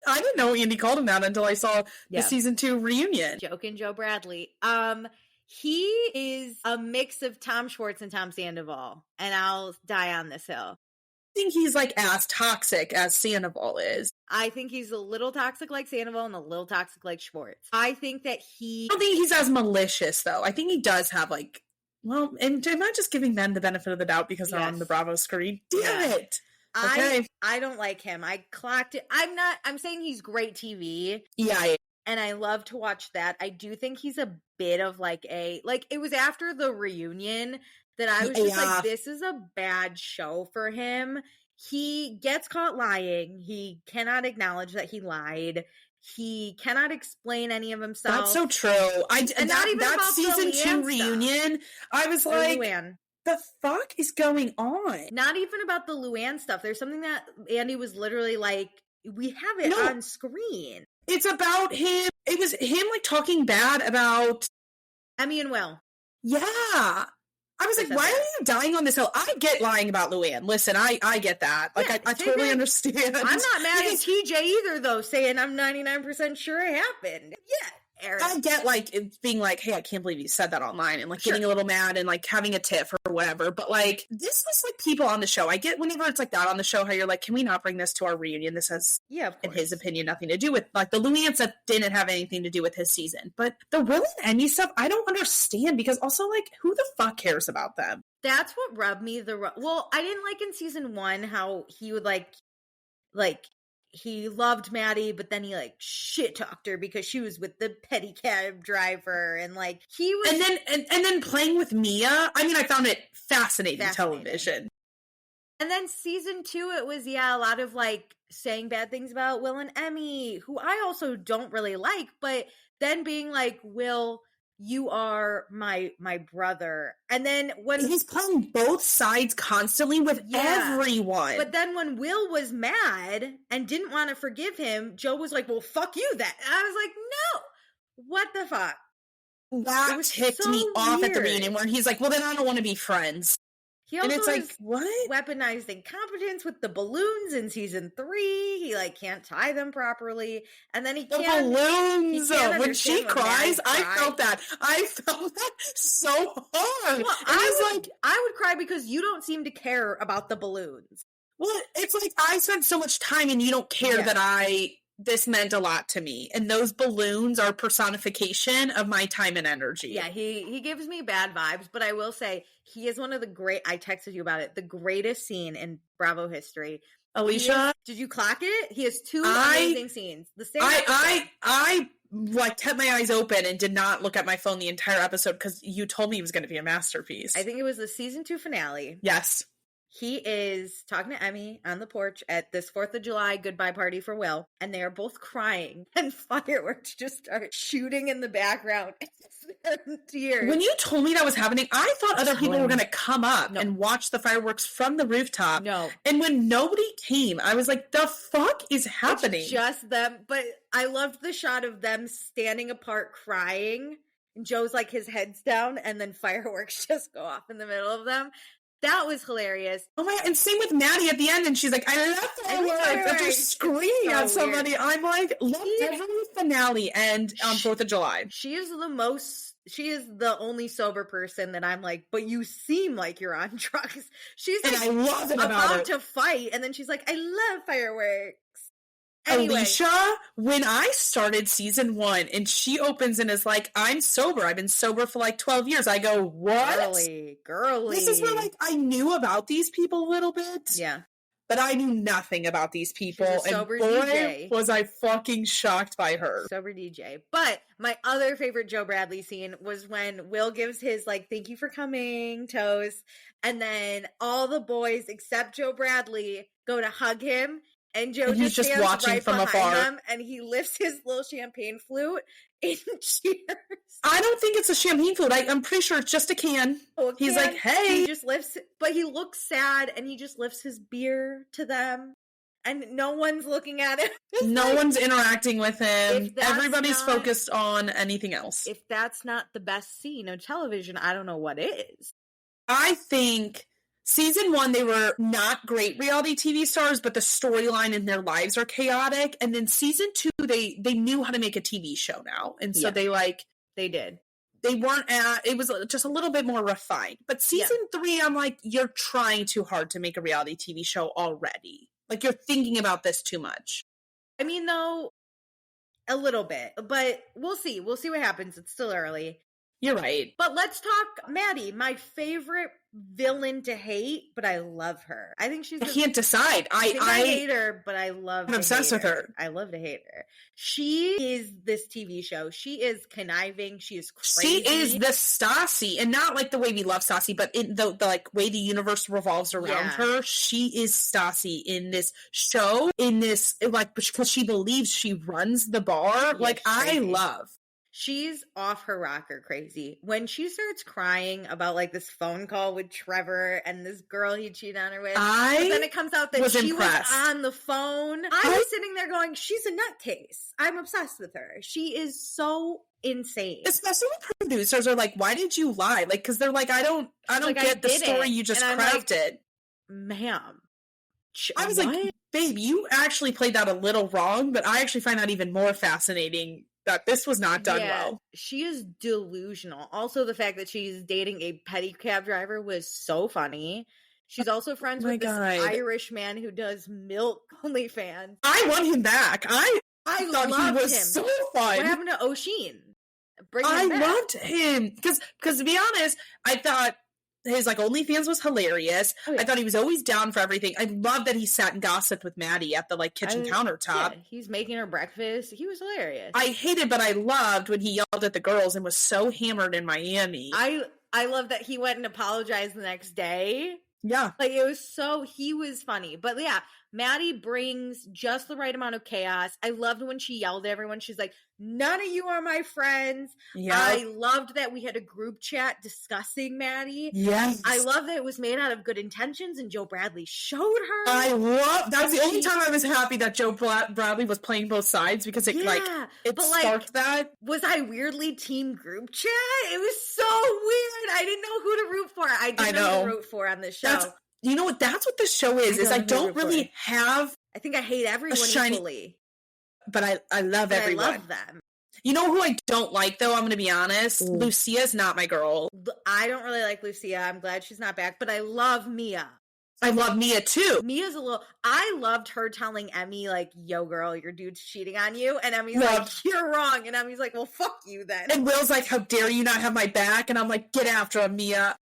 I didn't know Andy called him that until I saw the season 2 reunion. Joke and Joe Bradley. He is a mix of Tom Schwartz and Tom Sandoval, and I'll die on this hill. I think he's as toxic as Sandoval is. I think he's a little toxic like Sandoval and a little toxic like Schwartz. I think that I don't think he's as malicious, though. I think he does have and am I just giving them the benefit of the doubt because they're on the Bravo screen? Damn it! Okay. I don't like him. I clocked it. I'm saying he's great TV. Yeah. And I love to watch that. I do think he's a bit of it was after the reunion that I was just this is a bad show for him. He gets caught lying. He cannot acknowledge that he lied. He cannot explain any of himself. That's so true. That season 2 reunion, I was like, Luann. The fuck is going on? Not even about the Luann stuff. There's something that Andy was literally like, we have it on screen. It's about him. It was him talking bad about Emmy and Will. Yeah. I was like, why are you dying on this hill? I get lying about Luann. Listen, I get that. I totally understand. I'm not mad at TJ either, though, saying I'm 99% sure it happened. Yeah. Eric. I get it being hey, I can't believe you said that online, and getting a little mad and having a tiff or whatever. But this was people on the show. I get whenever it's that on the show, how you're can we not bring this to our reunion? This has, in his opinion, nothing to do with the Luann stuff didn't have anything to do with his season. But the Will and Emmy stuff, I don't understand, because also who the fuck cares about them? That's what rubbed me well, I didn't like in season 1 how he would he loved Maddie, but then he shit talked her because she was with the pedicab driver, and he was, and then playing with Mia. I mean, I found it fascinating television. And then season 2, it was a lot of saying bad things about Will and Emmy, who I also don't really like, but then being Will, you are my brother. And then when he's playing both sides constantly with everyone. But then when Will was mad and didn't want to forgive him, Joe was like, well, fuck you then. And I was like, no, what the fuck? That ticked me off at the reunion, where he's like, well, then I don't want to be friends. He also and it's what? Weaponized incompetence with the balloons in season 3. He can't tie them properly, and then he can't. Balloons. When she cries, I felt that. I felt that so hard. Well, I would cry because you don't seem to care about the balloons. Well, it's I spent so much time, and you don't care that this meant a lot to me, and those balloons are personification of my time and energy. Yeah, he gives me bad vibes, but I will say he is one of the I texted you about it, the greatest scene in Bravo history. Alicia, did you clock it? He has 2 amazing scenes. The same. I kept my eyes open and did not look at my phone the entire episode, because you told me it was going to be a masterpiece. I think it was the season 2 finale. Yes. He is talking to Emmy on the porch at this 4th of July goodbye party for Will, and they are both crying, and fireworks just start shooting in the background. Tears. When you told me that was happening, I thought other people were going to come up and watch the fireworks from the rooftop. No. And when nobody came, I was like, the fuck is happening? It's just them. But I loved the shot of them standing apart crying, and Joe's his head's down, and then fireworks just go off in the middle of them. That was hilarious. Oh my God. And same with Maddie at the end, and she's like, I love fireworks. After screaming at somebody, weird. I'm like, let every finale end on 4th of July. She is the only sober person that I'm like, but you seem like you're on drugs. She's I love it about to fight, and then she's like, I love fireworks. Anyway. Alicia, when I started season 1 and she opens and is like, I'm sober. I've been sober for 12 years. I go, what? Girly. This is where I knew about these people a little bit. Yeah. But I knew nothing about these people. She's a sober DJ. Was I fucking shocked by her. Sober DJ. But my other favorite Joe Bradley scene was when Will gives his thank you for coming toast. And then all the boys except Joe Bradley go to hug him. And Joe And he's just stands watching right from behind afar. them, and he lifts his little champagne flute and cheers. I don't think it's a champagne flute. I'm pretty sure it's just a can. He's like, hey. He just lifts, but he looks sad, and he just lifts his beer to them, and no one's looking at him. No one's interacting with him. Everybody's not, focused on anything else. If that's not the best scene of television, I don't know what is. I think season 1, they were not great reality TV stars, but the storyline in their lives are chaotic. And then season 2, they knew how to make a TV show now. And so they did. They weren't it was just a little bit more refined. But season 3, I'm like, you're trying too hard to make a reality TV show already. Like, you're thinking about this too much. I mean, though, a little bit. But we'll see. We'll see what happens. It's still early. You're right. But let's talk Maddie, my favorite villain to hate, but I love her. I think she's... I can't decide. I hate her, but I love I'm obsessed with her. I love to hate her. She is this TV show. She is conniving. She is crazy. She is the Stassi, and not like the way we love Stassi, but in the like way the universe revolves around her. She is Stassi in this show, in this, like, because she believes she runs the bar. Like, I love. She's off her rocker crazy. When she starts crying about like this phone call with Trevor and this girl he cheated on her with, but then it comes out that she was on the phone. I was sitting there going, she's a nutcase. I'm obsessed with her. She is so insane. Especially when producers are like, why did you lie? Like, because they're like, I don't get the story you just crafted. Like, ma'am. I was like, babe, you actually played that a little wrong, but I actually find that even more fascinating that this was not done well. She is delusional. Also, the fact that she's dating a pedicab driver was so funny. She's also friends with this Irish man who does milk OnlyFans. I want him back. I thought he was him. So fun. What happened to O'Sheen? I loved him. Because to be honest, I thought his like OnlyFans was hilarious. I thought he was always down for everything. I love that he sat and gossiped with Maddie at the like kitchen countertop. Yeah, he's making her breakfast. He was hilarious. I hated, but I loved when he yelled at the girls and was so hammered in Miami. I love that he went and apologized the next day. Yeah. Like, it was he was funny. But yeah, Maddie brings just the right amount of chaos. I loved when she yelled at everyone. She's like, none of you are my friends. Yeah. I loved that we had a group chat discussing Maddie. Yes. I love that it was made out of good intentions and Joe Bradley showed her. That was the only time I was happy that Joe Bradley was playing both sides because it sparked that. Was I weirdly team group chat? It was so weird. I didn't know who to root for. I didn't know who to root for on this show. You know what? That's what this show is I don't really have... I think I hate everyone equally. But I love everyone. I love them. You know who I don't like, though? I'm going to be honest. Ooh. Lucia's not my girl. I don't really like Lucia. I'm glad she's not back. But I love Mia. I love Mia, too. Mia's I loved her telling Emmy, like, yo, girl, your dude's cheating on you. And Emmy's like, you're wrong. And Emmy's like, well, fuck you then. And Will's like, how dare you not have my back? And I'm like, get after him, Mia.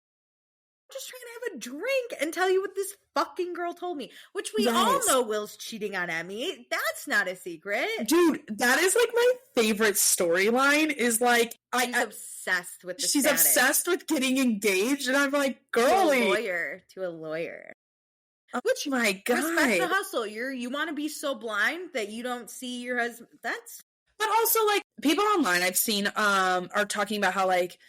Just trying to have a drink and tell you what this fucking girl told me, which we all know Will's cheating on Emmy. That's not a secret. Dude, that is like my favorite storyline is like she's obsessed with the she's status. Obsessed with getting engaged and I'm like, girly. To a lawyer. Which, my God. Respect the hustle. You want to be so blind that you don't see your husband. But also, like, people online I've seen are talking about how, like,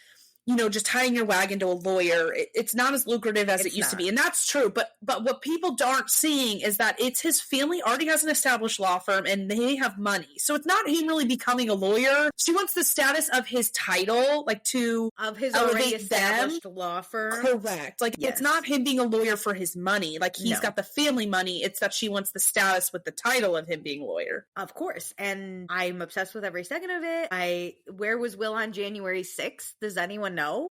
you know, just tying your wagon to a lawyer, it's not as lucrative as it used to be. And that's true. But what people aren't seeing is that it's his family already has an established law firm and they have money. So it's not him really becoming a lawyer. She wants the status of his title, like of his already established law firm. Correct. Like, it's not him being a lawyer for his money. Like, he's got the family money. It's that she wants the status with the title of him being a lawyer. Of course. And I'm obsessed with every second of it. Where was Will on January 6th? Does anyone know?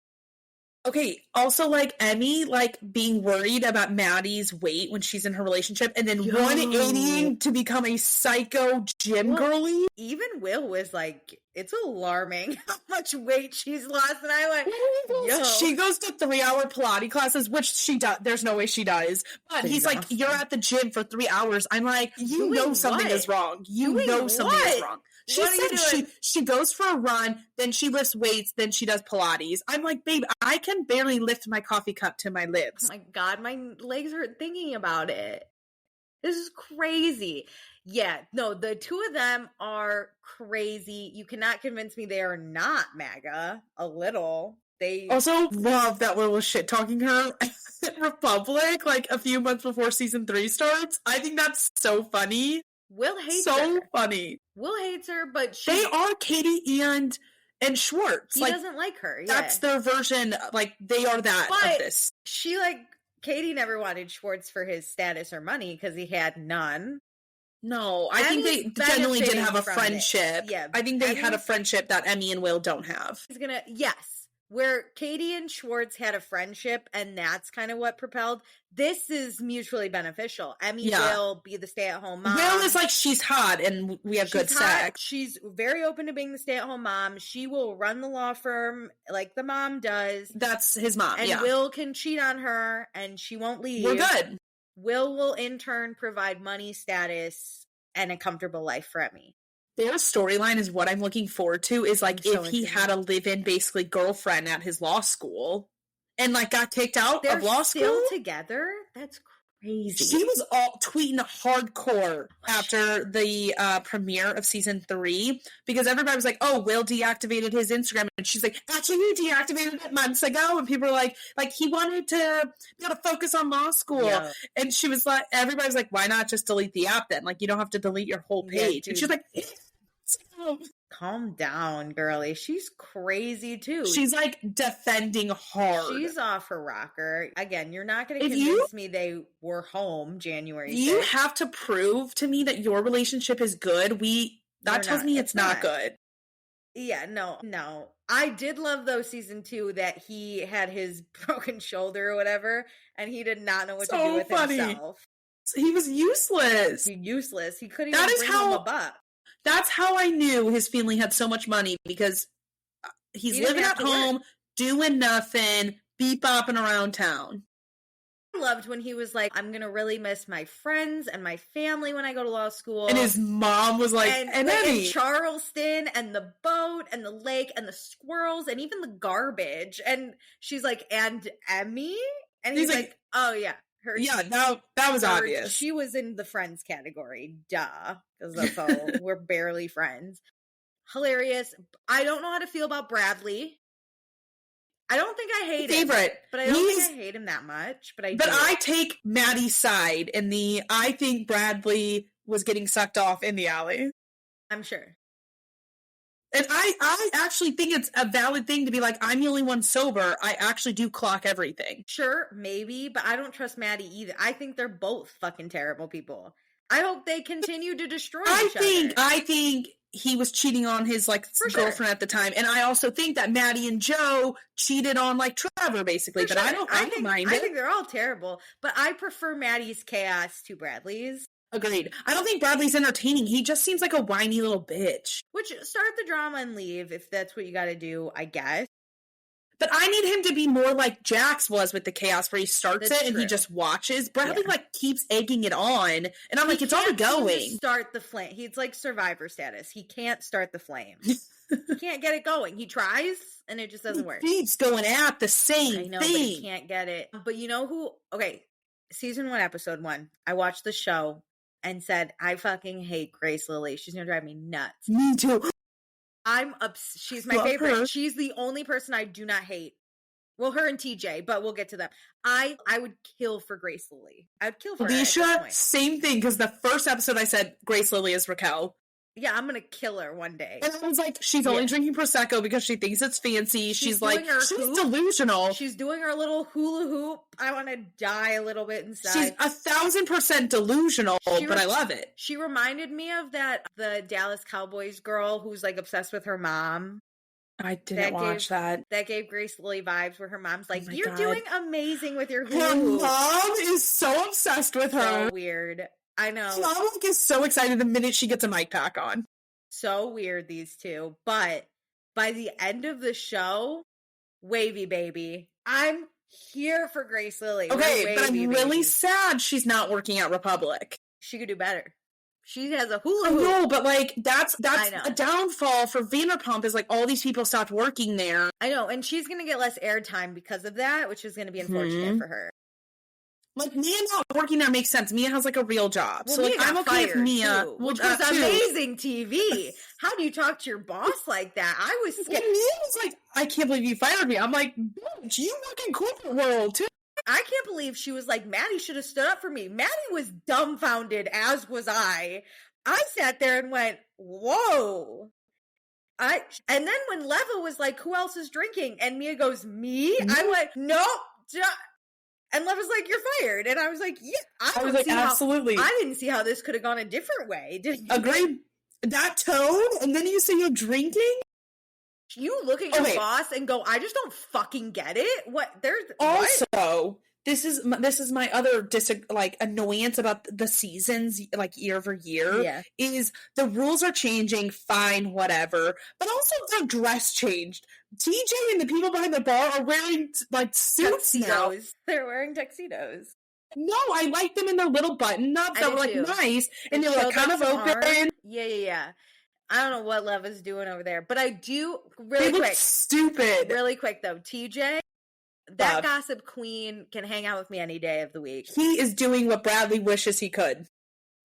Okay, also, like, Emmy, like, being worried about Maddie's weight when she's in her relationship, and then 180ing to become a psycho gym girly. Even Will was like, it's alarming how much weight she's lost, and I went, yo. She goes to 3-hour Pilates classes, which she does. There's no way she does. But he's like, you're at the gym for 3 hours. I'm like, you know something is wrong. You know something is wrong. She said she goes for a run, then she lifts weights, then she does Pilates. I'm like, babe, I can barely lift my coffee cup to my lips. Oh my God, my legs hurt thinking about it. This is crazy. Yeah, no, the two of them are crazy. You cannot convince me they are not MAGA a little. They also love that Will was shit talking her at Republic like a few months before season 3 starts. I think that's so funny. Will hates so her. Funny. Will hates her, but they are Katie and Schwartz. He doesn't like her. Yeah. That's their version. Like they are that but of this. She Katie never wanted Schwartz for his status or money because he had none. No, I think they generally did have a friendship. Yeah, I think they had a friendship that Emmy and Will don't have. Where Katie and Schwartz had a friendship, and that's kind of what propelled. This is mutually beneficial. Emmy will be the stay-at-home mom. Will is like, she's hot, and we have good sex. She's very open to being the stay-at-home mom. She will run the law firm like the mom does. That's his mom, and Will can cheat on her, and she won't leave. We're good. Will in turn provide money, status, and a comfortable life for Emmy. Their storyline is what I'm looking forward to, is like if he had a live-in basically girlfriend at his law school and like got kicked out of law school. They're still together? That's crazy. She was all tweeting hardcore after the premiere of season 3 because everybody was like, oh, Will deactivated his Instagram, and she's like, actually he deactivated it months ago, and people were like he wanted to be able to focus on law school. And she was like, everybody was like, why not just delete the app then? Like, you don't have to delete your whole page. And she's like, calm down, girly. She's crazy too. She's like defending hard. She's off her rocker. Again, you're not going to convince me they were home January 6th. You have to prove to me that your relationship is good. That tells me it's not good. Yeah, no. I did love though season 2 that he had his broken shoulder or whatever, and he did not know what to do with himself. He was useless. He couldn't even bring home a buck. That's how I knew his family had so much money, because he's living at home, doing nothing, beep-bopping around town. I loved when he was like, I'm going to really miss my friends and my family when I go to law school. And his mom was like, and Charleston and the boat and the lake and the squirrels and even the garbage. And she's like, and Emmy? And he's like, oh yeah. That was obvious. She was in the friends category, duh, because that's all. We're barely friends. Hilarious. I don't know how to feel about Bradley. I don't think I hate him, but I don't think I hate him that much. But I take Maddie's side in I think Bradley was getting sucked off in the alley. I'm sure. And I actually think it's a valid thing to be like, I'm the only one sober. I actually do clock everything. Sure, maybe, but I don't trust Maddie either. I think they're both fucking terrible people. I hope they continue to destroy each other. I think he was cheating on his girlfriend at the time, and I also think that Maddie and Joe cheated on Trevor basically. But I don't mind it. I think they're all terrible, but I prefer Maddie's chaos to Bradley's. Agreed. I don't think Bradley's entertaining. He just seems like a whiny little bitch. Which, start the drama and leave if that's what you got to do, I guess. But I need him to be more like Jax was with the chaos, where he starts and he just watches. Bradley keeps egging it on, and I'm like, it's already going. Start the flame. He's like Survivor status. He can't start the flame. He can't get it going. He tries, and it just doesn't work. He keeps going at the same thing. But he can't get it. But you know who? Okay, season 1, episode 1. I watched the show and said, I fucking hate Grace Lilly. She's gonna drive me nuts. Me too. She's my favorite. Her. She's the only person I do not hate. Well, her and TJ, but we'll get to them. I would kill for Grace Lilly. I would kill for Alicia, same thing, because the first episode I said Grace Lilly is Raquel. Yeah, I'm gonna kill her one day. And I was like, she's only drinking Prosecco because she thinks it's fancy. She's delusional. She's doing her little hula hoop. I want to die a little bit inside. She's 1,000% delusional, but I love it. She reminded me of the Dallas Cowboys girl who's obsessed with her mom. I didn't watch that. That gave Grace Lilly vibes where her mom's like, you're doing amazing with your hula hoop. Her mom is so obsessed with her. So weird. I know. Mom gets so excited the minute she gets a mic pack on. So weird, these two. But by the end of the show, wavy baby. I'm here for Grace Lilly. Okay, but I'm really sad she's not working at Republic. She could do better. She has a hula hoop. No, but that's a downfall for Vanderpump is all these people stopped working there. I know, and she's going to get less airtime because of that, which is going to be unfortunate for her. Like, Mia not working there makes sense. Mia has, like, a real job. Well, so, like, Mia I'm got okay if fired, Mia... too, which was amazing TV. How do you talk to your boss like that? I was scared. Mia was like, I can't believe you fired me. I'm like, bitch, you work in corporate world, too. I can't believe she was like, Maddie should have stood up for me. Maddie was dumbfounded, as was I. I sat there and went, whoa. And then when Leva was like, who else is drinking? And Mia goes, me? Mm-hmm. I went, nope. And Leva's like, you're fired. And I was like, yeah. I was like, absolutely. I didn't see how this could have gone a different way. Agreed. That tone? And then you say you're drinking? You look at your boss and go, I just don't fucking get it. Also, what? This is my other annoyance about the seasons, like year over year, is the rules are changing, fine, whatever, but also their dress changed. TJ and the people behind the bar are wearing like suits now. They're wearing tuxedos. No, I like them in their little button-ups that were like nice, and they were like kind of open. Yeah. I don't know what Leva's doing over there, but I do they look stupid. Really quick though, TJ. That gossip queen can hang out with me any day of the week. He is doing what Bradley wishes he could.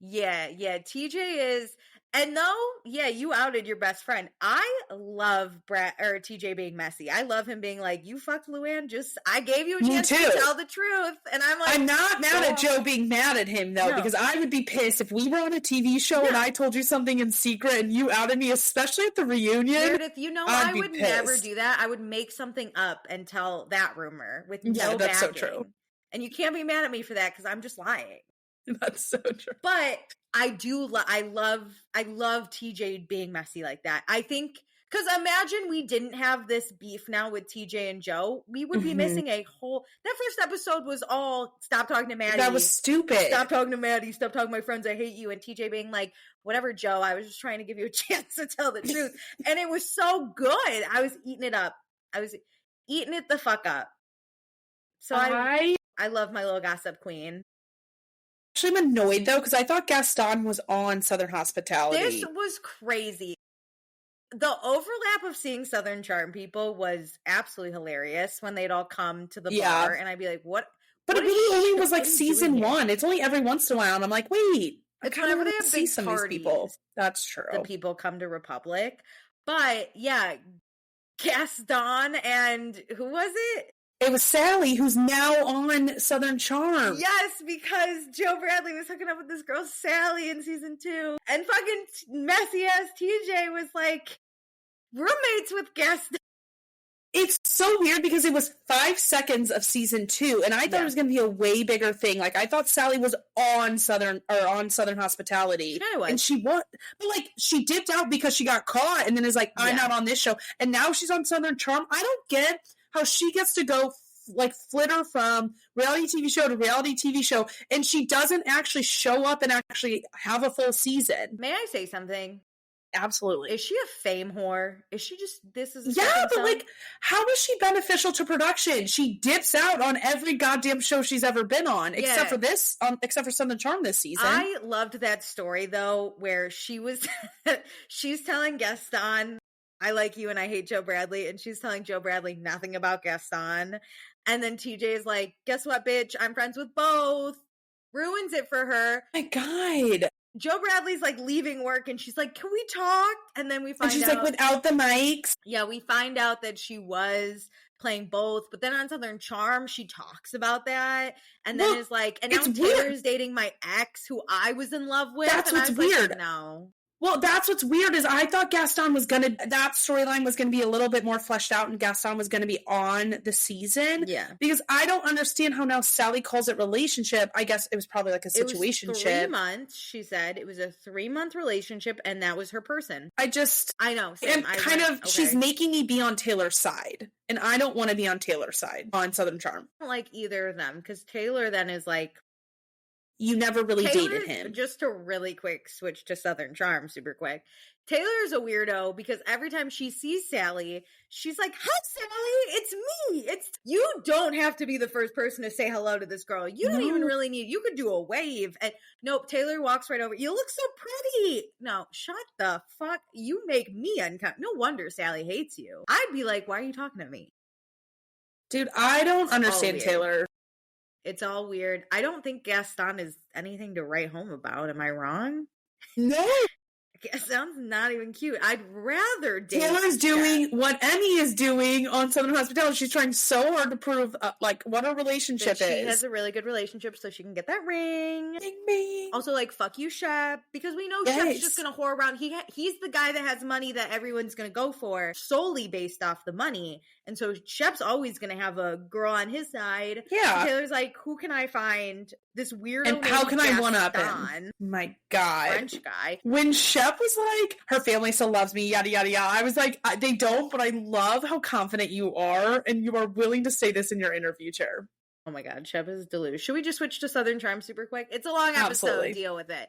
Yeah. TJ is, and though, you outed your best friend. I love TJ being messy. I love him being like, you fucked Luann, I gave you a chance to tell the truth. And I'm like, I'm not mad at Joe being mad at him though, because I would be pissed if we were on a TV show and I told you something in secret and you outed me, especially at the reunion. Meredith, I would never do that. I would make something up and tell that rumor with no backing. That's so true. And you can't be mad at me for that because I'm just lying. That's so true. But I do. I love TJ being messy like that. I think because imagine we didn't have this beef now with TJ and Joe, we would be missing a whole. That first episode was all stop talking to Maddie. That was stupid. Stop talking to Maddie. Stop talking to my friends. I hate you. And TJ being like, whatever, Joe. I was just trying to give you a chance to tell the truth, and it was so good. I was eating it up. I was eating it the fuck up. So I love my little gossip queen. I'm annoyed though because I thought Gaston was on Southern Hospitality. This was crazy. The overlap of seeing Southern Charm people was absolutely hilarious when they'd all come to the bar, and I'd be like, "What?" But it really only was like season 1. It's only every once in a while, and I'm like, "Wait." It's whenever they have big parties. People. That's true. The people come to Republic, but Gaston and who was it? It was Sally, who's now on Southern Charm. Yes, because Joe Bradley was hooking up with this girl, Sally, in season 2. And fucking messy-ass TJ was, like, roommates with Gaston. It's so weird because it was 5 seconds of season 2, and I thought it was going to be a way bigger thing. Like, I thought Sally was on Southern Hospitality. She kinda was. And she was. But, like, she dipped out because she got caught, and then is like, I'm not on this show. And now she's on Southern Charm. I don't get how she gets to go flitter from reality TV show to reality TV show, and she doesn't actually show up and actually have a full season. May I say something? Absolutely. Is she a fame whore? Is she just, this is a but song? like, how is she beneficial to production? She dips out on every goddamn show she's ever been on, except for this, except for Southern Charm this season. I loved that story though, where she was, she's telling Gaston, I like you and I hate Joe Bradley, and she's telling Joe Bradley nothing about Gaston. And then TJ is like, guess what, bitch? I'm friends with both. Ruins it for her. My God. Joe Bradley's like leaving work and she's like, can we talk? And then we find out. And she's like, without the mics. Yeah, we find out that she was playing both. But then on Southern Charm, she talks about that. And then is like, and now Taylor's dating my ex who I was in love with. That's and what's I was weird. Like, no. Well, that's what's weird is I thought Gaston was that storyline was going to be a little bit more fleshed out and Gaston was going to be on the season. Yeah. Because I don't understand how now Sally calls it relationship. I guess it was probably like a situationship. It was 3 months, she said. It was a 3-month relationship and that was her person. I know. She's making me be on Taylor's side. And I don't want to be on Taylor's side on Southern Charm. I don't like either of them because Taylor then is like, you never really dated him. Just to really quick switch to Southern Charm super quick. Taylor is a weirdo because every time she sees Sally, she's like, hi, Sally, it's me. You don't have to be the first person to say hello to this girl. You don't even really need, you could do a wave. And nope, Taylor walks right over. You look so pretty. No, shut the fuck. You make me uncomfortable. No wonder Sally hates you. I'd be like, why are you talking to me? Dude, I don't understand Taylor. It's all weird. I don't think Gaston is anything to write home about. Am I wrong? No. Gaston's not even cute. I'd rather date Taylor's doing what Emmy is doing on Southern Hospitality. She's trying so hard to prove, what a relationship that is. She has a really good relationship so she can get that ring. Bing, bing. Also, like, fuck you, Shep. Because we know Shep's just going to whore around. He's the guy that has money that everyone's going to go for solely based off the money. And so Shep's always going to have a girl on his side. Yeah. Taylor's like, who can I find? This weirdo and how can I one-up him? Gaston, My God. French guy. When Shep was like, her family still loves me, yada, yada, yada, I was like, they don't, but I love how confident you are, and you are willing to say this in your interview chair. Oh my God, Shep is delusional. Should we just switch to Southern Charm super quick? It's a long episode. Absolutely. Deal with it.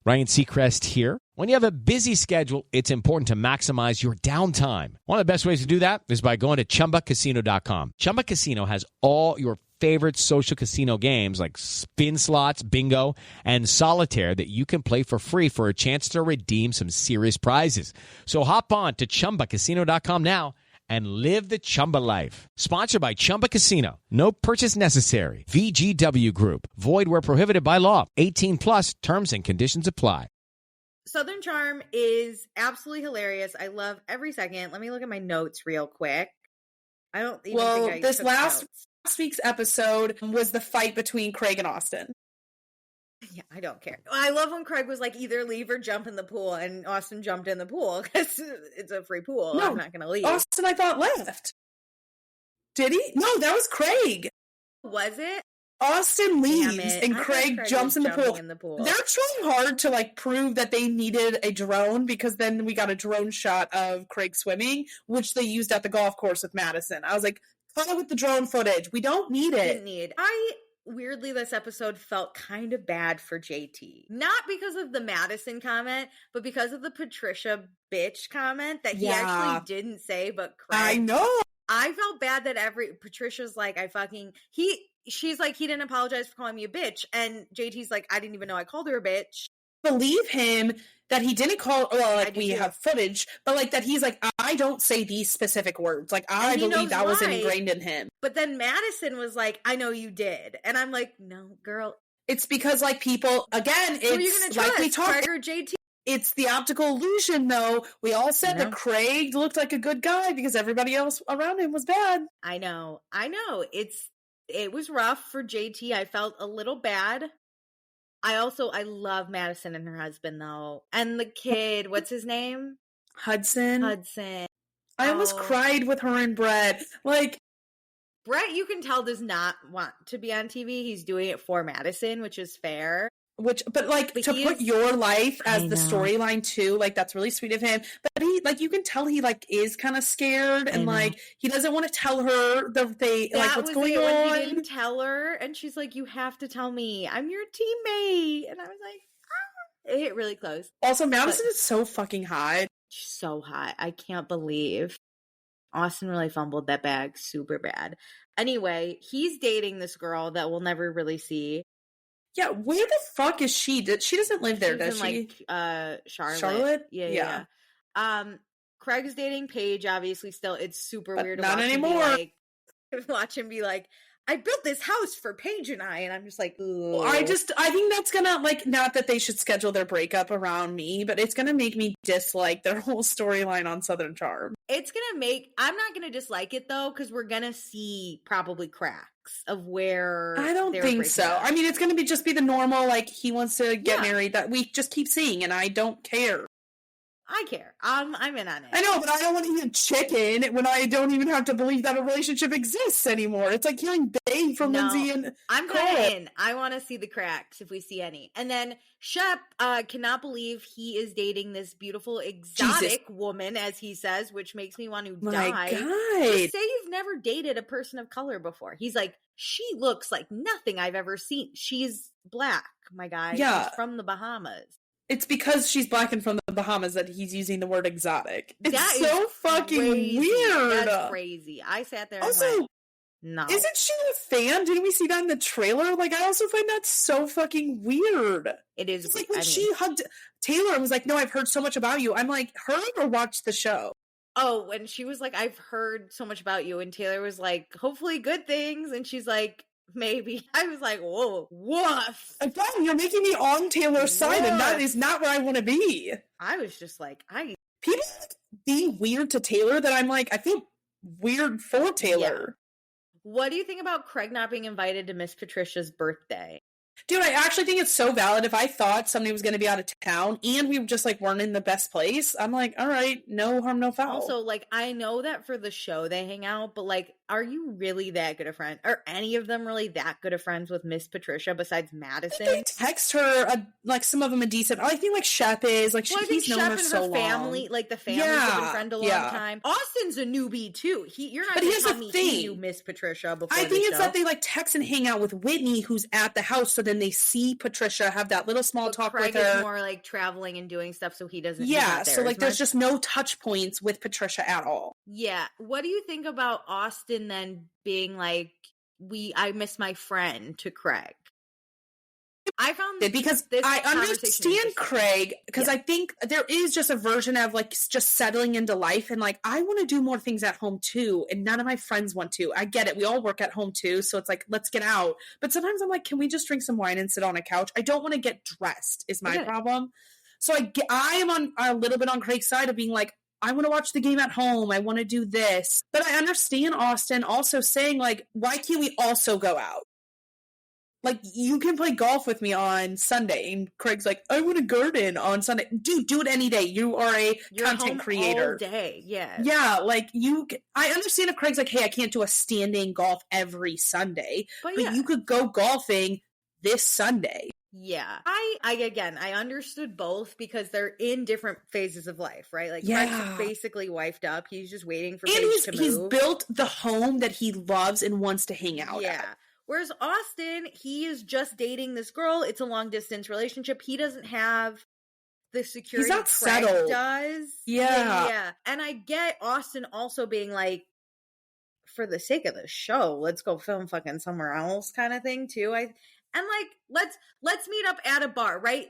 Ryan Seacrest here. When you have a busy schedule, it's important to maximize your downtime. One of the best ways to do that is by going to ChumbaCasino.com. Chumba Casino has all your favorite social casino games like spin slots, bingo, and solitaire that you can play for free for a chance to redeem some serious prizes. So hop on to ChumbaCasino.com now and live the Chumba life. Sponsored by Chumba Casino. No purchase necessary. VGW Group. Void where prohibited by law. 18 plus terms and conditions apply. Southern Charm is absolutely hilarious. I love every second. Let me look at my notes real quick. I don't even think I this took last notes. week's episode was the fight between Craig and Austin. Yeah, I don't care. I love when Craig was like, either leave or jump in the pool, and Austin jumped in the pool because it's a free pool. No, I'm not going to leave. Austin, I thought, left. Did he? No, that was Craig. Was it? Austin leaves and I thought Craig jumps in the pool. They're trying hard to like prove that they needed a drone, because then we got a drone shot of Craig swimming, which they used at the golf course with Madison. I was like, cut it with the drone footage. We don't need it. Weirdly, this episode felt kind of bad for JT. Not because of the Madison comment, but because of the Patricia bitch comment that he actually didn't say, but Craig. I know. I felt bad that Patricia's like, she's like, he didn't apologize for calling me a bitch. And JT's like, I didn't even know I called her a bitch. Believe him that he didn't call, we have footage, but like that he's like, I don't say these specific words. Like, I believe that was ingrained in him. But then Madison was like, I know you did. And I'm like, no, girl. It's because like people, again, it's like we talked. Craig or JT? It's the optical illusion, though. We all said that Craig looked like a good guy because everybody else around him was bad. I know. It was rough for JT. I felt a little bad. I love Madison and her husband, though. And the kid, what's his name? Hudson. I almost cried with her and Brett. Like, Brett, you can tell, does not want to be on TV. He's doing it for Madison, which is fair. But put your life as the storyline too, like that's really sweet of him. But he, like, you can tell he like is kind of scared and like he doesn't want to tell her what's going on. When he didn't tell her, and she's like, "You have to tell me. I'm your teammate." And I was like, It hit really close. Also, Madison is so fucking hot. She's so hot. I can't believe Austin really fumbled that bag super bad. Anyway, he's dating this girl that we'll never really see. Yeah, where the fuck is she? She doesn't live there, does she? Charlotte? Yeah. Craig's dating Paige, obviously still. It's super weird to not watch anymore. him watch him be like, I built this house for Paige and I'm just like, ooh. I think that's gonna, like, not that they should schedule their breakup around me, but it's gonna make me dislike their whole storyline on Southern Charm. I'm not gonna dislike it though, because we're gonna see probably cracks of where I don't think so. Up. I mean, it's gonna just be the normal, like, he wants to get married that we just keep seeing, and I don't care. I care. I'm in on it. I know, but I don't want to eat chicken when I don't even have to believe that a relationship exists anymore. It's like hearing babe from Lindsay and I'm kind of in. I want to see the cracks if we see any. And then Shep cannot believe he is dating this beautiful exotic woman, as he says, which makes me want to die. My God. Just say you've never dated a person of color before. He's like, she looks like nothing I've ever seen. She's black, my guy. Yeah. She's from the Bahamas. It's because she's black and from the Bahamas that he's using the word exotic. It's that so fucking weird. That's crazy. I sat there and also, went, no. Isn't she a fan? Didn't we see that in the trailer? Like, I also find that so fucking weird. It is. It's like when she hugged Taylor and was like, no, I've heard so much about you. I'm like, heard or watched the show? Oh, when she was like, I've heard so much about you. And Taylor was like, hopefully good things. And she's like, maybe. I was like, whoa, woof. Again, you're making me on Taylor's side, and that is not where I want to be. I was just like, people being weird to Taylor that I'm like, I feel weird for Taylor. Yeah. What do you think about Craig not being invited to Miss Patricia's birthday? Dude, I actually think it's so valid. If I thought somebody was going to be out of town and we just like weren't in the best place, I'm like, all right, no harm, no foul. Also, like, I know that for the show they hang out, but like, are you really that good of friends? Are any of them really that good of friends with Miss Patricia besides Madison? They text her, like some of them a decent. I think like Shep is like, he's known her so long. Family, like the family's been friend a long time. Austin's a newbie too. You're not. But here's the thing: he knew Miss Patricia before. I think it's that they like text and hang out with Whitney, who's at the house, so then they see Patricia, have that little small talk Craig with her. Is more like traveling and doing stuff, so he doesn't. Yeah, so like there's just no touch points with Patricia at all. Yeah. What do you think about Austin then being like, I miss my friend to Craig? I found because I understand Craig, because I think there is just a version of like just settling into life and like, I want to do more things at home too, and none of my friends want to. I get it. We all work at home too, so it's like, let's get out. But sometimes I'm like, can we just drink some wine and sit on a couch? I don't want to get dressed is my problem. So I am on a little bit on Craig's side of being like, I want to watch the game at home. I want to do this. But I understand Austin also saying like, why can't we also go out? Like, you can play golf with me on Sunday. And Craig's like, I want to garden on Sunday. Dude, do it any day. You are a content creator. All day, yeah. Yeah, like, I understand if Craig's like, hey, I can't do a standing golf every Sunday. But you could go golfing this Sunday. Yeah. I understood both because they're in different phases of life, right? Like, Craig's basically wifed up. He's just waiting for Paige to move. He's built the home that he loves and wants to hang out at. Whereas Austin, he is just dating this girl. It's a long distance relationship. He doesn't have the security He's not Craig settled. does. Yeah. And I get Austin also being like, for the sake of the show, let's go film fucking somewhere else kind of thing too. And like, let's meet up at a bar, right?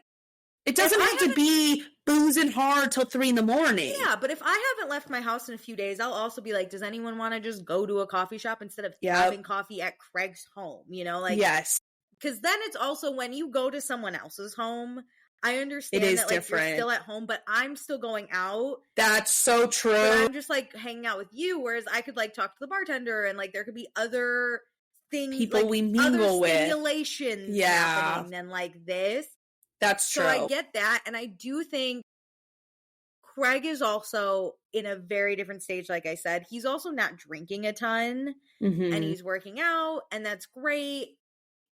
It doesn't have to be boozing hard till 3 a.m. Yeah, but if I haven't left my house in a few days, I'll also be like, does anyone want to just go to a coffee shop instead of having coffee at Craig's home? You know, like, yes. Because then it's also when you go to someone else's home, I understand it is that like different. You're still at home, but I'm still going out. That's so true. But I'm just like hanging out with you, whereas I could like talk to the bartender and like there could be other things, people like, we mingle with, stimulations happening than like this. That's true. So I get that, and I do think Craig is also in a very different stage. Like I said, he's also not drinking a ton, and he's working out, and that's great.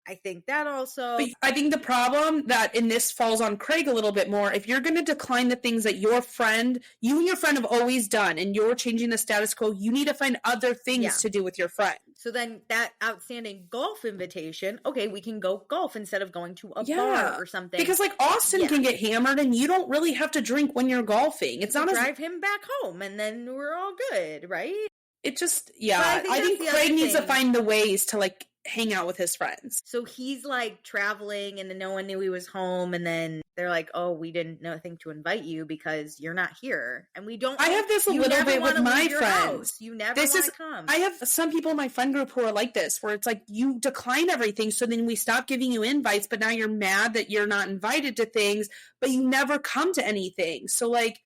I think that also. But I think the problem that in this falls on Craig a little bit more, if you're going to decline the things that you and your friend have always done, and you're changing the status quo, you need to find other things to do with your friend. So then that outstanding golf invitation, okay, we can go golf instead of going to a bar or something. Because like Austin can get hammered and you don't really have to drink when you're golfing. It's not drive him back home and then we're all good, right? It just, I think Craig needs to find the ways to like hang out with his friends. So he's like traveling and no one knew he was home, and then they're like, oh, we didn't think to invite you because you're not here, and we don't. I have this a little bit with my friends. You never want to come. I have some people in my friend group who are like this, where it's like you decline everything, so then we stop giving you invites, but now you're mad that you're not invited to things, but you never come to anything. So like,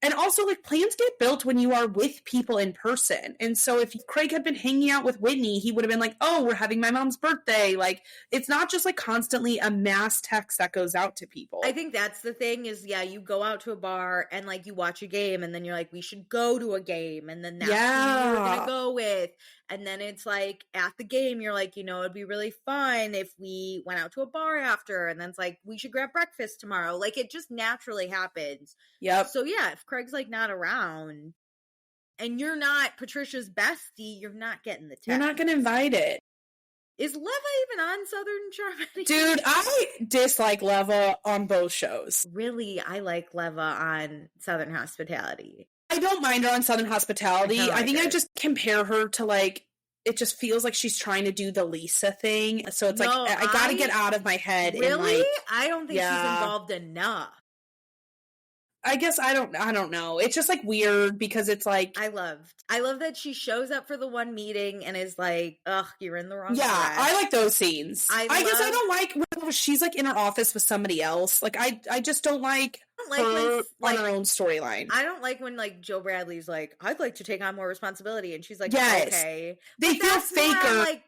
and also, like, plans get built when you are with people in person. And so if Craig had been hanging out with Whitney, he would have been like, oh, we're having my mom's birthday. Like, it's not just, like, constantly a mass text that goes out to people. I think that's the thing is, you go out to a bar and, like, you watch a game and then you're like, we should go to a game. And then that's who you're going to go with. And then it's like at the game, you're like, it'd be really fun if we went out to a bar after. And then it's like, we should grab breakfast tomorrow. Like, it just naturally happens. Yep. So, if Craig's like not around and you're not Patricia's bestie, you're not getting the text. You're not going to invite it. Is Leva even on Southern Charm? Dude, I dislike Leva on both shows. Really, I like Leva on Southern Hospitality. I don't mind her on Southern Hospitality. I think I just compare her to, like, it just feels like she's trying to do the Lisa thing. So it's like, I gotta get out of my head. Really? And, like, I don't think she's involved enough. I guess I don't know. It's just like weird because it's like I love that she shows up for the one meeting and is like, ugh, you're in the wrong dress. I like those scenes. I guess I don't like when she's like in her office with somebody else. Like I just don't like her on her own storyline. I don't like when like Joe Bradley's like, I'd like to take on more responsibility, and she's like, yes. okay. They feel faker. Like,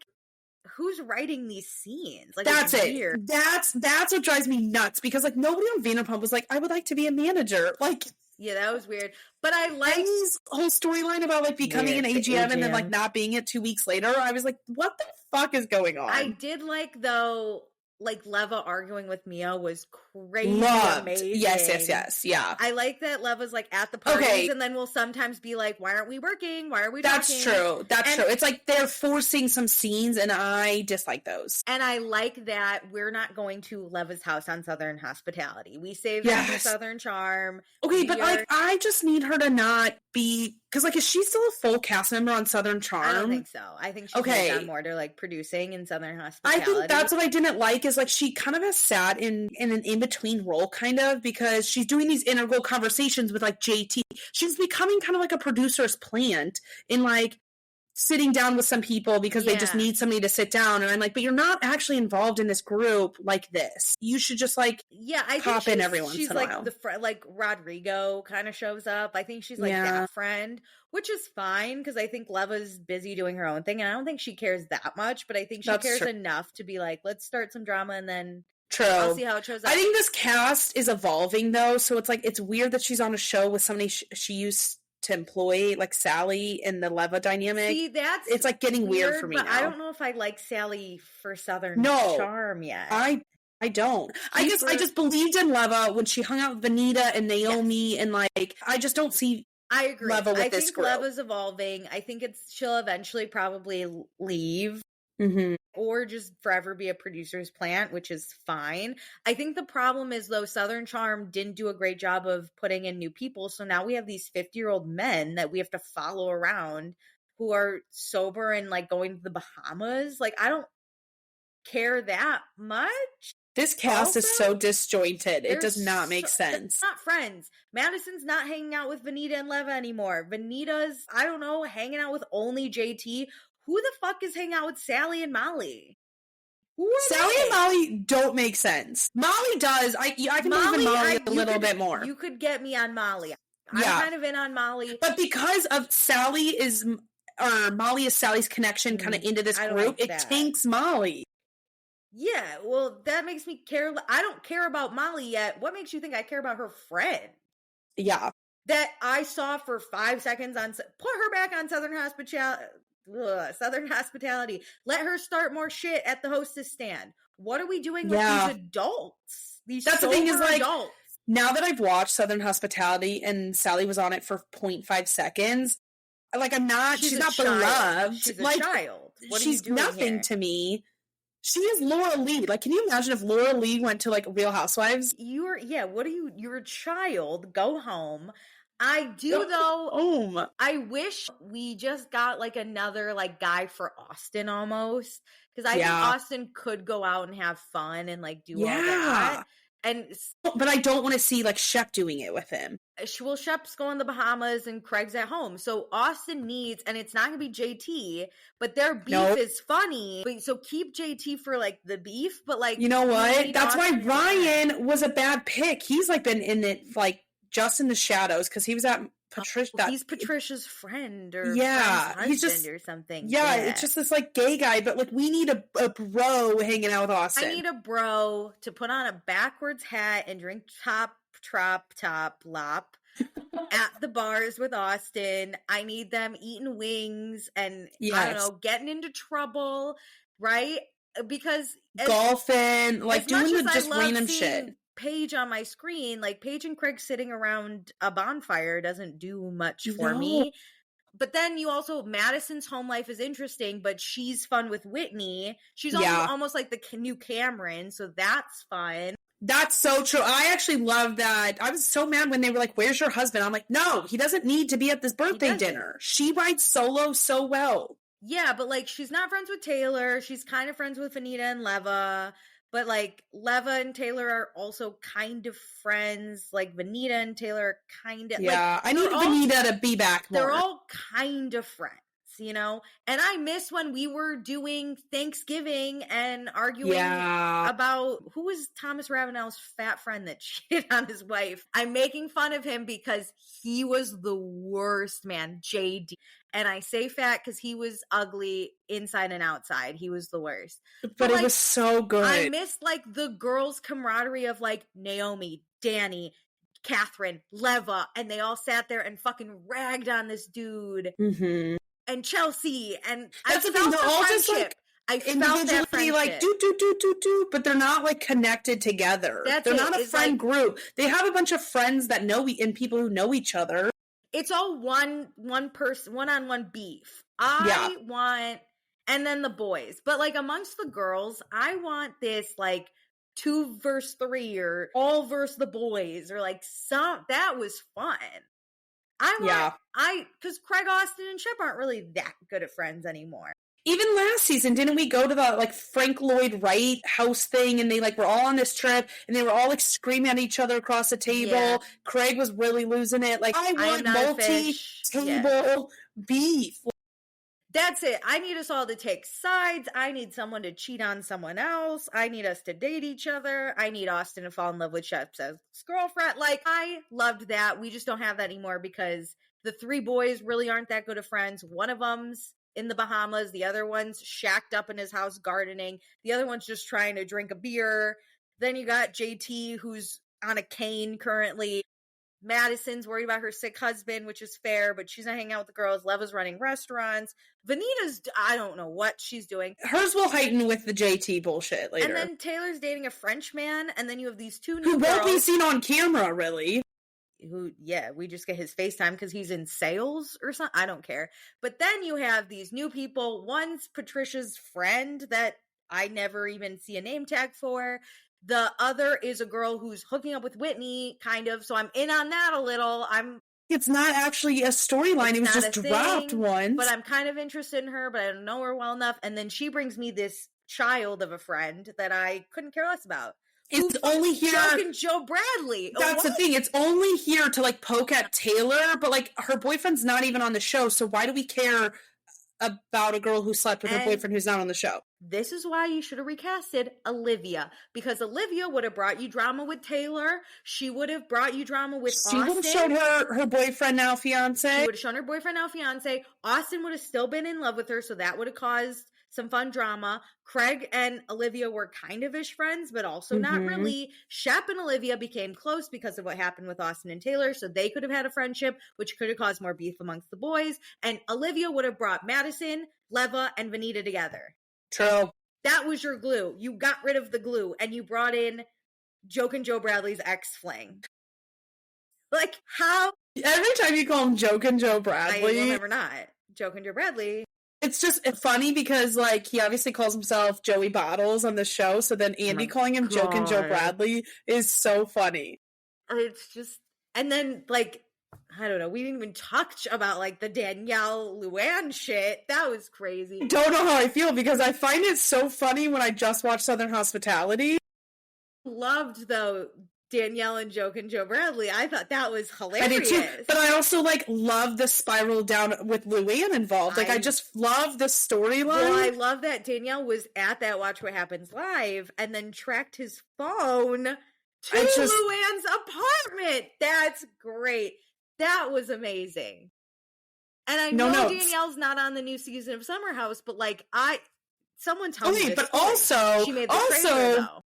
who's writing these scenes? Like, that's it. Weird. That's what drives me nuts because like nobody on Vanderpump was like, I would like to be a manager. Like, yeah, that was weird. But I like his whole storyline about like becoming an AGM and then like not being it 2 weeks later. I was like, what the fuck is going on? I did like though. Like Leva arguing with Mia was crazy amazing. Yes. Yeah. I like that Leva's like at the parties and then we'll sometimes be like, why aren't we working? Why are we That's talking? true. That's true. It's like they're forcing some scenes and I dislike those. And I like that we're not going to Leva's house on Southern Hospitality. We saved that for Southern Charm. Okay, but like I just need her to not be, because like is she still a full cast member on Southern Charm? I don't think so. I think she's moved on more to like producing in Southern Hospitality. I think that's what I didn't like is like she kind of has sat in an in-between role kind of because she's doing these integral conversations with like JT. She's becoming kind of like a producer's plant in like sitting down with some people because they just need somebody to sit down. And I'm like, but you're not actually involved in this group like this. You should just like I pop in every once in a while. She's like like Rodrigo kind of shows up. I think she's like that friend, which is fine because I think Leva's busy doing her own thing. And I don't think she cares that much, but I think she cares enough to be like, let's start some drama and then I'll see how it shows up. I think this cast is evolving though. So it's like, it's weird that she's on a show with somebody she used to employ, like Sally and the Leva dynamic. See, it's like getting weird for me but now. I don't know if I like Sally for Southern Charm yet. I don't. I just believed in Leva when she hung out with Vanita and Naomi and like I just don't see I agree. Leva with this group. Leva's evolving. I think she'll eventually probably leave. Or just forever be a producer's plant, which is fine. I think the problem is, though, Southern Charm didn't do a great job of putting in new people. So now we have these 50-year-old men that we have to follow around who are sober and like going to the Bahamas. Like, I don't care that much. This cast is so disjointed. It does not make sense. They're not friends. Madison's not hanging out with Vanita and Leva anymore. Vanita's, I don't know, hanging out with only JT. Who the fuck is hanging out with Sally and Molly? Sally and Molly don't make sense. Molly does. I can believe in Molly a little bit more. You could get me on Molly. I'm kind of in on Molly. But because of Molly is Sally's connection kind of into this group, it tanks Molly. Yeah, well, that makes me care. I don't care about Molly yet. What makes you think I care about her friend? Yeah. That I saw for 5 seconds on... Put her back on Southern Hospitality. Let her start more shit at the hostess stand. What are we doing with these adults? That's the thing is like adults. Now that I've watched Southern Hospitality and Sally was on it for 0.5 seconds, like she's not beloved. She's like, a child. What she's are you doing nothing here? to me. She is Laura Lee. Like, can you imagine if Laura Lee went to like Real Housewives? You're a child. Go home. I do though. I wish we just got like another like guy for Austin almost, because I think Austin could go out and have fun and like do all that. But I don't want to see like Shep doing it with him. Well, Shep's going to the Bahamas and Craig's at home, so Austin needs, and it's not gonna be JT, but their beef is funny. So keep JT for like the beef, but like you know what? That's Austin why Ryan was a bad pick. He's like been in it like just in the shadows because he was at Patricia. He's Patricia's friend or he's just or something. Yeah, it's just this like gay guy, but like we need a bro hanging out with Austin. I need a bro to put on a backwards hat and drink top lop at the bars with Austin. I need them eating wings and I don't know, getting into trouble, right? Because golfing, like doing the just random shit. Paige on my screen, like Paige and Craig sitting around a bonfire doesn't do much for me. But then you also, Madison's home life is interesting, but she's fun with Whitney. She's almost like the new Cameron, so that's fun. That's so true. I actually love that. I was so mad when they were like, where's your husband? I'm like, no, he doesn't need to be at this birthday dinner. She rides solo so well. Yeah, but like she's not friends with Taylor. She's kind of friends with Anita and Leva. But, like, Leva and Taylor are also kind of friends. Like, Vanita and Taylor are kind of... Yeah, like, I need Vanita to be back more. They're all kind of friends, you know? And I miss when we were doing Thanksgiving and arguing about who was Thomas Ravenel's fat friend that cheated on his wife. I'm making fun of him because he was the worst, man. JD. And I say fat because he was ugly inside and outside. He was the worst. But like, it was so good. I missed, like, the girls' camaraderie of, like, Naomi, Danny, Catherine, Leva, and they all sat there and fucking ragged on this dude. Mm-hmm. And Chelsea, and that's I the thing. They're all just, like, I felt that friendship. Like, do, but they're not, like, connected together. They're not a friend group. They have a bunch of friends that know and people who know each other. It's all one person, one-on-one beef. I want, and then the boys. But, like, amongst the girls, I want this, like, 2 versus 3 or all versus the boys or, like, that was fun. Because Craig, Austin, and Shep aren't really that good at friends anymore. Even last season, didn't we go to the, like, Frank Lloyd Wright house thing, and they, like, were all on this trip, and they were all, like, screaming at each other across the table. Yeah. Craig was really losing it. Like, I want multi-table beef. That's it. I need us all to take sides. I need someone to cheat on someone else. I need us to date each other. I need Austin to fall in love with Shep's girlfriend. Like, I loved that. We just don't have that anymore because the 3 boys really aren't that good of friends. One of them's in the Bahamas. The other one's shacked up in his house gardening. The other one's just trying to drink a beer. Then you got JT, who's on a cane currently. Madison's worried about her sick husband, which is fair, but she's not hanging out with the girls. Leva's running restaurants. Vanita's, I don't know what she's doing. Hers will heighten with the JT bullshit later. And then Taylor's dating a French man, and then you have these 2 new who girls. won't be seen on camera, really. We just get his FaceTime because he's in sales or something. I don't care. But then you have these new people. One's Patricia's friend that I never even see a name tag for. The other is a girl who's hooking up with Whitney, kind of. So I'm in on that a little. It's not actually a storyline. It was just dropped once. But I'm kind of interested in her, but I don't know her well enough. And then she brings me this child of a friend that I couldn't care less about. It's only here. Fucking Joe Bradley. That's the thing. It's only here to, like, poke at Taylor, but, like, her boyfriend's not even on the show. So why do we care about a girl who slept with her boyfriend who's not on the show? This is why you should have recasted Olivia, because Olivia would have brought you drama with Taylor. She would have brought you drama with Austin. She would have shown her boyfriend, now fiance. She would have shown her boyfriend, now fiance. Austin would have still been in love with her, so that would have caused some fun drama. Craig and Olivia were kind of ish friends, but also not really. Shep and Olivia became close because of what happened with Austin and Taylor, so they could have had a friendship, which could have caused more beef amongst the boys. And Olivia would have brought Madison, Leva, and Vanita together. True. That was your glue. You got rid of the glue, and you brought in Joke and Joe Bradley's ex-fling. Like, how? Every time you call him Joke and Joe Bradley. I will never not. Joke and Joe Bradley. It's just funny because, like, he obviously calls himself Joey Bottles on the show, so then Andy calling him Joke and Joe Bradley is so funny. It's just, and then, like, I don't know, we didn't even touch about, like, the Danielle Luann shit. That was crazy. I don't know how I feel because I find it so funny when I just watched Southern Hospitality. Loved, though, Danielle and Joke and Joe Bradley. I thought that was hilarious. I did too, but I also, like, love the spiral down with Luann involved. Like, I just love the storyline. Well, I love that Danielle was at that Watch What Happens Live and then tracked his phone to Luann's apartment. That's great. That was amazing. And I know Danielle's not on the new season of Summer House, but, like, someone tell me this. But also, she made the trailer, though.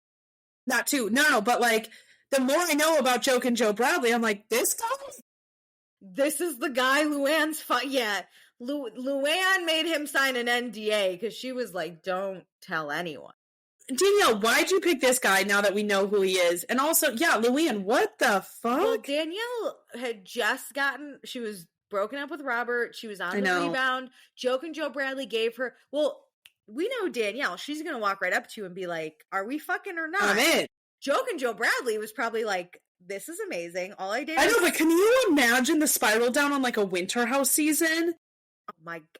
Not too. No, but, like, the more I know about Joke and Joe Bradley, I'm like, this guy? This is the guy Luann's yeah. Luann made him sign an NDA because she was like, don't tell anyone. Danielle, why'd you pick this guy now that we know who he is? And also, Luann, what the fuck? Well, Danielle had just she was broken up with Robert. She was on the rebound. Joke and Joe Bradley gave her, we know Danielle. She's going to walk right up to you and be like, are we fucking or not? I'm in. Joke and Joe Bradley was probably like, this is amazing. All I did I know, but can you imagine the spiral down on, like, a Winter House season?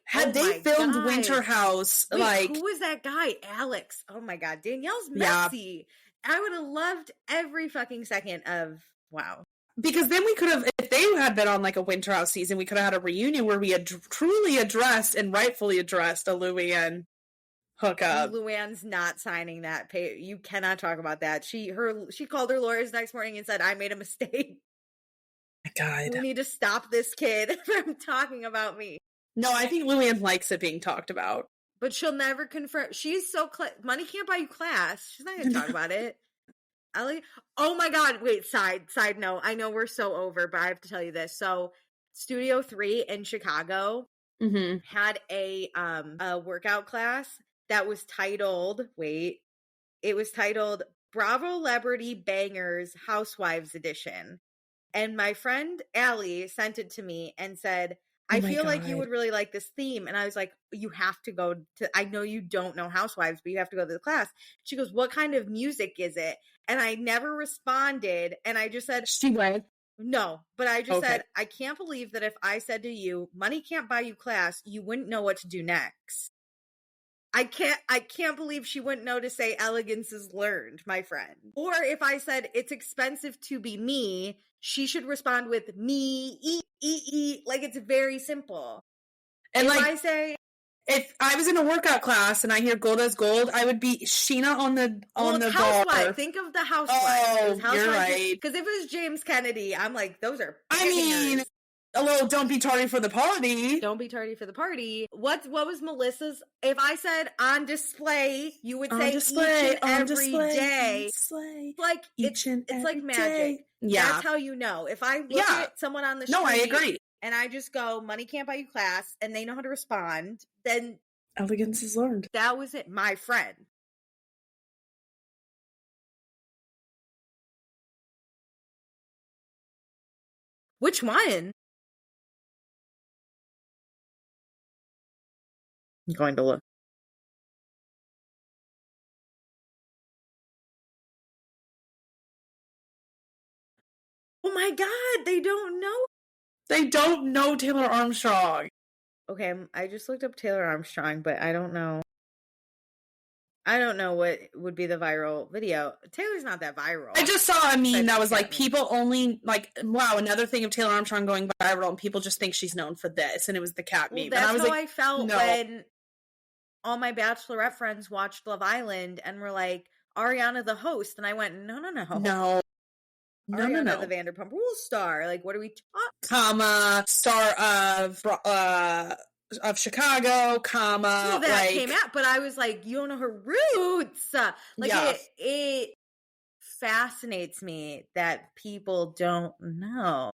Had they filmed God. Winter House, Wait, who was that guy? Alex. Oh my God. Danielle's messy. Yeah. I would have loved every fucking second of, wow. Because then we could have, if they had been on like a Winter House season, we could have had a reunion where we had truly addressed and rightfully addressed a Luann hookup. Luann's not signing that. You cannot talk about that. She called her lawyers next morning and said, I made a mistake. My God. We need to stop this kid from talking about me. No, I think Luann likes it being talked about. But she'll never confirm. She's so money can't buy you class. She's not going to talk about it. Ellie, oh my God! Wait, side note. I know we're so over, but I have to tell you this. So, Studio 3 in Chicago had a workout class that was titled. Wait, it was titled Bravo Celebrity Bangers Housewives Edition, and my friend Allie sent it to me and said, I feel like you would really like this theme. And I was like, you have to go to, I know you don't know Housewives, but you have to go to the class. She goes, what kind of music is it? And I never responded. And I just said, she went. No, but I just said, I can't believe that if I said to you, money can't buy you class, you wouldn't know what to do next. I can't believe she wouldn't know to say elegance is learned, my friend. Or if I said it's expensive to be me, she should respond with me, like it's very simple. And if I say, if I was in a workout class and I hear gold as gold, I would be Sheena on the bar. Think of the housewife. Oh, you're right. Because if it was James Kennedy, I'm like, those are. I mean, a little don't be tardy for the party. Don't be tardy for the party. What was Melissa's? If I said on display, you would say display, each and every day. Display, like it's like magic. Day. Yeah, that's how you know. If I look at someone on the street, I agree. And I just go, money can't buy you class, and they know how to respond, then elegance is learned. That was it, my friend. Which one? I'm going to look. Oh my God, they don't know. They don't know Taylor Armstrong. Okay, I just looked up Taylor Armstrong, but I don't know. I don't know what would be the viral video. Taylor's not that viral. I just saw a meme that was like, people only, like, wow, another thing of Taylor Armstrong going viral, and people just think she's known for this, and it was the cat meme. That's and I was how like, I felt when all my Bachelorette friends watched Love Island and were like, Ariana the host, and I went, no. Ariana, the Vanderpump Rules star. Like, what are we talking? Star of Chicago, So that came out, but I was like, you don't know her roots. It fascinates me that people don't know.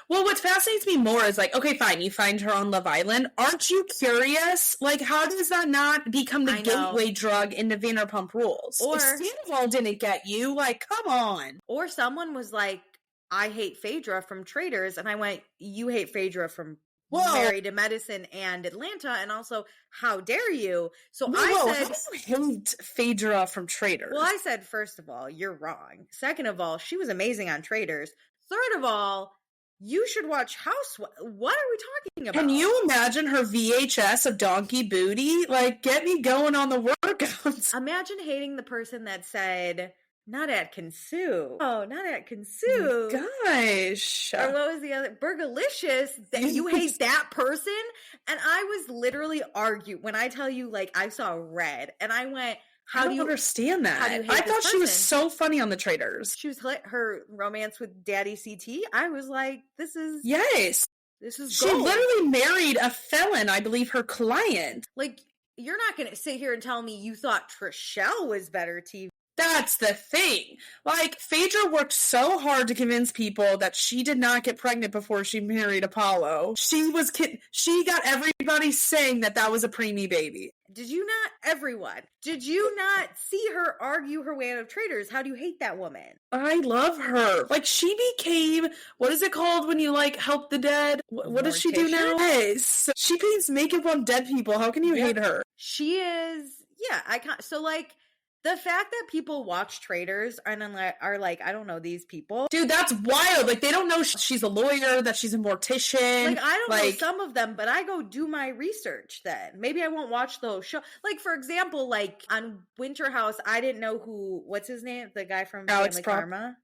Well, what fascinates me more is like, okay, fine, you find her on Love Island. Aren't you curious? Like, how does that not become the gateway drug into Vanderpump Rules? Or if Sandoval didn't get you, like, come on. Or someone was like, I hate Phaedra from Traitors, and I went, you hate Phaedra from Married to Medicine and Atlanta, and also, how dare you? So I said, how do you hate Phaedra from Traitors? Well, I said, first of all, you're wrong. Second of all, she was amazing on Traitors. Third of all, you should watch Housewives. What are we talking about? Can you imagine her VHS of Donkey Booty? Like, get me going on the workouts. Imagine hating the person that said, not Atkins Sue. Oh, not Atkins Sue. Oh gosh. Or what was the other? Burgalicious. That you hate that person? And I was literally arguing. When I tell you, like, I saw red, and I went, I don't understand that. I thought she was so funny on the Traitors. She was her romance with Daddy CT. I was like, this is gold. She literally married a felon, I believe, her client. Like, you're not going to sit here and tell me you thought Trishelle was better TV. That's the thing. Like, Phaedra worked so hard to convince people that she did not get pregnant before she married Apollo. She got everybody saying that was a preemie baby. Did you not see her argue her way out of Traitors? How do you hate that woman? I love her. Like, she became, what is it called when you, like, help the dead? What does she do now? Yes. She paints makeup on dead people. How can you hate her? She is, I can't. So, like, The fact that people watch Traitors and are like, I don't know these people. Dude, that's wild. Like, they don't know she's a lawyer, that she's a mortician. Like, I don't know some of them, but I go do my research then. Maybe I won't watch the whole show. Like, for example, like on Winter House, I didn't know what's his name? The guy from Family Karma.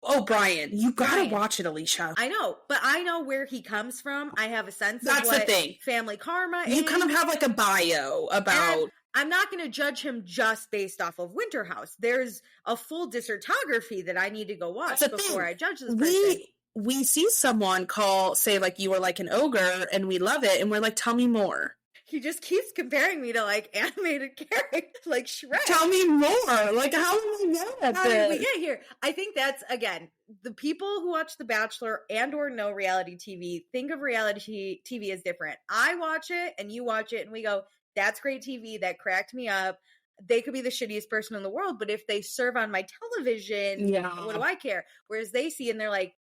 Oh, Brian. You gotta watch it, Alicia. I know, but I know where he comes from. I have a sense of what the thing. Family Karma is. You kind of have like a bio about... And I'm not going to judge him just based off of Winter House. There's a full discography that I need to go watch before I judge this person. We see someone say like, you were like an ogre, and we love it, and we're like, tell me more. He just keeps comparing me to like animated characters, like Shrek. Tell me more. Like, how am I mad at How this? did we get here? I think that's, again, the people who watch The Bachelor and or know reality TV think of reality TV as different. I watch it and you watch it and we go, that's great TV. That cracked me up. They could be the shittiest person in the world, but if they serve on my television, what do I care? Whereas they see and they're like,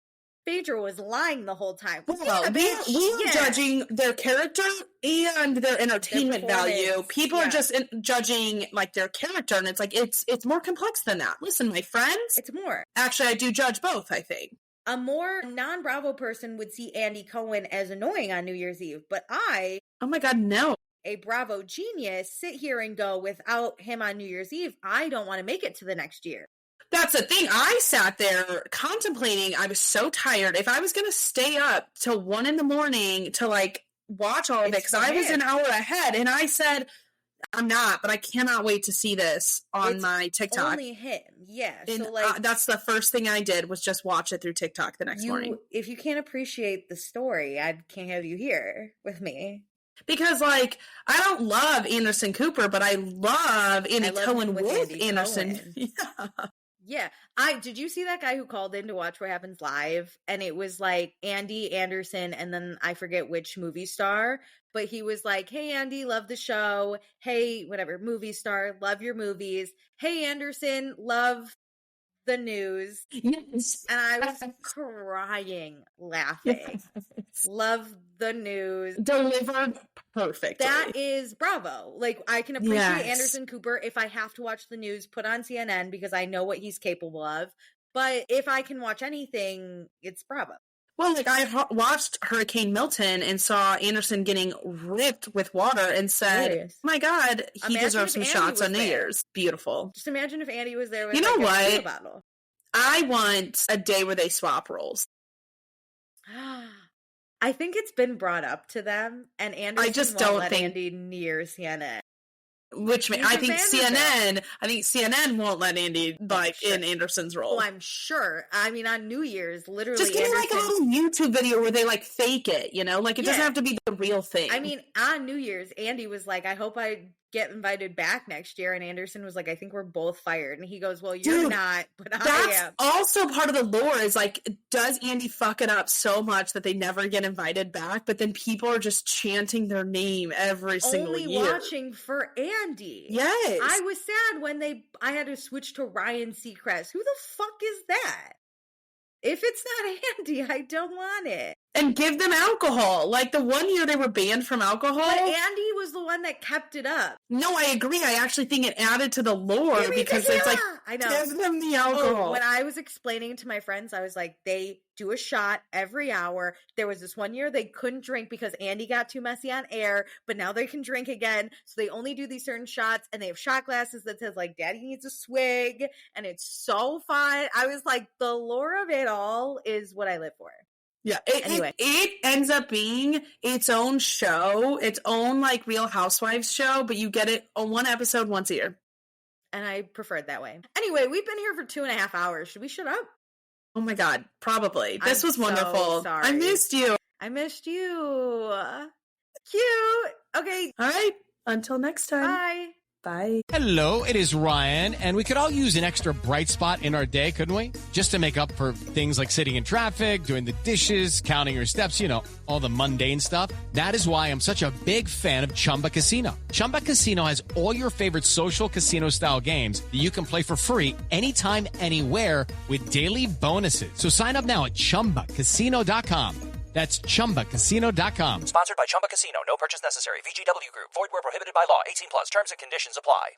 Phaedra was lying the whole time. Well, we are judging their character and their entertainment value. People are just judging like their character, and it's like it's more complex than that. Listen, my friends, it's more. Actually, I do judge both. I think a more non-Bravo person would see Andy Cohen as annoying on New Year's Eve, but oh my God, no. A Bravo genius, sit here and go, without him on New Year's Eve, I don't want to make it to the next year. That's the thing. I sat there contemplating. I was so tired. If I was going to stay up till 1 a.m. to like watch all of it, because I was an hour ahead, and I said, I'm not, but I cannot wait to see this on my TikTok. Only him, yeah. And, so like, that's the first thing I did was just watch it through TikTok the next morning. If you can't appreciate the story, I can't have you here with me. Because, like, I don't love Anderson Cooper, but I love Andy Cohen with Anderson. Yeah. Did you see that guy who called in to watch What Happens Live? And it was like Andy, Anderson, and then I forget which movie star, but he was like, hey, Andy, love the show. Hey, whatever, movie star, love your movies. Hey, Anderson, love the news. Yes. And I was crying, laughing. Yes. Love the news. Delivered perfectly. That is Bravo. Like, I can appreciate Anderson Cooper if I have to watch the news, put on CNN because I know what he's capable of. But if I can watch anything, it's Bravo. Well, like, I watched Hurricane Milton and saw Anderson getting ripped with water and said, oh my God, he deserves some shots on New Year's. Beautiful. Just imagine if Andy was there with a water bottle. I want a day where they swap roles. I think it's been brought up to them, and Anderson won't let Andy near CNN. Which I think CNN won't let Andy in Anderson's role. Oh, I'm sure. I mean, on New Year's, literally, just give me like a little YouTube video where they like fake it. You know, like it doesn't have to be the real thing. I mean, on New Year's, Andy was like, "I hope I get invited back next year," and Anderson was like, "I think we're both fired." And he goes, "Well, you're not, but I am." That's also part of the lore. Is like, does Andy fuck it up so much that they never get invited back? But then people are just chanting their name every single year. Only watching for Andy. Yes. I was sad when I had to switch to Ryan Seacrest. Who the fuck is that? If it's not Andy, I don't want it. And give them alcohol. Like the one year they were banned from alcohol. But Andy was the one that kept it up. No, I agree. I actually think it added to the lore because it's like, I know. Give them the alcohol. When I was explaining to my friends, I was like, they do a shot every hour. There was this one year they couldn't drink because Andy got too messy on air, but now they can drink again. So they only do these certain shots, and they have shot glasses that says like, Daddy needs a swig, and it's so fun. I was like, the lore of it all is what I live for. Yeah. It ends up being its own show, its own like Real Housewives show, but you get it on one episode once a year. And I prefer it that way. Anyway, we've been here for 2.5 hours. Should we shut up? Oh my God, probably. This was wonderful. Sorry. I missed you. I missed you. Cute. Okay. All right. Until next time. Bye. Bye. Hello, it is Ryan, and we could all use an extra bright spot in our day, couldn't we? Just to make up for things like sitting in traffic, doing the dishes, counting your steps, you know, all the mundane stuff. That is why I'm such a big fan of Chumba Casino. Chumba Casino has all your favorite social casino-style games that you can play for free anytime, anywhere with daily bonuses. So sign up now at ChumbaCasino.com. That's ChumbaCasino.com. Sponsored by Chumba Casino. No purchase necessary. VGW Group. Void where prohibited by law. 18+. Terms and conditions apply.